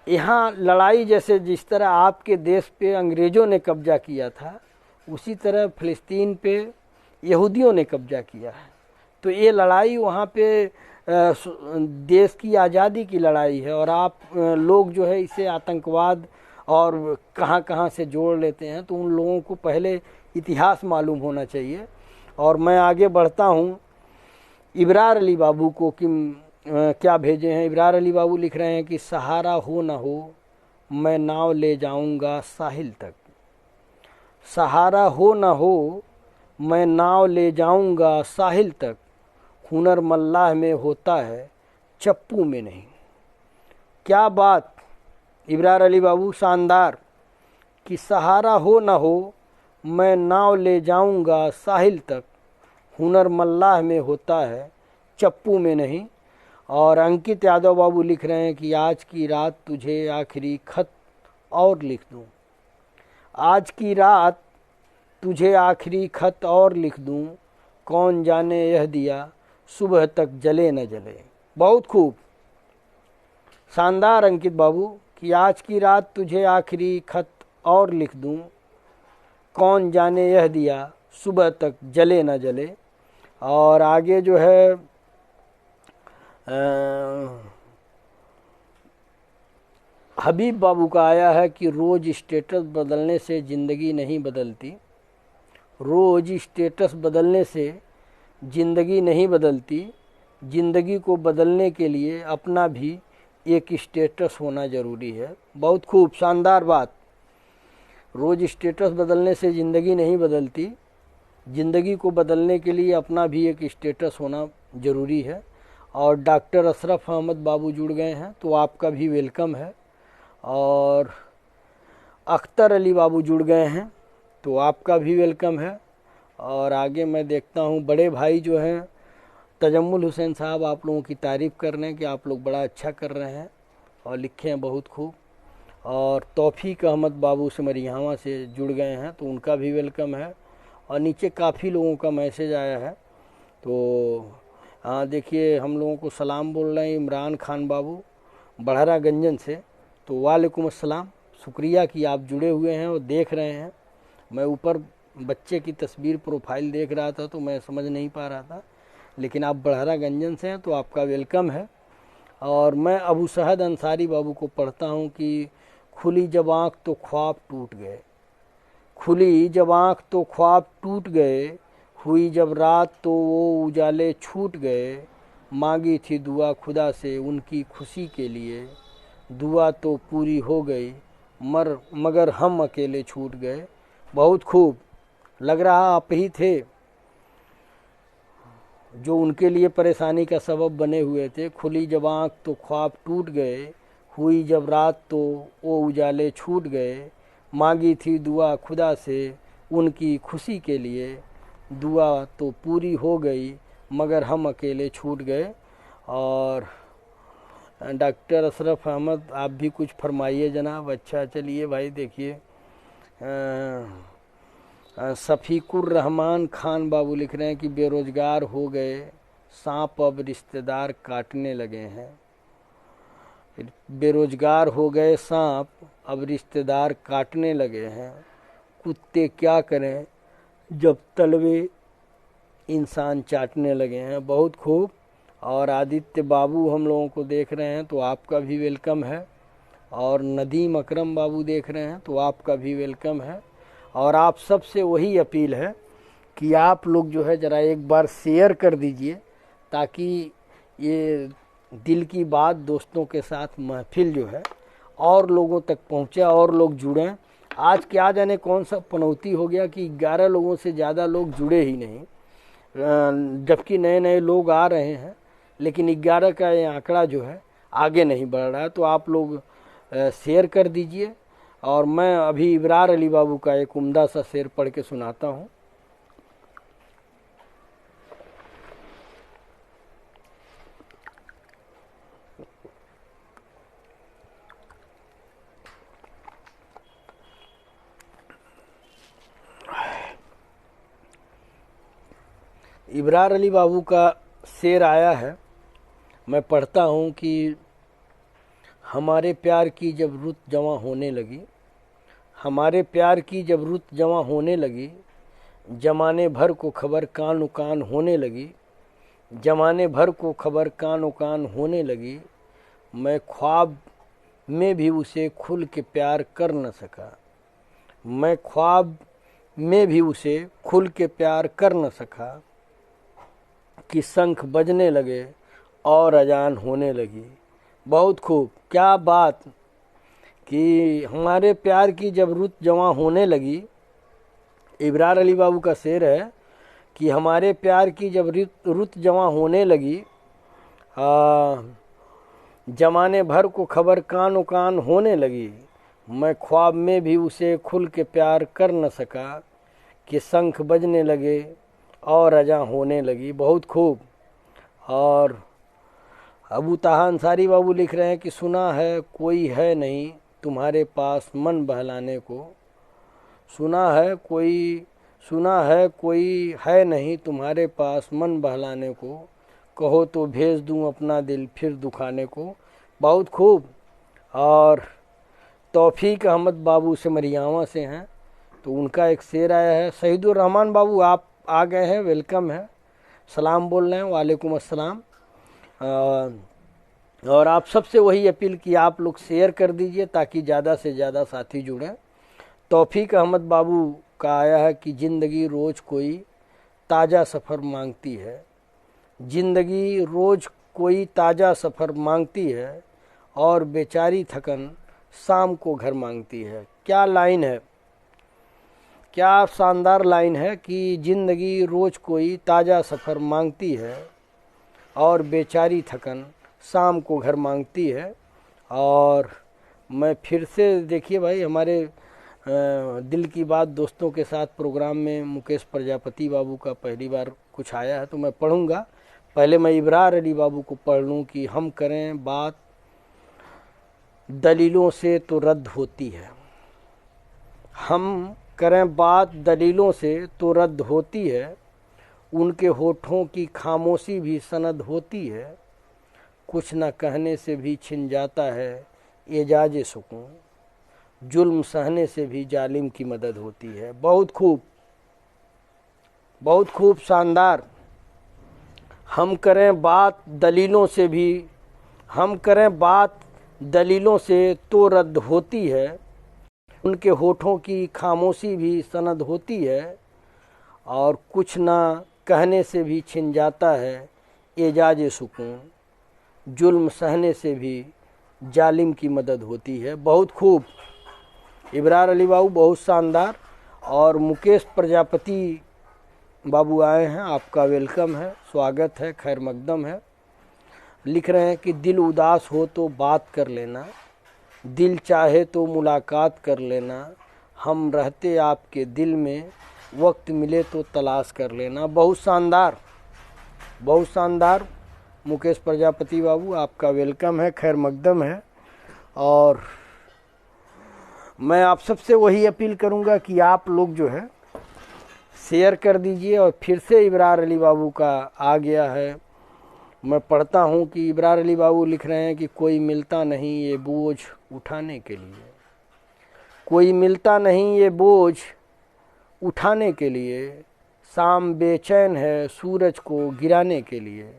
यहाँ लड़ाई जैसे जिस तरह आपके देश पे अंग्रेज़ों ने कब्जा किया था, उसी तरह फ़लस्तीन पे यहूदियों ने कब्जा किया है। तो ये लड़ाई वहाँ पे देश की आज़ादी की लड़ाई है। और आप लोग जो है इसे आतंकवाद और कहाँ से जोड़ लेते हैं, तो उन लोगों को पहले इतिहास मालूम होना चाहिए। और मैं आगे बढ़ता हूँ इब्रार अली बाबू को कि क्या भेजे हैं। इब्रार अली बाबू लिख रहे हैं कि सहारा हो न हो मैं नाव ले जाऊंगा साहिल तक, सहारा हो न हो मैं नाव ले जाऊंगा साहिल तक, हुनर मल्लाह में होता है चप्पू में नहीं। क्या बात! इब्रार अली बाबू शानदार कि सहारा हो न हो मैं नाव ले जाऊंगा साहिल तक, हुनर मल्लाह में होता है चप्पू में नहीं। और अंकित यादव बाबू लिख रहे हैं कि आज की रात तुझे आखिरी खत और लिख दूं, आज की रात तुझे आखिरी खत और लिख दूं, कौन जाने यह दिया सुबह तक जले न जले। बहुत खूब, शानदार अंकित बाबू कि आज की रात तुझे आखिरी खत और लिख दूं, कौन जाने यह दिया सुबह तक जले न जले। और आगे जो है हबीब बाबू का आया है कि रोज़ स्टेटस बदलने से ज़िंदगी नहीं बदलती। रोज़ स्टेटस बदलने से ज़िंदगी नहीं बदलती। ज़िंदगी को बदलने के लिए अपना भी एक स्टेटस होना ज़रूरी है। बहुत खूब, शानदार बात। रोज़ स्टेटस बदलने से ज़िंदगी नहीं बदलती। ज़िंदगी को बदलने के लिए अपना भी एक स्टेटस होना ज़रूरी है। और डॉक्टर अशरफ अहमद बाबू जुड़ गए हैं, तो आपका भी वेलकम है। और अख्तर अली बाबू जुड़ गए हैं, तो आपका भी वेलकम है। और आगे मैं देखता हूँ बड़े भाई जो हैं तजम्मुल हुसैन साहब, आप लोगों की तारीफ़ कर रहे हैं कि आप लोग बड़ा अच्छा कर रहे हैं और लिखे हैं बहुत खूब। और तौफीक अहमद बाबू सिमरियावा से जुड़ गए हैं, तो उनका भी वेलकम है। और नीचे काफ़ी लोगों का मैसेज आया है, तो हाँ देखिए, हम लोगों को सलाम बोल रहे हैं इमरान खान बाबू बढ़रा गंजन से। तो वालेकुम अस्सलाम, शुक्रिया कि आप जुड़े हुए हैं और देख रहे हैं। मैं ऊपर बच्चे की तस्वीर प्रोफाइल देख रहा था तो मैं समझ नहीं पा रहा था, लेकिन आप बढ़रा गंजन से हैं तो आपका वेलकम है। और मैं अबू सहद अंसारी बाबू को पढ़ता हूँ कि खुली जब आँख तो ख्वाब टूट गए। खुली जब आँख तो ख्वाब टूट गए, हुई जब रात तो वो उजाले छूट गए। मांगी थी दुआ खुदा से उनकी खुशी के लिए, दुआ तो पूरी हो गई मगर हम अकेले छूट गए। बहुत खूब, लग रहा आप ही थे जो उनके लिए परेशानी का सबब बने हुए थे। खुली जब आँख तो ख्वाब टूट गए, हुई जब रात तो वो उजाले छूट गए। मांगी थी दुआ खुदा से उनकी खुशी के लिए, दुआ तो पूरी हो गई मगर हम अकेले छूट गए। और डॉक्टर अशरफ अहमद आप भी कुछ फरमाइए जनाब। अच्छा चलिए भाई, देखिए शफीकुर रहमान खान बाबू लिख रहे हैं कि बेरोजगार हो गए सांप अब रिश्तेदार काटने लगे हैं। बेरोजगार हो गए सांप अब रिश्तेदार काटने लगे हैं। कुत्ते क्या करें जब तलवे इंसान चाटने लगे हैं। बहुत खूब। और आदित्य बाबू हम लोगों को देख रहे हैं, तो आपका भी वेलकम है। और नदीम अकरम बाबू देख रहे हैं, तो आपका भी वेलकम है। और आप सबसे वही अपील है कि आप लोग जो है ज़रा एक बार शेयर कर दीजिए, ताकि ये दिल की बात दोस्तों के साथ महफिल जो है और लोगों तक पहुँचे और लोग जुड़ें। आज क्या जाने कौन सा पनौती हो गया कि 11 लोगों से ज़्यादा लोग जुड़े ही नहीं, जबकि नए नए लोग आ रहे हैं, लेकिन 11 का ये आंकड़ा जो है आगे नहीं बढ़ रहा है। तो आप लोग शेयर कर दीजिए। और मैं अभी इब्रार अली बाबू का एक उम्दा सा शेर पढ़ के सुनाता हूँ। इब्रार अली बाबू का शेर आया है, मैं पढ़ता हूँ कि हमारे प्यार की जब रुत जवां होने लगी, हमारे प्यार की जब रुत जवां होने लगी, जमाने भर को खबर कान कान होने लगी, जमाने भर को खबर कान कान होने लगी। मैं ख्वाब में भी उसे खुल के प्यार कर न सका, मैं ख्वाब में भी उसे खुल के प्यार कर न सका, कि शंख बजने लगे और अजान होने लगी। बहुत खूब, क्या बात कि हमारे प्यार की जब रुत जवां होने लगी। इब्रार अली बाबू का शेर है कि हमारे प्यार की जब रुत जवां होने लगी, जमाने भर को खबर कान कान होने लगी। मैं ख्वाब में भी उसे खुल के प्यार कर न सका, कि शंख बजने लगे और अजान होने लगी। बहुत खूब। और अबू ताहा अंसारी बाबू लिख रहे हैं कि सुना है कोई है नहीं तुम्हारे पास मन बहलाने को, सुना है कोई है नहीं तुम्हारे पास मन बहलाने को, कहो तो भेज दूं अपना दिल फिर दुखाने को। बहुत खूब। और तौफीक अहमद बाबू सिमरियावा से हैं, तो उनका एक शेर आया है। शहीदुर रहमान बाबू आप आ गए हैं, वेलकम है, सलाम बोल रहे हैं। वालेकुम अस्सलाम। और आप सबसे वही अपील कि आप लोग शेयर कर दीजिए ताकि ज़्यादा से ज़्यादा साथी जुड़ें। तौफीक अहमद बाबू का आया है कि ज़िंदगी रोज़ कोई ताज़ा सफ़र मांगती है, ज़िंदगी रोज़ कोई ताज़ा सफ़र मांगती है और बेचारी थकन शाम को घर मांगती है। क्या लाइन है, क्या शानदार लाइन है कि ज़िंदगी रोज़ कोई ताज़ा सफ़र मांगती है और बेचारी थकन शाम को घर मांगती है। और मैं फिर से, देखिए भाई, हमारे दिल की बात दोस्तों के साथ प्रोग्राम में मुकेश प्रजापति बाबू का पहली बार कुछ आया है तो मैं पढ़ूंगा। पहले मैं इब्रार अली बाबू को पढ़ लूँ कि हम करें बात दलीलों से तो रद्द होती है, हम करें बात दलीलों से तो रद्द होती है, उनके होठों की खामोशी भी सनद होती है, कुछ न कहने से भी छिन जाता है एजाज़े सुकून, जुल्म सहने से भी जालिम की मदद होती है। बहुत खूब, बहुत खूब, शानदार। हम करें बात दलीलों से भी, हम करें बात दलीलों से तो रद्द होती है, उनके होठों की खामोशी भी सनद होती है, और कुछ ना कहने से भी छिन जाता है एजाज़े सुकून, जुल्म सहने से भी जालिम की मदद होती है। बहुत खूब इब्रार अली बाबू, बहुत शानदार। और मुकेश प्रजापति बाबू आए हैं, आपका वेलकम है, स्वागत है, खैर मकदम है। लिख रहे हैं कि दिल उदास हो तो बात कर लेना, दिल चाहे तो मुलाकात कर लेना, हम रहते आपके दिल में, वक्त मिले तो तलाश कर लेना। बहुत शानदार, बहुत शानदार मुकेश प्रजापति बाबू, आपका वेलकम है, खैर मकदम है। और मैं आप सबसे वही अपील करूंगा कि आप लोग जो है शेयर कर दीजिए। और फिर से इब्रार अली बाबू का आ गया है, मैं पढ़ता हूँ कि इब्रार अली बाबू लिख रहे हैं कि कोई मिलता नहीं ये बोझ उठाने के लिए, कोई मिलता नहीं ये बोझ उठाने के लिए, शाम बेचैन है सूरज को गिराने के लिए,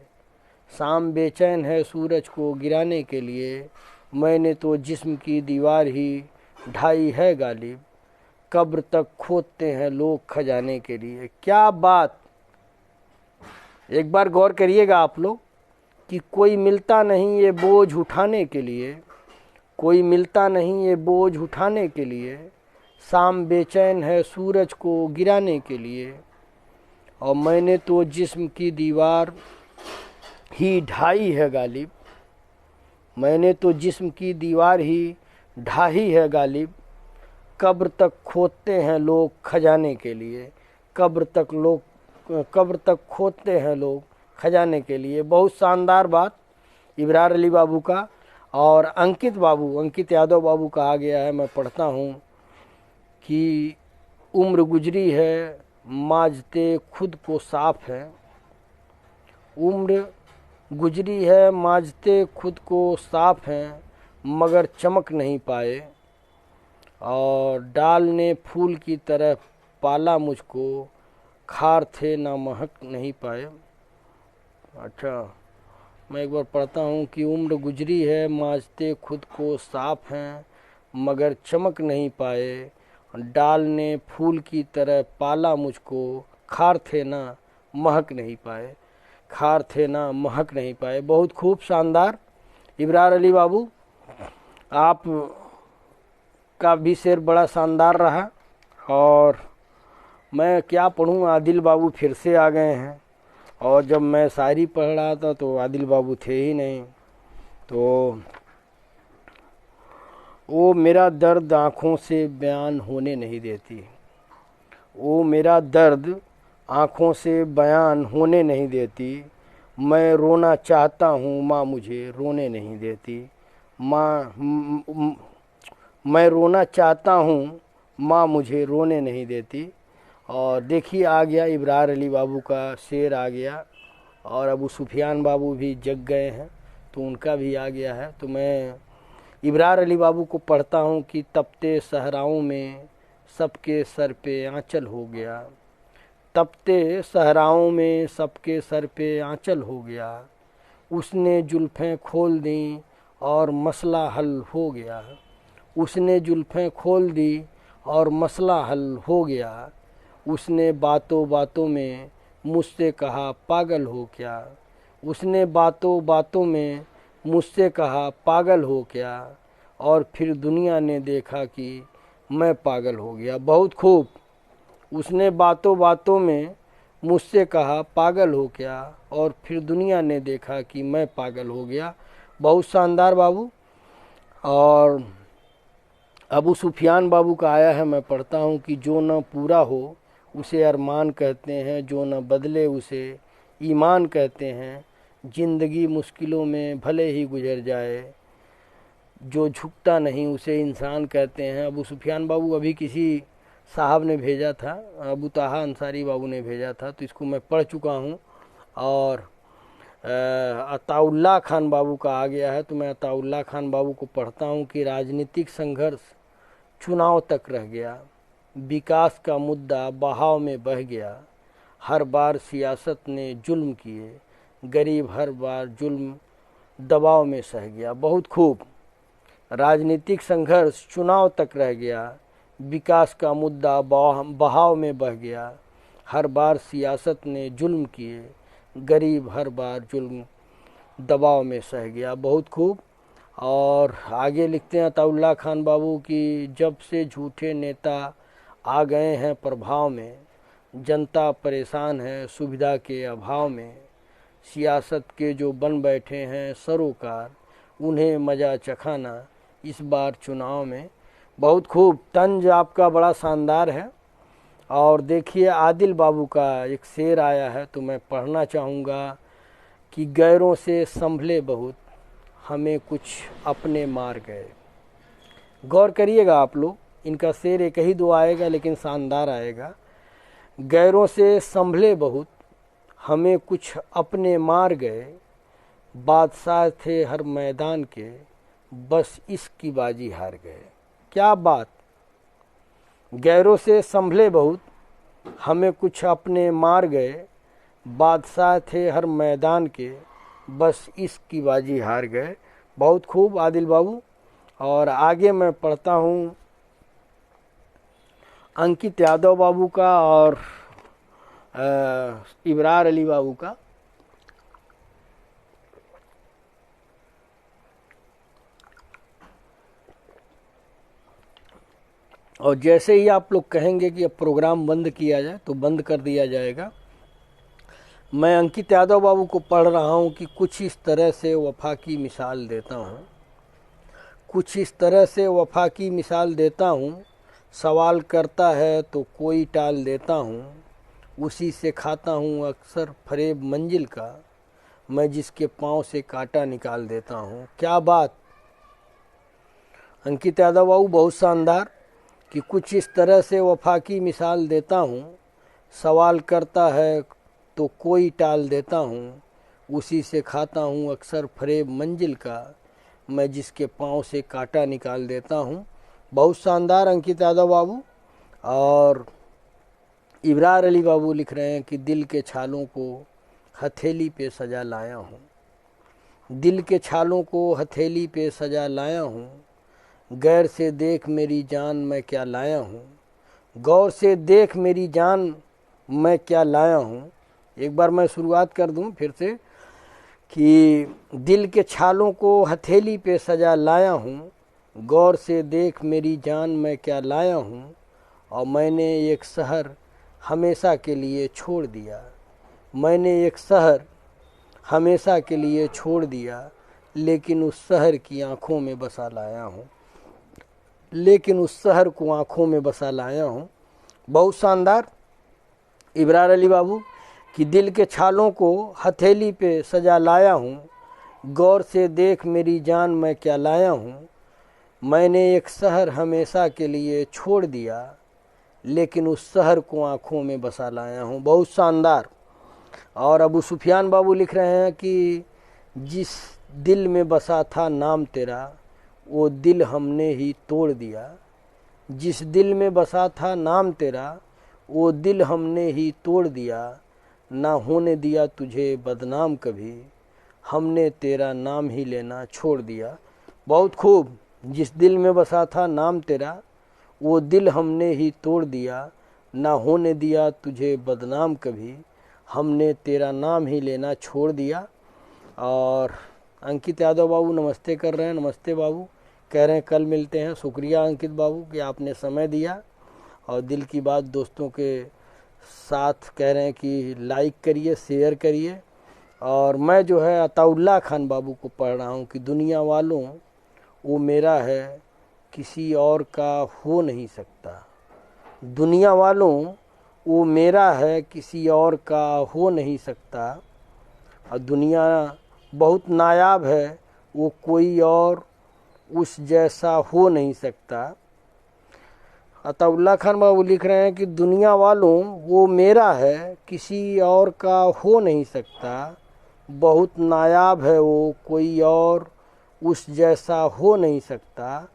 शाम बेचैन है सूरज को गिराने के लिए, मैंने तो जिस्म की दीवार ही ढाई है गालिब, कब्र तक खोदते हैं लोग खजाने के लिए। क्या बात, एक बार गौर करिएगा आप लोग कि कोई मिलता नहीं ये बोझ उठाने के लिए, कोई मिलता नहीं ये बोझ उठाने के लिए, शाम बेचैन है सूरज को गिराने के लिए, और मैंने तो जिस्म की दीवार ही ढाई है गालिब, मैंने तो जिस्म की दीवार ही ढाई है गालिब, कब्र तक खोदते हैं लोग खजाने के लिए, कब्र तक खोदते हैं लोग खजाने के लिए। बहुत शानदार बात इब्रार अली बाबू का। और अंकित बाबू, अंकित यादव बाबू का आ गया है, मैं पढ़ता हूँ कि उम्र गुजरी है मांझते खुद को साफ है, उम्र गुजरी है मांझते खुद को साफ हैं, मगर चमक नहीं पाए, और डाल ने फूल की तरह पाला मुझको, खार थे ना महक नहीं पाए। अच्छा, मैं एक बार पढ़ता हूँ कि उम्र गुजरी है मांझते खुद को साफ हैं, मगर चमक नहीं पाए, डाल ने फूल की तरह पाला मुझको, खार थे ना महक नहीं पाए, खार थे ना महक नहीं पाए। बहुत खूब, शानदार इब्रार अली बाबू, आप का भी शेर बड़ा शानदार रहा। और मैं क्या पढ़ूँ, आदिल बाबू फिर से आ गए हैं, और जब मैं शायरी पढ़ रहा था तो आदिल बाबू थे ही नहीं। तो वो मेरा दर्द आँखों से बयान होने नहीं देती, वो मेरा दर्द आँखों से बयान होने नहीं देती, मैं रोना चाहता हूँ माँ मुझे रोने नहीं देती, माँ मैं रोना चाहता हूँ माँ मुझे रोने नहीं देती। और देखिए आ गया इब्रार अली बाबू का शेर आ गया, और अबू सुफियान बाबू भी जग गए हैं तो उनका भी आ गया है। तो मैं इब्रार अली बाबू को पढ़ता हूँ कि तपते सहराओं में सबके सर पे आंचल हो गया, तपते सहराओं में सबके सर पे आंचल हो गया, उसने जुल्फ़ें खोल दी और मसला हल हो गया। उसने जुल्फ़ें खोल दी और मसला हल हो गया। उसने बातों बातों में मुझसे कहा पागल हो क्या। उसने बातों बातों में मुझसे कहा पागल हो क्या, और फिर दुनिया ने देखा कि मैं पागल हो गया। बहुत खूब। उसने बातों बातों में मुझसे कहा पागल हो क्या, और फिर दुनिया ने देखा कि मैं पागल हो गया। बहुत शानदार बाबू। और अबू सुफियान बाबू का आया है, मैं पढ़ता हूँ कि जो न पूरा हो उसे अरमान कहते हैं, जो न बदले उसे ईमान कहते हैं। जिंदगी मुश्किलों में भले ही गुजर जाए, जो झुकता नहीं उसे इंसान कहते हैं। अबू सुफियान बाबू अभी किसी साहब ने भेजा था, अबू ताहा अंसारी बाबू ने भेजा था, तो इसको मैं पढ़ चुका हूँ। और अताउल्ला खान बाबू का आ गया है, तो मैं अताउल्ला खान बाबू को पढ़ता हूँ कि राजनीतिक संघर्ष चुनाव तक रह गया, विकास का मुद्दा बहाव में बह गया। हर बार सियासत ने जुल्म किए, गरीब हर बार जुल्म दबाव में सह गया। बहुत खूब। राजनीतिक संघर्ष चुनाव तक रह गया, विकास का मुद्दा बहाव में बह गया। हर बार सियासत ने जुल्म किए, गरीब हर बार जुल्म दबाव में सह गया। बहुत खूब। और आगे लिखते हैं अताउल्ला खान बाबू की जब से झूठे नेता आ गए हैं प्रभाव में, जनता परेशान है सुविधा के अभाव में। सियासत के जो बन बैठे हैं सरोकार, उन्हें मज़ा चखाना इस बार चुनाव में। बहुत खूब। तंज आपका बड़ा शानदार है। और देखिए आदिल बाबू का एक शेर आया है, तो मैं पढ़ना चाहूँगा कि गैरों से संभले बहुत, हमें कुछ अपने मार गए। गौर करिएगा आप लोग, इनका शेर एक ही दो आएगा लेकिन शानदार आएगा। गैरों से संभले बहुत, हमें कुछ अपने मार गए। बादशाह थे हर मैदान के, बस इसकी बाजी हार गए। क्या बात। गैरों से संभले बहुत, हमें कुछ अपने मार गए। बादशाह थे हर मैदान के, बस इसकी बाजी हार गए। बहुत खूब आदिल बाबू। और आगे मैं पढ़ता हूँ अंकित यादव बाबू का और इब्रार अली बाबू का। और जैसे ही आप लोग कहेंगे कि अब प्रोग्राम बंद किया जाए तो बंद कर दिया जाएगा। मैं अंकित यादव बाबू को पढ़ रहा हूँ कि कुछ इस तरह से वफा की मिसाल देता हूँ। कुछ इस तरह से वफा की मिसाल देता हूँ, सवाल करता है तो कोई टाल देता हूँ। उसी से खाता हूँ अक्सर फरेब मंजिल का, मैं जिसके पाँव से कांटा निकाल देता हूँ। क्या बात। अंकित यादव बाबू बहुत शानदार। कि कुछ इस तरह से वफा की मिसाल देता हूँ, सवाल करता है तो कोई टाल देता हूँ। उसी से खाता हूँ अक्सर फरेब मंजिल का, मैं जिसके पाँव से कांटा निकाल देता हूँ। बहुत शानदार अंकित यादव बाबू। और इब्रार अली बाबू लिख रहे हैं कि दिल के छालों को हथेली पे सजा लाया हूँ। दिल के छालों को हथेली पे सजा लाया हूँ। गैर से देख मेरी जान मैं क्या लाया हूँ। गौर से देख मेरी जान मैं क्या लाया हूँ। एक बार मैं शुरुआत कर दूं फिर से कि दिल के छालों को हथेली पे सजा लाया हूँ। गौर से देख मेरी जान मैं क्या लाया हूँ। और मैंने एक शहर हमेशा के लिए छोड़ दिया। मैंने एक शहर हमेशा के लिए छोड़ दिया, लेकिन उस शहर की आँखों में बसा लाया हूँ। लेकिन उस शहर को आँखों में बसा लाया हूँ। बहुत शानदार इब्रार अली बाबू कि दिल के छालों को हथेली पे सजा लाया हूँ। गौर से देख मेरी जान मैं क्या लाया हूँ। मैंने एक शहर हमेशा के लिए छोड़ दिया, लेकिन उस शहर को आँखों में बसा लाया हूँ। बहुत शानदार। और अबू सुफियान बाबू लिख रहे हैं कि जिस दिल में बसा था नाम तेरा, वो दिल हमने ही तोड़ दिया। जिस दिल में बसा था नाम तेरा, वो दिल हमने ही तोड़ दिया। ना होने दिया तुझे बदनाम कभी, हमने तेरा नाम ही लेना छोड़ दिया। बहुत खूब। जिस दिल में बसा था नाम तेरा, वो दिल हमने ही तोड़ दिया। ना होने दिया तुझे बदनाम कभी, हमने तेरा नाम ही लेना छोड़ दिया। और अंकित यादव बाबू नमस्ते कर रहे हैं। नमस्ते बाबू। कह रहे हैं कल मिलते हैं। शुक्रिया अंकित बाबू कि आपने समय दिया और दिल की बात दोस्तों के साथ कह रहे हैं कि लाइक करिए, शेयर करिए। और मैं जो है अताउल्ला खान बाबू को पढ़ रहा हूँ कि दुनिया वालों वो मेरा है, किसी और का हो नहीं सकता। दुनिया वालों वो मेरा है, किसी और का हो नहीं सकता। और दुनिया बहुत नायाब है, वो कोई और उस जैसा हो नहीं सकता। अताउल्ला खान बाबू लिख रहे हैं कि दुनिया वालों वो मेरा है, किसी और का हो नहीं सकता। बहुत नायाब है वो, कोई और उस जैसा हो नहीं सकता।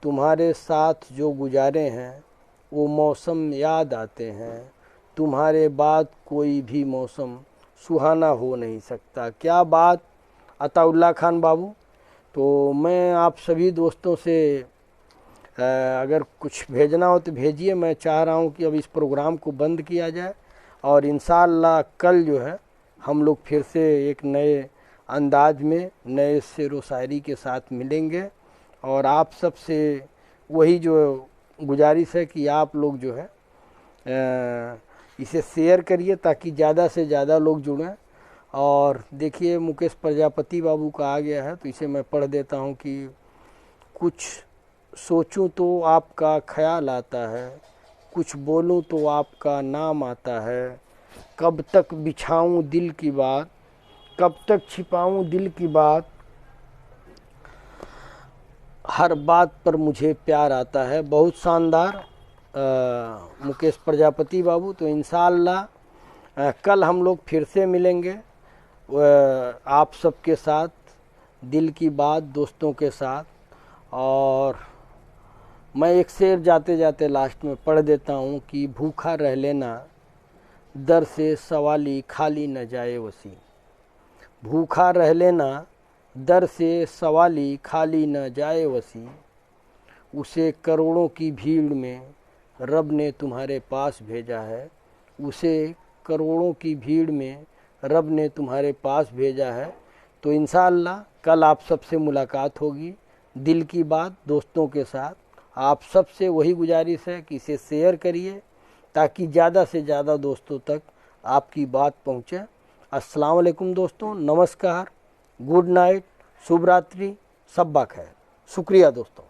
तुम्हारे साथ जो गुजारे हैं वो मौसम याद आते हैं, तुम्हारे बाद कोई भी मौसम सुहाना हो नहीं सकता। क्या बात अताउल्ला खान बाबू। तो मैं आप सभी दोस्तों से अगर कुछ भेजना हो तो भेजिए। मैं चाह रहा हूँ कि अब इस प्रोग्राम को बंद किया जाए और इंशाअल्लाह कल जो है हम लोग फिर से एक नए अंदाज में नए शेरो शायरी के साथ मिलेंगे। और आप सब से वही जो गुजारिश है कि आप लोग जो है इसे शेयर करिए ताकि ज़्यादा से ज़्यादा लोग जुड़ें। और देखिए मुकेश प्रजापति बाबू का आ गया है तो इसे मैं पढ़ देता हूँ कि कुछ सोचूं तो आपका ख्याल आता है, कुछ बोलूं तो आपका नाम आता है। कब तक बिछाऊं दिल की बात, कब तक छिपाऊं दिल की बात, हर बात पर मुझे प्यार आता है। बहुत शानदार मुकेश प्रजापति बाबू। तो इंशाअल्लाह कल हम लोग फिर से मिलेंगे आप सबके साथ, दिल की बात दोस्तों के साथ। और मैं एक शेर जाते जाते लास्ट में पढ़ देता हूँ कि भूखा रह लेना दर से सवाली खाली न जाए वसी। भूखा रह लेना दर से सवाली खाली न जाए वसी। उसे करोड़ों की भीड़ में रब ने तुम्हारे पास भेजा है। उसे करोड़ों की भीड़ में रब ने तुम्हारे पास भेजा है। तो इंशाअल्लाह कल आप सबसे मुलाकात होगी दिल की बात दोस्तों के साथ। आप सबसे वही गुजारिश है कि इसे शेयर करिए ताकि ज़्यादा से ज़्यादा दोस्तों तक आपकी बात पहुँचे। अस्सलाम वालेकुम दोस्तों, नमस्कार, गुड नाइट, शुभ रात्रि, शब्बा खैर। शुक्रिया दोस्तों।